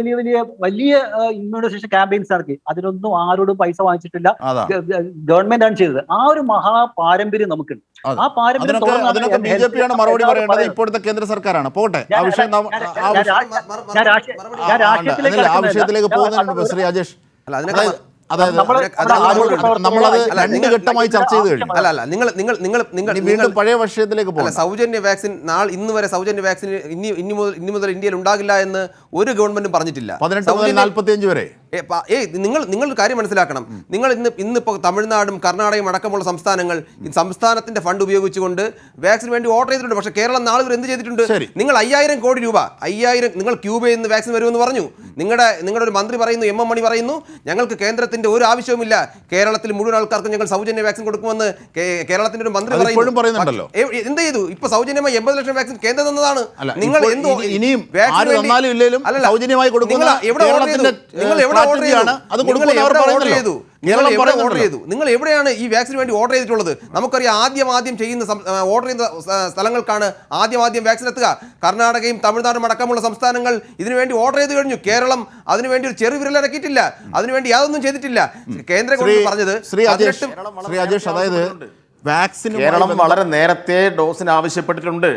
ഇമ്മ്യൂണൈസേഷൻ ക്യാമ്പയിൻസ് ഇറക്കി. അതിനൊന്നും ആരോടും പൈസ വാങ്ങിച്ചിട്ടില്ല, ഗവൺമെന്റ് ആണ് ചെയ്തത്. ആ ഒരു മഹാപാരമ്പര്യം നമുക്കുണ്ട്. ആ പാരമ്പര്യം BJP-യാണ് മറുപടി പറയേണ്ടത്, ഇപ്പോഴത്തെ കേന്ദ്ര സർക്കാരാണ്. പോകട്ടെ, ആ വിഷയത്തിലേക്ക് പോകുന്നതിനുണ്ട് ശ്രീ രാജേഷ്. അതായത് നമ്മളത് 2 ഘട്ടമായി ചർച്ച ചെയ്ത് കഴിഞ്ഞു. നിങ്ങൾ വീണ്ടും പഴയ വിഷയത്തിലേക്ക് പോകും. സൗജന്യ വാക്സിൻ ഇന്ന് വരെ സൗജന്യ വാക്സിൻ ഇനി മുതൽ ഇന്ത്യയിൽ ഉണ്ടാകില്ല എന്ന് ഒരു ഗവൺമെന്റും പറഞ്ഞിട്ടില്ല. 18 മുതൽ 45 വരെ നിങ്ങൾ കാര്യം മനസ്സിലാക്കണം. നിങ്ങൾ ഇന്നിപ്പോൾ തമിഴ്നാടും കർണാടകയും അടക്കമുള്ള സംസ്ഥാനങ്ങൾ സംസ്ഥാനത്തിന്റെ ഫണ്ട് ഉപയോഗിച്ചുകൊണ്ട് വാക്സിന് വേണ്ടി ഓർഡർ ചെയ്തിട്ടുണ്ട്. പക്ഷേ കേരളം നാളെ വരെ എന്ത് ചെയ്തിട്ടുണ്ട്? നിങ്ങൾ 5000 കോടി രൂപ നിങ്ങൾ ക്യൂബയിൽ നിന്ന് വാക്സിൻ വരുമെന്ന് പറഞ്ഞു. നിങ്ങളുടെ ഒരു മന്ത്രി പറയുന്നു, MM മണി പറയുന്നു, ഞങ്ങൾക്ക് കേന്ദ്രത്തിന്റെ ഒരു ആവശ്യവുമില്ല, കേരളത്തിൽ മുഴുവൻ ആൾക്കാർക്കും ഞങ്ങൾ സൗജന്യ വാക്സിൻ കൊടുക്കുമെന്ന് കേരളത്തിന്റെ ഒരു മന്ത്രി പറയുന്നു. എന്ത് ചെയ്തു? ഇപ്പൊ സൗജന്യമായി 80 ലക്ഷം വാക്സിൻ കേന്ദ്രം തന്നതാണ്. നിങ്ങൾ നിങ്ങൾ എവിടെയാണ് ഈ വാക്സിന് വേണ്ടി ഓർഡർ ചെയ്തിട്ടുള്ളത്? നമുക്കറിയാം, ആദ്യം ചെയ്യുന്ന ഓർഡർ ചെയ്യുന്ന സ്ഥലങ്ങൾക്കാണ് ആദ്യം വാക്സിൻ എത്തുക. കർണാടകയും തമിഴ്നാടും അടക്കമുള്ള സംസ്ഥാനങ്ങൾ ഇതിനുവേണ്ടി ഓർഡർ ചെയ്ത് കഴിഞ്ഞു. കേരളം അതിനുവേണ്ടി ഒരു ചെറു വിരലിറക്കിയിട്ടില്ല, അതിനുവേണ്ടി യാതൊന്നും ചെയ്തിട്ടില്ല. കേന്ദ്ര ഗവൺമെന്റ് പറഞ്ഞത് അതായത് കേരളം വളരെ നേരത്തെ ഡോസിന് ആവശ്യപ്പെട്ടിട്ടുണ്ട്.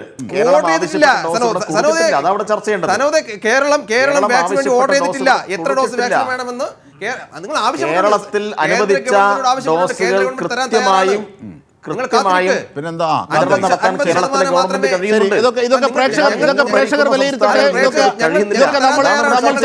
അതവിടെ ചർച്ച ചെയ്യേണ്ടത്. കേരളം വാക്സിൻ വേണ്ടി ഓർഡർ ചെയ്തിട്ടില്ല. എത്ര ഡോസ് വാക്സിൻ വേണമെന്ന് നിങ്ങൾ കേരളത്തിൽ അനുവദിച്ച ഡോസുകൾ കൃത്യമായും പിന്നെന്താ നടത്താൻ കേരളത്തിലെ ഗവൺമെന്റ് കഴിയുന്നുണ്ട്. ഇതൊക്കെ പ്രേക്ഷകർ വിലയിരുത്തട്ടെ. ഇതൊക്കെ നമ്മൾ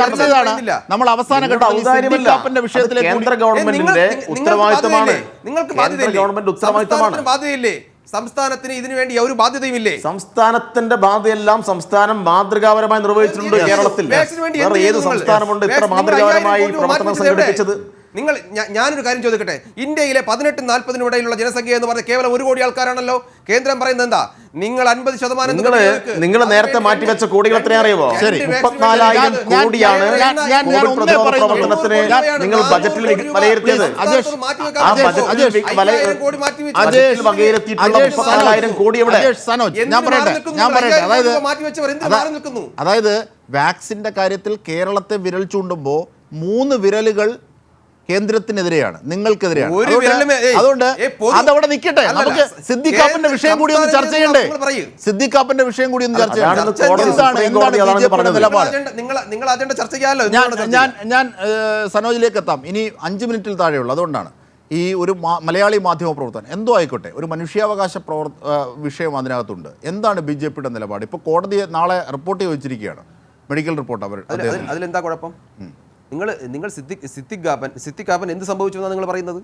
ചർച്ച ചെയ്താണ്. നമ്മൾ അവസാന ഘട്ടത്തിൽ വിഷയത്തിലേക്ക് കേന്ദ്ര ഗവൺമെന്റിന്റെ ഉത്തരവാദിത്തമാണ്. നിങ്ങൾക്ക് ഗവൺമെന്റ് ഉത്തരവാദിത്തമാണ്. ബാധ്യതയില്ലേ? സംസ്ഥാനത്തിന് ഇതിനു വേണ്ടി ഒരു ബാധ്യതയുമില്ലേ? സംസ്ഥാനത്തിന്റെ ബാധ്യതയെല്ലാം സംസ്ഥാനം മാതൃകാപരമായി നിർവഹിച്ചിട്ടുണ്ട്. കേരളത്തിൽ വേറെ ഏത് സംസ്ഥാനമുണ്ട് ഇത്ര മാതൃകാപരമായി പ്രവർത്തനം സംഘടിപ്പിച്ചത്? ഞാനൊരു കാര്യം ചോദിക്കട്ടെ. ഇന്ത്യയിലെ 18-40 ഇടയിലുള്ള ജനസംഖ്യ എന്ന് പറഞ്ഞാൽ കേവലം 1 കോടി ആൾക്കാരാണല്ലോ. കേന്ദ്രം പറയുന്നത് എന്താ? നിങ്ങൾ 50% നിങ്ങൾ നേരത്തെ മാറ്റിവെച്ച കോടികൾ എത്രയാ അറിയുമോ? 34,000 കോടിയാണ് കോവിഡ് പ്രതിരോധ പ്രവർത്തനത്തിന് നിങ്ങൾ ബജറ്റിൽ വിലയിരുത്തിയത്. ആ ബജറ്റിൽ വകയിരുത്തിയിട്ടുള്ള 34,000 കോടി എവിടെ? അതായത് വാക്സിന്റെ കാര്യത്തിൽ കേരളത്തെ വിരൽ ചൂണ്ടുമ്പോൾ 3 വിരലുകൾ കേന്ദ്രത്തിനെതിരെയാണ്, നിങ്ങൾക്കെതിരെയാണ്. അതുകൊണ്ട് അതവിടെ നിൽക്കട്ടെ. നമുക്ക് സിദ്ദിഖാപ്പിന്റെ വിഷയം കൂടി ഒന്ന് ചർച്ച ചെയ്യണ്ടേ? സിദ്ദിഖാപ്പിന്റെ വിഷയം കൂടി ഒന്ന് ചർച്ച ഞാൻ സനോജിലേക്ക് എത്താം. ഇനി 5 മിനിറ്റിൽ താഴെയുള്ളൂ. അതുകൊണ്ടാണ് ഈ ഒരു മലയാളി മാധ്യമ പ്രവർത്തകൻ എന്തോ ആയിക്കോട്ടെ, ഒരു മനുഷ്യാവകാശ വിഷയം അതിനകത്തുണ്ട്. എന്താണ് BJPയുടെ നിലപാട്? ഇപ്പോൾ കോടതിയെ നാളെ റിപ്പോർട്ട് ചോദിച്ചിരിക്കുകയാണ്, മെഡിക്കൽ റിപ്പോർട്ട്. അതിലെന്താ കുഴപ്പം? നിങ്ങൾ സിദ്ദിഖാപ്പൻ എന്ത് സംഭവിച്ചു എന്നാണ് നിങ്ങൾ പറയുന്നത്?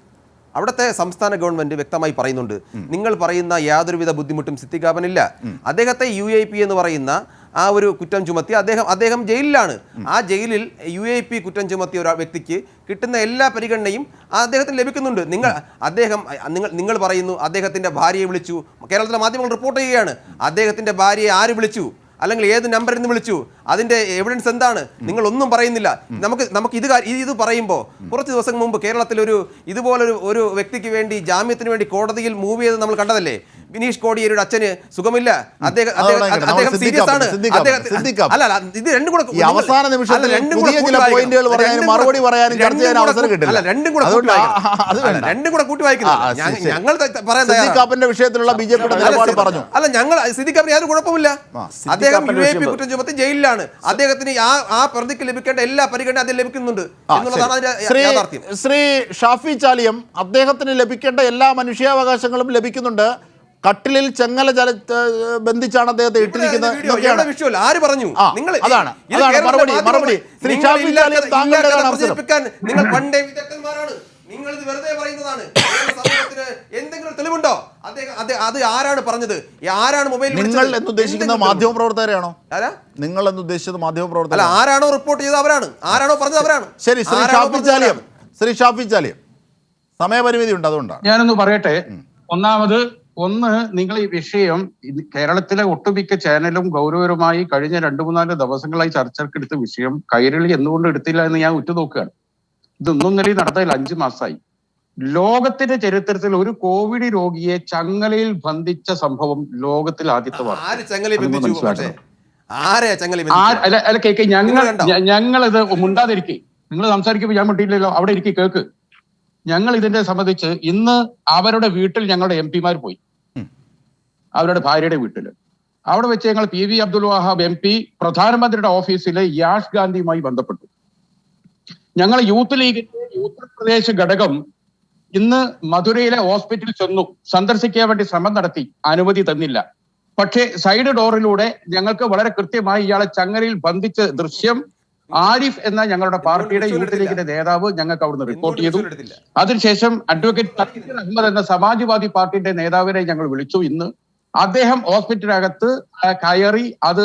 അവിടുത്തെ സംസ്ഥാന ഗവൺമെന്റ് വ്യക്തമായി പറയുന്നുണ്ട്, നിങ്ങൾ പറയുന്ന യാതൊരുവിധ ബുദ്ധിമുട്ടും സിദ്ദിഖാപ്പനില്ല. അദ്ദേഹത്തെ UAP എന്ന് പറയുന്ന ആ ഒരു കുറ്റം ചുമത്തി അദ്ദേഹം ജയിലിലാണ്. ആ ജയിലിൽ UAP കുറ്റം ചുമത്തിയ ഒരു വ്യക്തിക്ക് കിട്ടുന്ന എല്ലാ പരിഗണനയും അദ്ദേഹത്തിന് ലഭിക്കുന്നുണ്ട്. നിങ്ങൾ പറയുന്നു അദ്ദേഹത്തിന്റെ ഭാര്യയെ വിളിച്ചു. കേരളത്തിലെ മാധ്യമങ്ങൾ റിപ്പോർട്ട് ചെയ്യുകയാണ്, അദ്ദേഹത്തിന്റെ ഭാര്യയെ ആര് വിളിച്ചു, അല്ലെങ്കിൽ ഏത് നമ്പറിൽ നിന്ന് വിളിച്ചു, അതിന്റെ എവിഡൻസ് എന്താണ്? നിങ്ങൾ ഒന്നും പറയുന്നില്ല. നമുക്ക് ഇത് പറയുമ്പോൾ കുറച്ച് ദിവസം മുമ്പ് കേരളത്തിൽ ഇതുപോലൊരു വ്യക്തിക്ക് വേണ്ടി ജാമ്യത്തിന് വേണ്ടി കോടതിയിൽ മൂവ് ചെയ്ത് നമ്മൾ കണ്ടതല്ലേ? ബിനീഷ് കോടിയേരിയുടെ അച്ഛന് സുഖമില്ല, അദ്ദേഹം സീരിയസ് ആണ്. അല്ല, ഇത് രണ്ടും കൂടെ കൂട്ടി വായിക്കുന്നു. ഞങ്ങൾ വിഷയത്തിലുള്ള BJPയുടെ നിലപാട് പറഞ്ഞു. അല്ല, ഞങ്ങൾ സിദ്ദിഖാപ്പിന് യാതൊരു കുഴപ്പമില്ല. അദ്ദേഹം UAP കുറ്റം ചുമത്തി ജയിലിലാണ്. അദ്ദേഹത്തിന് ആ പ്രതിക്ക് ലഭിക്കേണ്ട എല്ലാ പരിഗണന അദ്ദേഹം ലഭിക്കുന്നുണ്ട് എന്നുള്ളതാണ് അതിന്റെ യാഥാർത്ഥ്യം. ശ്രീ ഷാഫി ചാലിയം, അദ്ദേഹത്തിന് ലഭിക്കേണ്ട എല്ലാ മനുഷ്യാവകാശങ്ങളും ലഭിക്കുന്നുണ്ട്. കട്ടിലിൽ ചെങ്ങല ബന്ധിച്ചാണ് അദ്ദേഹത്തെ ഇട്ടിരിക്കുന്നത്. ആര് പറഞ്ഞു? അതാണ് മറുപടി. ശ്രീ ഷാഫി ചാലിയം, താങ്കളുടേതാണ് അവസരം. നിങ്ങൾ പണ്ടേ വിദഗ്ധന്മാരാണ്, നിങ്ങൾ ഇത് വെറുതെ പറയുന്നതാണ്. എന്തെങ്കിലും തെളിവുണ്ടോ? അത് ആരാണ് പറഞ്ഞത്? ആരാണ് മൊബൈൽ? നിങ്ങൾ എന്നുദ്ദേശിക്കുന്ന മാധ്യമ പ്രവർത്തകരെയാണോ? നിങ്ങൾ എന്നുദ്ദേശിച്ചത് മാധ്യമ പ്രവർത്തകർ? ആരാണോ റിപ്പോർട്ട് ചെയ്തത് അവരാണ്, ആരാണോ പറഞ്ഞത് അവരാണ്. ശരി, ശ്രീ ഷാഫി ചാലിയം, സമയപരിമിതി ഉണ്ട്, അതുകൊണ്ടാണ് ഞാനൊന്ന് പറയട്ടെ. ഒന്ന്, നിങ്ങൾ ഈ വിഷയം കേരളത്തിലെ ഒട്ടുമിക്ക ചാനലും ഗൗരവകരമായി കഴിഞ്ഞ 2-3 ദിവസങ്ങളായി ചർച്ചക്കെടുത്ത വിഷയം കൈരളി എന്തുകൊണ്ട് എടുത്തില്ല എന്ന് ഞാൻ ഉറ്റുനോക്കുകയാണ്. ഇതൊന്നും നിലയിൽ നടത്തില്ല, 5 മാസമായി. ലോകത്തിന്റെ ചരിത്രത്തിൽ ഒരു കോവിഡ് രോഗിയെ ചങ്ങലയിൽ ബന്ധിച്ച സംഭവം ലോകത്തിൽ ആദ്യത്തെ ഞങ്ങളിത് മുണ്ടാതിരിക്കെ, നിങ്ങൾ സംസാരിക്കുമ്പോൾ ഞാൻ മുട്ടിയില്ലല്ലോ, അവിടെ ഇരിക്കെ കേക്ക്. ഞങ്ങൾ ഇതിനെ സംബന്ധിച്ച് ഇന്ന് അവരുടെ വീട്ടിൽ ഞങ്ങളുടെ MP പോയി, അവരുടെ ഭാര്യയുടെ വീട്ടില്. അവിടെ വെച്ച് ഞങ്ങൾ PV അബ്ദുൽ വഹാബ് MP പ്രധാനമന്ത്രിയുടെ ഓഫീസിലെ യാഷ് ഗാന്ധിയുമായി ബന്ധപ്പെട്ടു. ഞങ്ങൾ യൂത്ത് ലീഗിന്റെ ഉത്തർപ്രദേശ് ഘടകം ഇന്ന് മധുരയിലെ ഹോസ്പിറ്റലിൽ ചെന്നു, സന്ദർശിക്കാൻ വേണ്ടി ശ്രമം നടത്തി, അനുമതി തന്നില്ല. പക്ഷേ സൈഡ് ഡോറിലൂടെ ഞങ്ങൾക്ക് വളരെ കൃത്യമായി ഇയാളെ ചങ്ങലയിൽ ബന്ധിച്ച ദൃശ്യം ആരിഫ് എന്ന ഞങ്ങളുടെ പാർട്ടിയുടെ യൂത്ത് ലീഗിന്റെ നേതാവ് ഞങ്ങൾക്ക് അവിടുന്ന് റിപ്പോർട്ട് ചെയ്തു. അതിനുശേഷം അഡ്വക്കേറ്റ് തഫീർ അഹമ്മദ് എന്ന സമാജ്വാദി പാർട്ടിയുടെ നേതാവിനെ ഞങ്ങൾ വിളിച്ചു. ഇന്ന് അദ്ദേഹം ഹോസ്പിറ്റലിനകത്ത് കയറി അത്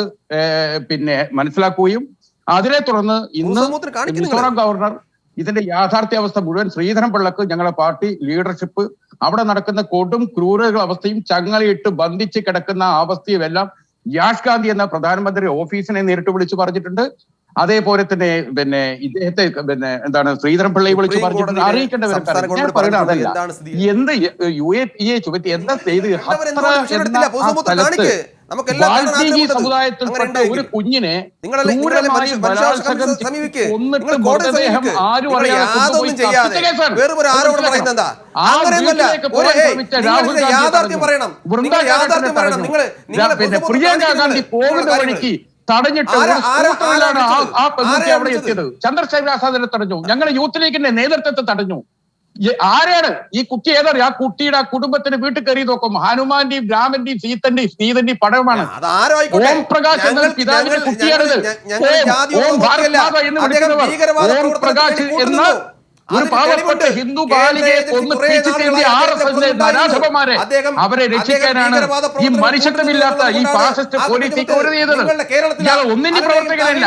പിന്നെ മനസ്സിലാക്കുകയും അതിനെ തുടർന്ന് ഇന്ന് മിസോറാം ഗവർണർ ഇതിന്റെ യാഥാർത്ഥ്യാവസ്ഥ മുഴുവൻ ശ്രീധരൻപിള്ളക്ക് ഞങ്ങളുടെ പാർട്ടി ലീഡർഷിപ്പ് അവിടെ നടക്കുന്ന കൊടും ക്രൂരതകൾ അവസ്ഥയും ചങ്ങലയിട്ട് ബന്ധിച്ച് കിടക്കുന്ന അവസ്ഥയും എല്ലാം യാഷ് ഗാന്ധി എന്ന പ്രധാനമന്ത്രി ഓഫീസിനെ നേരിട്ട് വിളിച്ചു പറഞ്ഞിട്ടുണ്ട്. അതേപോലെ തന്നെ പിന്നെ ഇദ്ദേഹത്തെ പിന്നെ എന്താണ് ശ്രീധരൻപിള്ളയെ വിളിച്ച് പറഞ്ഞിട്ടുണ്ട്. അറിയിക്കേണ്ടവർ അതല്ല എന്ത് UAPA ചുമത്തി എന്താ ചെയ്ത് വാൽമീകി സമുദായത്തിൽപ്പെട്ട ഒരു കുഞ്ഞിനെ ക്രൂരമായി ബലാത്സംഗം കൊന്നിട്ട് മൃതദേഹം ആരും അറിയാതെ പിന്നെ പ്രിയങ്ക ഗാന്ധി പോകുന്ന വഴിക്ക് തടഞ്ഞിട്ട് ആ പെൺകുട്ടി അവിടെ എത്തിയത്. ചന്ദ്രശേഖർ ആസാദിനെ തടഞ്ഞു, ഞങ്ങളുടെ യൂത്ത് ലീഗിന്റെ നേതൃത്വത്തെ തടഞ്ഞു. ആരാണ് ഈ കുട്ടി? ഏതറിയാം? ആ കുട്ടിയുടെ ആ കുടുംബത്തിന് വീട്ടിൽ കയറി നോക്കും. ഹനുമാന്റെയും രാമന്റെയും സീതന്റെയും പടമാണ്. ഓം പ്രകാശ് എന്ന പിതാവിന്റെ കുട്ടിയാണിത്. ഓം ഭാരത് മാത എന്ന് വിളിക്കുന്നവർ ഓം പ്രകാശ് എന്ന ഒരു പാവപ്പെട്ട ഹിന്ദു ബാലികയെ കൊന്ന് പീഡിപ്പിച്ച RSSന്റെ നരാധപന്മാരെ അവരെ രക്ഷിക്കാനാണ് ഈ മനുഷ്യത്വമില്ലാത്ത ഈ ഫാസിസ്റ്റ് പോലീസ് കോടതി ചെയ്തത്. ഇയാൾ ഒന്നിന്റെ പ്രവർത്തകനല്ല,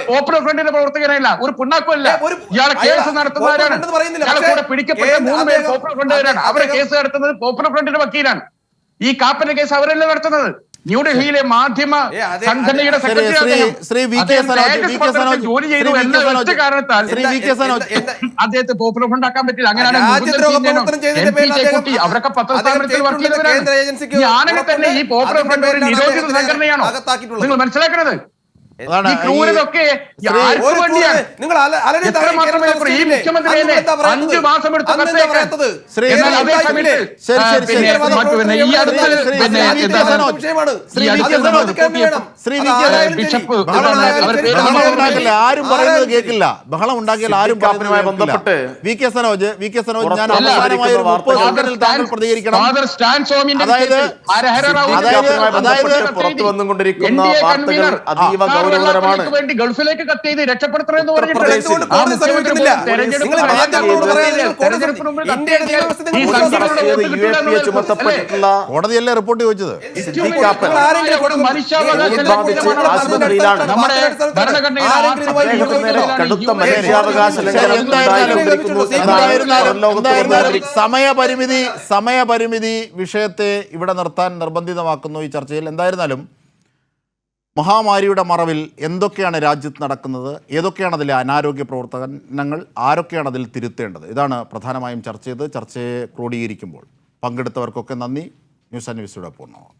പോപ്പുലർ ഫ്രണ്ടിന്റെ പ്രവർത്തകനല്ല, ഒരു പുണ്ണാക്കുമല്ല. ഇയാളെ കേസ് നടത്തുന്നവരാണ്. ഇയാളെ കൂടെ പിടിക്കപ്പെട്ട 3 പേർ പോപ്പുലർ ഫ്രണ്ടുകാരാണ്. അവരെ കേസ് നടത്തുന്നത് പോപ്പുലർ ഫ്രണ്ടിന്റെ വക്കീലാണ്. ഈ കാപ്പന്റെ കേസ് അവരല്ലേ നടത്തുന്നത്. ന്യൂഡൽഹിയിലെ മാധ്യമ സംഘടനയുടെ ജോലി ചെയ്തു എന്ന ഒറ്റ കാരണത്താൽ അദ്ദേഹത്തെ പോപ്പുലർ ഫണ്ട് ആക്കാൻ പറ്റില്ല. അങ്ങനെയാണ് അവരൊക്കെ പത്രസ്ഥാപനത്തിൽ വർക്ക് ചെയ്തവരാണ്. ഈ ആനകൾ തന്നെ ഈ പോപ്പുലർ ഫണ്ട് ഒരു നിരോധിത സംഘടനയാണോ? നിങ്ങൾ മനസ്സിലാക്കുന്നത് ഈ ക്രൂരതൊക്കെ ആർക്കു വേണ്ടിയാണ്? ഈ മുഖ്യമന്ത്രിയെ 5 മാസം എടുത്ത് ബിഷപ്പ് ആരും പറയുന്നത് കേൾക്കില്ല. ബഹളം ഉണ്ടാക്കിയാൽ ആരും ബന്ധപ്പെട്ട് VK സനോജ് ഞാൻ അവസാനമായ ഒരു 30 സെക്കൻഡിൽ താങ്കൾ പ്രതികരിക്കണം. പുറത്തു വന്നുകൊണ്ടിരിക്കുന്ന വാർത്തകൾ അതീവ ഗൗരവകരമാണ്. വേണ്ടി ഗൾഫിലേക്ക് കത്ത് ചെയ്ത് രക്ഷപ്പെടുത്തണമെന്ന് കോടതിയല്ലേ റിപ്പോർട്ട് ചോദിച്ചത്? കടുത്ത മനുഷ്യാവകാശ സമയപരിമിതി വിഷയത്തെ ഇവിടെ നിർത്താൻ നിർബന്ധിതമാക്കുന്നു ഈ ചർച്ചയിൽ. എന്തായിരുന്നാലും മഹാമാരിയുടെ മറവിൽ എന്തൊക്കെയാണ് രാജ്യത്ത് നടക്കുന്നത്, ഏതൊക്കെയാണ് അതിലെ അനാരോഗ്യ പ്രവർത്തനങ്ങൾ, ആരൊക്കെയാണ് അതിൽ തിരുത്തേണ്ടത്, ഇതാണ് പ്രധാനമായും ചർച്ച ചെയ്ത് ചർച്ചയെ ക്രോഡീകരിക്കുമ്പോൾ പങ്കെടുത്തവർക്കൊക്കെ നന്ദി. ന്യൂസ് ആൻഡ് ന്യൂസിലൂടെ പൂർണ്ണമാകും.